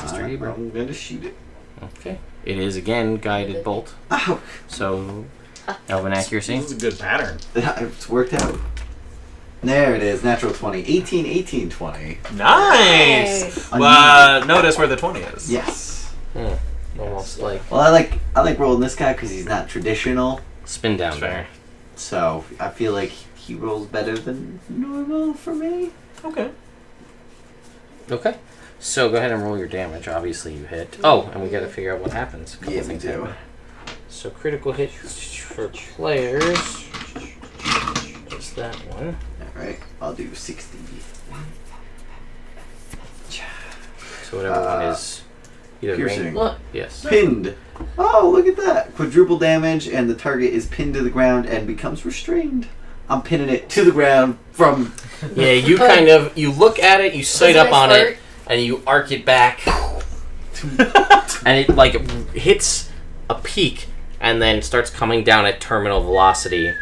Sister Gabriel. I'm going to shoot it. Okay. It is again guided bolt. Ow! So, Elven accuracy. This is a good pattern. It's worked out. There it is. Natural 20. 18, 18, 20. Nice. Notice where the 20 is. Yes. Almost like Well, I like rolling this guy because he's not traditional. spin down That's there. fair. So I feel like he rolls better than normal for me. Okay. Okay. So go ahead and roll your damage. Obviously you hit. Oh, and we got to figure out what happens. A couple Yeah, we things do. happen. So critical hit for players. Just that one. Alright, I'll do 60. So whatever one is either Piercing. range. Look. Yes. Pinned. Oh, look at that. Quadruple damage, and the target is pinned to the ground and becomes restrained. I'm pinning it to the ground from... Yeah, you kind of you look at it, you sight up on it, and you arc it back, and it like hits a peak, and then starts coming down at terminal velocity,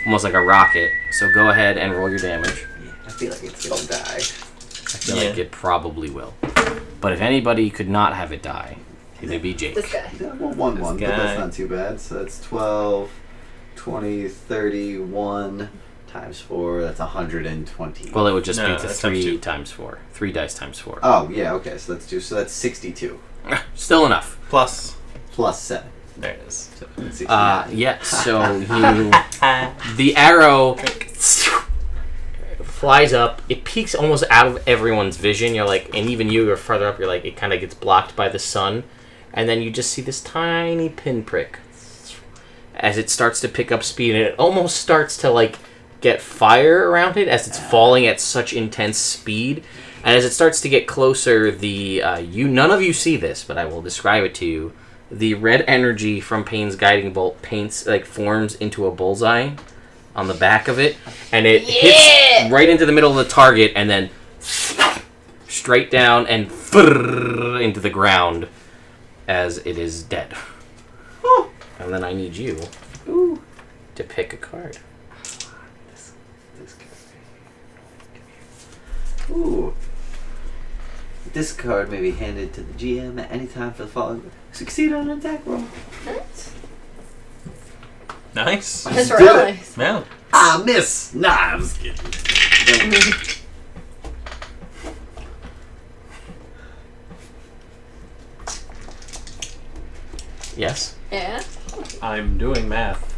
almost like a rocket. So go ahead and roll your damage. I feel like it's gonna die. I feel like it probably will. But if anybody could not have it die, it'd be Jake. This guy. Yeah, well, 1, but guy. that's not too bad. So that's 12, 20, 31 times 4. That's 120. Well, it would just No, be to that's 3 times 2. times 4. 3 dice times 4. Oh, yeah, okay. So that's 62. Still enough. Plus. Plus 7. There it is. So 69. Yeah, so the arrow flies up. It peeks almost out of everyone's vision. You're like, and even you are further up. You're like, it kind of gets blocked by the sun, and then you just see this tiny pinprick as it starts to pick up speed, and it almost starts to like get fire around it as it's falling at such intense speed. And as it starts to get closer, none of you see this, but I will describe it to you. The red energy from Payne's guiding bolt forms into a bullseye on the back of it, and it hits right into the middle of the target, and then straight down and into the ground as it is dead. And then I need you to pick a card. This card. Ooh. This card may be handed to the GM at any time for the following. Succeed on an attack roll. Nice. That's Do real it. nice. Yeah. Ah, miss! Nah, I'm just kidding. Yes. Yeah. I'm doing math.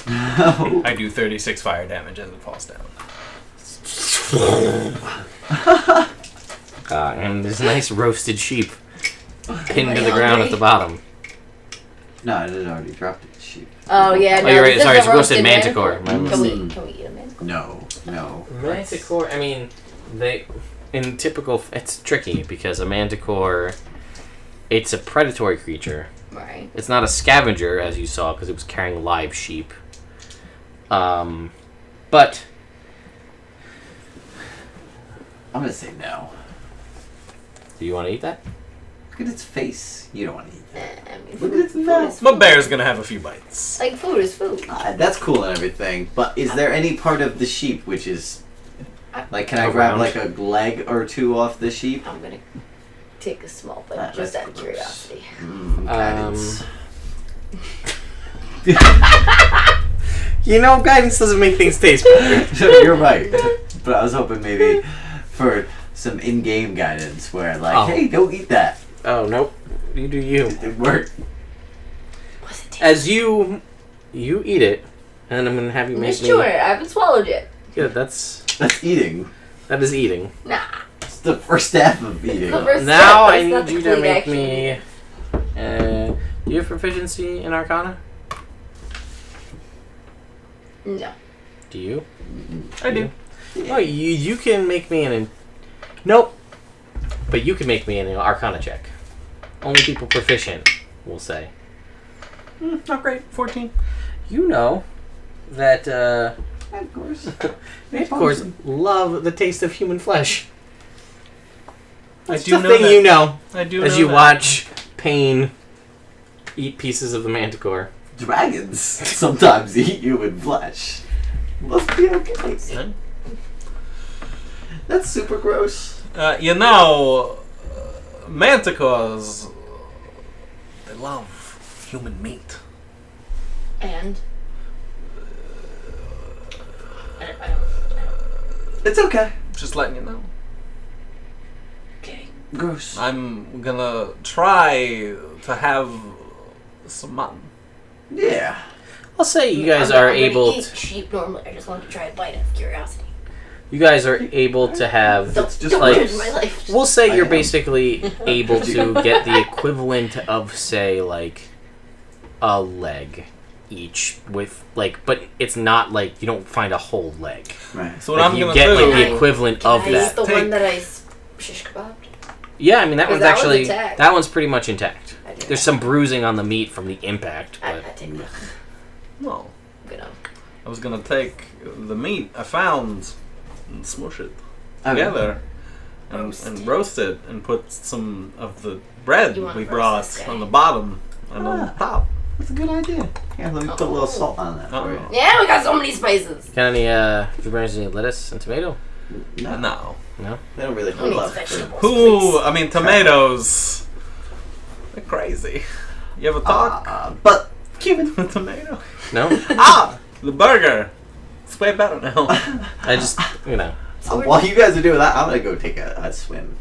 I do 36 fire damage as it falls down. And this nice roasted sheep pinned to the ground at the bottom. No, it had already dropped its sheep. Oh yeah. Oh, No, you're right. this Sorry, is it's a roasted manticore. My Can mistake. we eat a manticore? No. Manticore, I mean, it's tricky because a manticore, it's a predatory creature. Right. It's not a scavenger, as you saw, because it was carrying live sheep. But I'm gonna say no. do you want to eat that? Look at its face. You don't want to eat that. I mean, Look food, at its food mouth. is My food. bear's gonna have a few bites. Like food is food. That's cool and everything, but is there any part of the sheep which is... Like, can I Around? grab like a leg or two off the sheep? I'm gonna take a small bite That's just out of gross. curiosity. Guidance. You know, guidance doesn't make things taste better. You're right. But I was hoping maybe for some in-game guidance where like, Oh. hey, don't eat that. Oh, nope. You do you. It worked. What's it taste? As you eat it, and I'm going to have you I'm make just me... chewing it. I haven't swallowed yet. Yeah, that's Eating. That is eating. Nah. It's the first step of eating. The first Now step, I that's not need the you to complete make action. me... do you have proficiency in Arcana? No. Do you? I do. Oh, you can make me an... Nope. But you can make me an Arcana check. Only people proficient will say. Not great. 14. You know that Of course. manticores love the taste of human flesh. That's do the know thing that. you know I do as know you that. watch Pain eat pieces of the manticore. Dragons sometimes eat human flesh. Must be okay. Yeah. That's super gross. Manticores, they love human meat. And It's okay. Just letting you know. Okay. Gross. I'm gonna try to have some mutton. Yeah. I'll say you guys I'm are gonna able eat to, sheep normally. I just wanted to try a bite of curiosity. you guys are able to have Don't, just don't like- ruin my life. we'll say I you're am. basically able to get the equivalent of say like a leg each with like, but it's not like you don't find a whole leg. Right. So what Like I'm you gonna get do... like the equivalent Can of I use that. the Take- one that I shish kebabbed? Yeah, I mean that 'Cause one's that one's actually intact. that one's pretty much intact. I do There's that. some bruising on the meat from the impact, I but take that. No. Good enough. I was gonna take the meat I found and smush it Okay. together Roast. and roast it and put some of the bread You wanna we roast brought this guy? on the bottom and on the top. That's a good idea. Yeah, let me put a little salt on that for you. Yeah, we got so many spices. got any any lettuce and tomato? No, No. No? they don't really Who put needs love. vegetables? Who? I mean, tomatoes. They're crazy. You ever talk But Cuban. with tomato? No? The burger. It's way better now. I just While you guys are doing that, I'm gonna go take a swim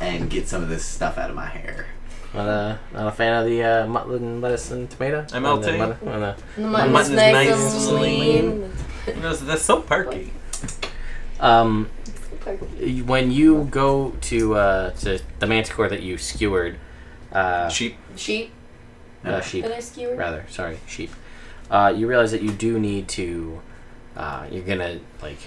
and get some of this stuff out of my hair. not a fan of the mutton, lettuce, and tomato. MLT? And the mutton- and the- The mutton mutton's is nice, nice and and lean. They're so perky. When you go to the manticore that you skewered, Sheep. Sheep sheep, that I skewered. rather, sorry, sheep. You realize that you do need to. You're gonna like.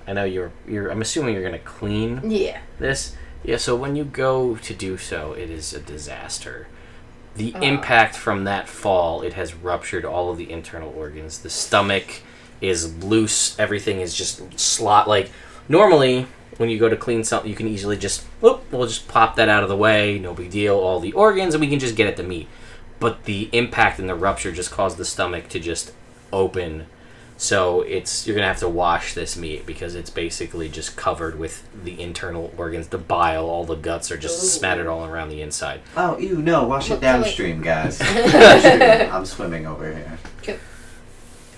I know you're. I'm assuming you're gonna clean Yeah. this. Yeah. So when you go to do so, it is a disaster. The impact from that fall, it has ruptured all of the internal organs. The stomach is loose. Everything is just slot. Like normally, when you go to clean something, you can easily just we'll just pop that out of the way. No big deal. All the organs, and we can just get at the meat. But the impact and the rupture just caused the stomach to just open. So you're gonna have to wash this meat because it's basically just covered with the internal organs, the bile, all the guts are just smattered all around the inside. Oh, ew, no, wash it Look, can we- downstream, guys. Downstream. I'm swimming over here. Can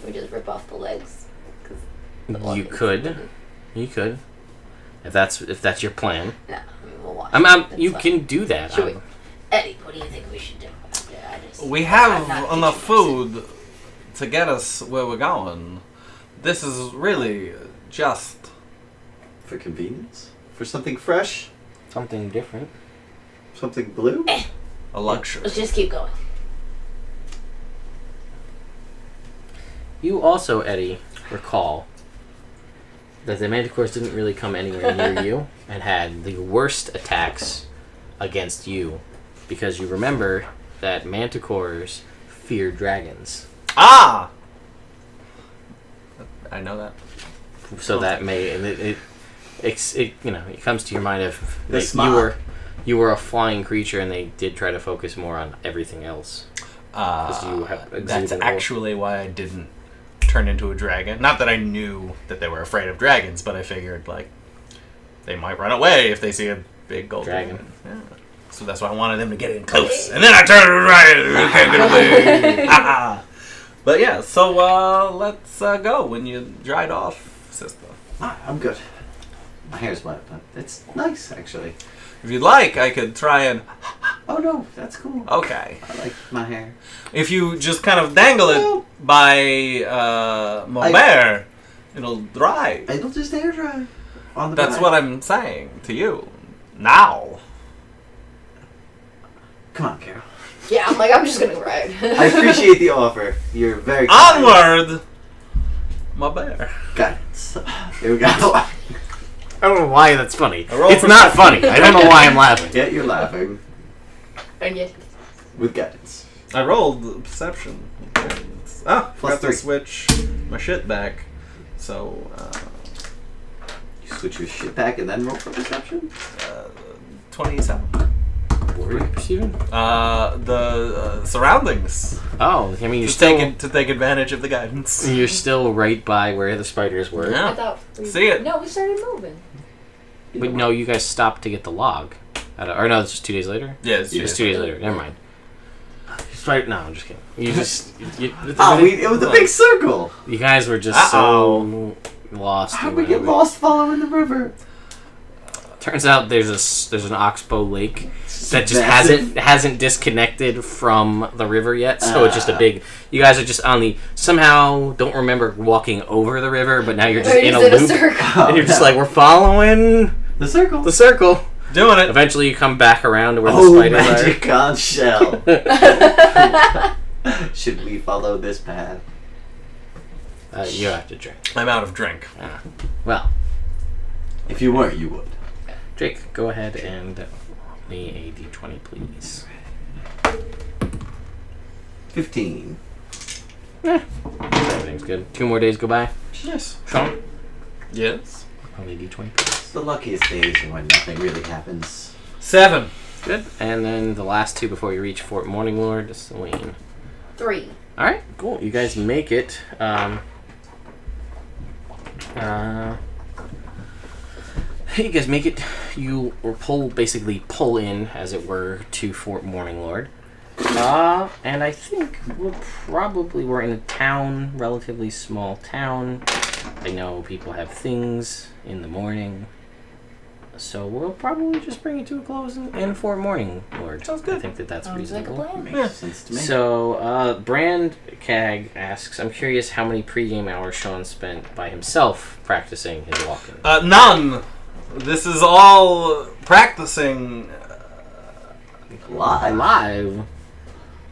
we just rip off the legs? 'Cause the You organs- could, if that's your plan. No, I mean, we'll watch. That's You fine. can do that. Should we? Eddie, what do you think we should do? We have I'm not enough teaching food to get us where we're going. This is really just... For convenience? For something fresh? Something different. Something blue? a luxury. Let's just keep going. You also, Eddie, recall that the manticores didn't really come anywhere near you and had the worst attacks against you because you remember that manticores fear dragons. Ah! I know that. So that may and it comes to your mind of The like, smog. you were a flying creature and they did try to focus more on everything else. you have That's exuded wolf. actually why I didn't turn into a dragon. Not that I knew that they were afraid of dragons, but I figured like they might run away if they see a big gold dragon. Yeah. So that's why I wanted them to get in close, and then I turned into a dragon. You can't get away. Ah. But yeah, so let's go when you dried off, sister. I'm good. My hair's wet, but it's nice, actually. If you'd like, I could try and. Oh no, that's cool. Okay. I like my hair. If you just kind of dangle it by Maubert, it'll dry. It'll just air dry. On the That's back. what I'm saying to you. Now. Come on, Carol. Yeah, I'm just gonna ride. I appreciate the offer. You're very kind. Onward! Maubert. Guidance. Here we go. I don't know why that's funny. A roll It's for not perception. funny. I don't know why I'm laughing. Yeah, you're laughing. And yet, With guidance. I rolled perception. Ah, Plus forgot to 3. switch my shit back. So, You switch your shit back and then roll for perception? 27. What were you perceiving? The surroundings. Oh, I mean, you're To still to take advantage of the guidance. you're still right by where the spiders were. Yeah. I thought we, See it. No, we started moving. But no, you guys stopped to get the log. Or no, it's just 2 days later. Yeah, it's Yeah. Just 2 days later. Never mind. Spider. No, I'm just kidding. You just. It was a big circle. You guys were just Uh-oh. so lost. How'd we get lost following the river? Turns out there's an oxbow lake that just hasn't disconnected from the river yet, so it's just a big. You guys are just on the somehow don't remember walking over the river, but now you're just in a loop, and you're just like we're following the circle. The circle. Doing it. Eventually, you come back around to where the spiders magic conch shell. Should we follow this path? You have to drink. I'm out of drink. Well, if you weren't, you would. Jake, go ahead and roll me a d20, please. 15. Everything's good. 2 more days go by. Yes. Sean? Yes. Roll me a d20, please. The luckiest days are when nothing really happens. 7. Good. And then the last 2 before you reach Fort Morning Lord, Celine. 3. Alright, cool. You guys make it. You guys make it. You basically pull in, as it were, to Fort Morning Lord. And I think we're in a town, relatively small town. I know people have things in the morning. So we'll probably just bring it to a close in Fort Morning Lord. Sounds good. I think that's reasonable. Like a plan. Makes sense to me. So, Brand Cag asks, I'm curious how many pregame hours Sean spent by himself practicing his walk-in. None. This is all practicing Live.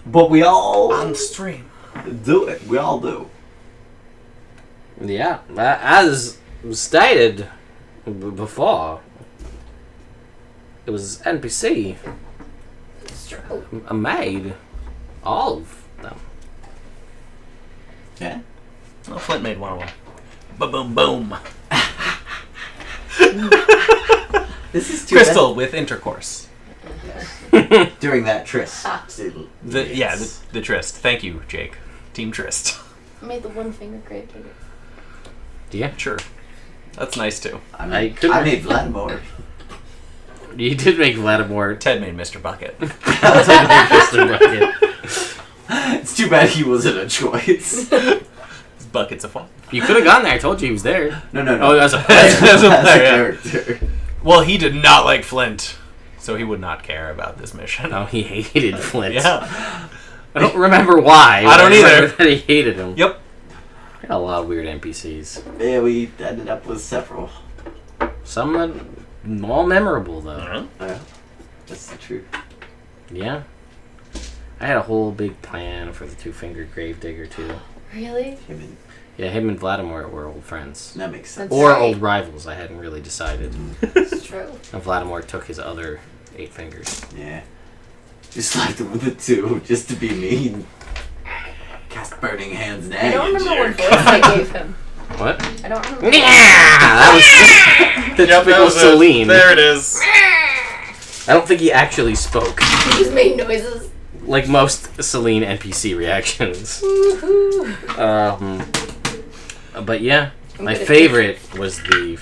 But we all on stream. do it. We all do. Yeah, as stated before, it was NPC. It's true. A maid. All of them. Yeah. Oh, Flint made one of them. Ba-boom, boom. This is too Crystal with intercourse. bad. During that tryst. The tryst. Thank you, Jake. Team tryst. I made the one finger grave digger. Yeah, Sure. That's nice too. I I made Vladimir. you did make Vladimir. Ted made Mr. Bucket. Mr. Bucket. It's too bad he wasn't a choice. His bucket's a fun. You could have gone there. I told you he was there. No. Oh, that's a As a As a player. character. Well, he did not like Flint, so he would not care about this mission. Oh, he hated Flint. Yeah. I don't remember why. I don't but either. remember that he hated him. Yep. Got a lot of weird NPCs. Yeah, we ended up with several. Some that all memorable though. Yeah, that's the truth. Yeah. I had a whole big plan for the 2-fingered gravedigger too. Really? Yeah, him and Vladimir were old friends. That makes sense. That's Or right. old rivals, I hadn't really decided. It's true. And Vladimir took his other 8 fingers. Yeah. Just like the 2, just to be mean. Cast burning hands now. I don't you remember what jerk. voice I gave him. What? I don't remember. Yeah! That was the typical Celine. There it is. I don't think he actually spoke. He just made noises. Like most Celine NPC reactions. Woohoo. But yeah, I'm my gonna favorite was the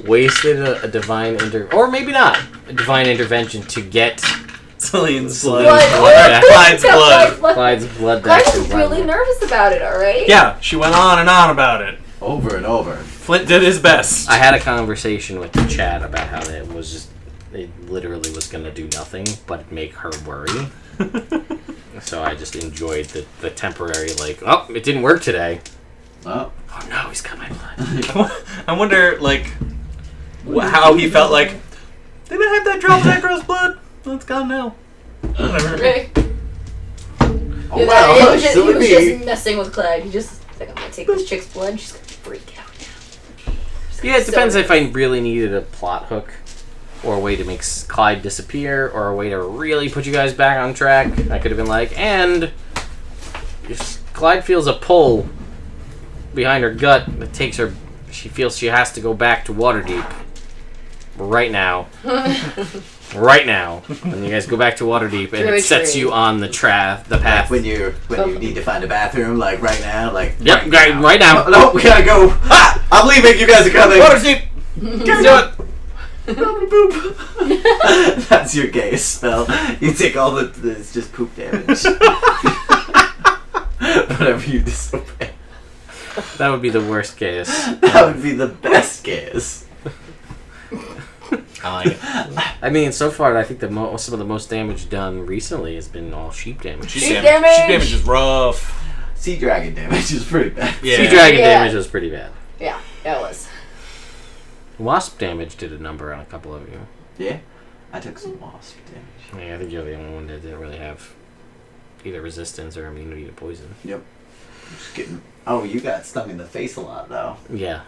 wasted a divine or maybe not a divine intervention to get Celine's Blood. Blood. Clyde's blood. Clyde's blood Clyde back to was really Vladimir. nervous about it, alright? Yeah, she went on and on about it. Over and over. Flint did his best. I had a conversation with the chat about how it literally was going to do nothing but make her worry. So I just enjoyed the temporary, like, oh, it didn't work today. Oh. Oh no, he's got my blood. I wonder, like, how he felt like, didn't I have that drop Necro's blood? Well, it's gone now. Whatever. Right. Oh, Yeah, wow. he was just Silly me. messing with Clyde. He just like, I'm gonna take this chick's blood and she's gonna freak out now. Yeah, it depends if I really needed a plot hook, or a way to make Clyde disappear, or a way to really put you guys back on track. I could have been like, and if Clyde feels a pull behind her gut that takes her, she feels she has to go back to Waterdeep right now. Right now, and you guys go back to Waterdeep, and True, it sets true. you on the path. Like when you need to find a bathroom, like right now, like Yep, right now. No, we gotta go. Ah, I'm leaving. You guys are coming. Waterdeep! Let's do it. Boop. That's your gay spell. You take all it's just poop damage. Whenever you disobey. That would be the worst case. That would be the best case. I like it. I mean, so far, I think some of the most damage done recently has been all sheep damage. Sheep damage is rough. Sea dragon damage is pretty bad. Yeah. Sea dragon damage was pretty bad. Yeah, it was. Wasp damage did a number on a couple of you. Yeah, I took some wasp damage. Yeah, I think you're the only one that didn't really have either resistance or immunity to poison. Yep. Just getting. Oh, you got stung in the face a lot though. Yeah.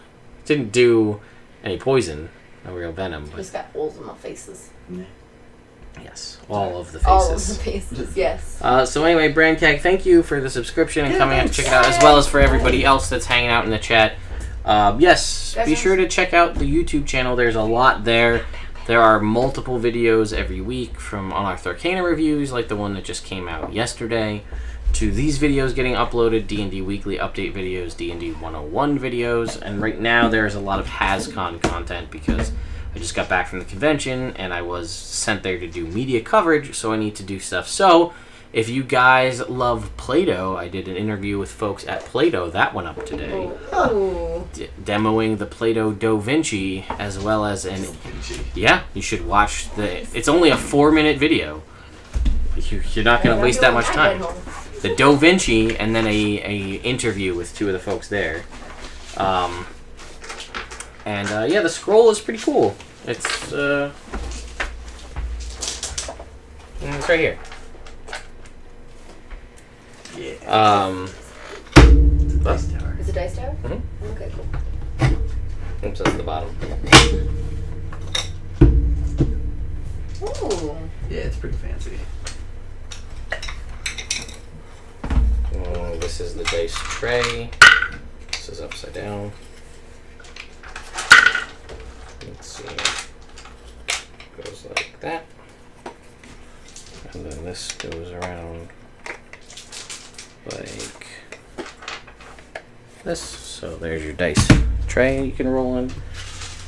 Didn't do any poison, no real venom, but Just got holes in my faces. Yeah. yes, all of the faces. All of the faces, yes. So anyway, Brandcag, thank you for the subscription and coming out to check it out, as well as for everybody else that's hanging out in the chat. Yes, be sure to check out the YouTube channel. There's a lot there. There are multiple videos every week from Unearthed Arcana reviews, like the one that just came out yesterday, to these videos getting uploaded, D&D Weekly Update videos, D&D 101 videos, and right now there's a lot of HasCon content because I just got back from the convention and I was sent there to do media coverage, so I need to do stuff. So, if you guys love Play-Doh, I did an interview with folks at Play-Doh, that went up today. Oh. Demoing the Play-Doh Da Vinci, as well as an... Yeah, you should watch the... It's only a 4-minute video. You're not going to waste that much time. The Da Vinci, and then a interview with two of the folks there. Yeah, the scroll is pretty cool. It's right here. Yeah. Dice tower. Is it Dice Tower? Mm-hmm. Okay, cool. Oops, that's the bottom. Ooh. Yeah, it's pretty fancy. This is the dice tray. This is upside down. Let's see. Goes like that. And then this goes around like this. So there's your dice tray you can roll in.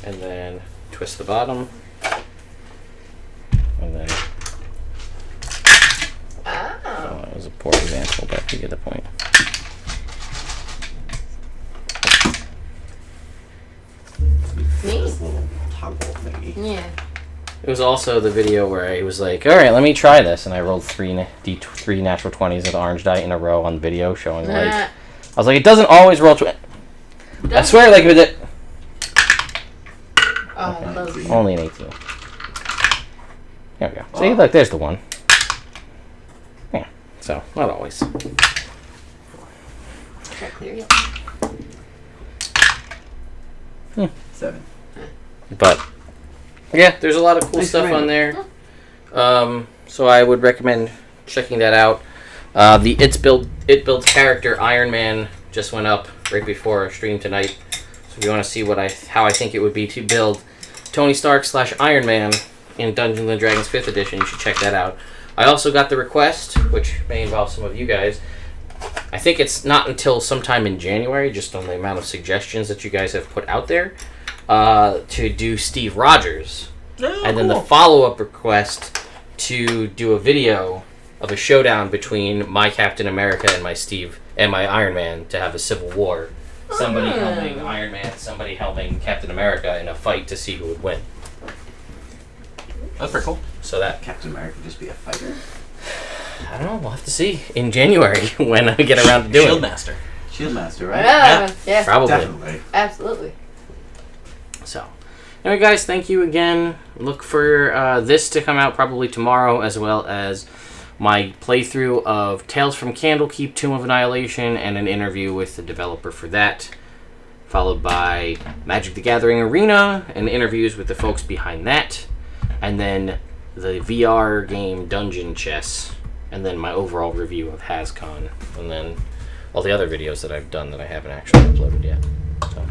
And then twist the bottom. And then... Ah. Oh, that was a poor example, but you get the point. Neat. This little toggle thingy. Yeah. It was also the video where I was like, all right, let me try this. And I rolled three natural 20s of the orange die in a row on video showing like... I was like, it doesn't always roll... I swear, like, it Oh, I love it. only an 18. There we go. See, look, there's the one. Yeah, so, not always. Try clear you. 7. But, yeah, there's a lot of cool Nice stuff random. on there. So I would recommend checking that out. The It Builds character Iron Man just went up right before our stream tonight. So if you want to see how I think it would be to build Tony Stark / Iron Man in Dungeons & Dragons 5th edition, you should check that out. I also got the request, which may involve some of you guys. I think it's not until sometime in January, just on the amount of suggestions that you guys have put out there, to do Steve Rogers. Oh, And then the follow-up request to do a video of a showdown between my Captain America and my Iron Man to have a civil war. Somebody helping Iron Man, somebody helping Captain America in a fight to see who would win. That's pretty cool. So that, Captain America would just be a fighter. I don't know, we'll have to see in January when I get around to doing it. Shieldmaster. Shieldmaster, right? Yeah. Probably. Definitely. Absolutely. So, anyway, guys, thank you again. Look for this to come out probably tomorrow, as well as my playthrough of Tales from Candlekeep, Tomb of Annihilation, and an interview with the developer for that, followed by Magic the Gathering Arena and interviews with the folks behind that, and then the VR game Dungeon Chess, and then my overall review of HasCon, and then all the other videos that I've done that I haven't actually uploaded yet. So.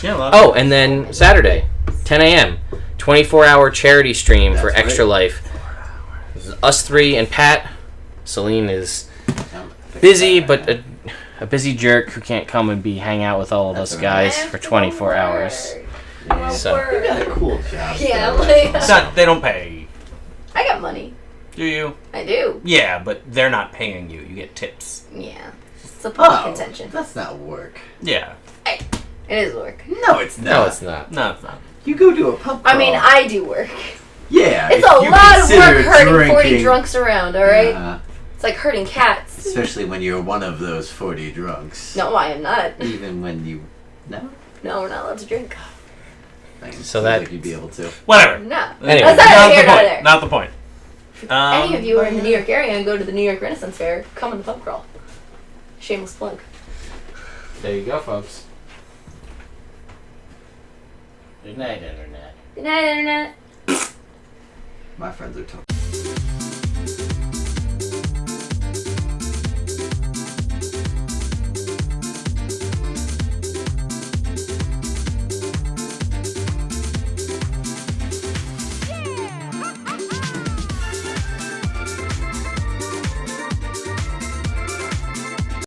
Yeah, Oh, and then Saturday, 10 a.m., 24-hour charity stream for That's Extra right. Life. Us three and Pat. Celine is busy, but a busy jerk who can't come and hang out with all of us That's guys for 24 hours. Yeah. So- You got a cool job. Yeah, though. like, It's not, they don't pay. I got money. Do you? I do. Yeah, but they're not paying you. You get tips. Yeah. a point of Oh, contention. that's not work. Yeah. It is work. No, it's not. No, it's not. No, it's not. You go to a pub crawl. I mean, I do work. Yeah. It's if a you lot of consider work herding 40 drinking- drunks around, alright? Yeah, It's like herding cats. especially when you're one of those 40 drunks. No, I am not. Even when you... No? No, we're not allowed to drink. So that- like you'd be able to. Whatever. No. Anyway. That's Not neither the here nor point. there. Not the point. Any of you are in the New York area and go to the New York Renaissance Fair, come on the pub crawl. Shameless plug. There you go, folks. Good night, Internet. Good night, Internet. My friends are talking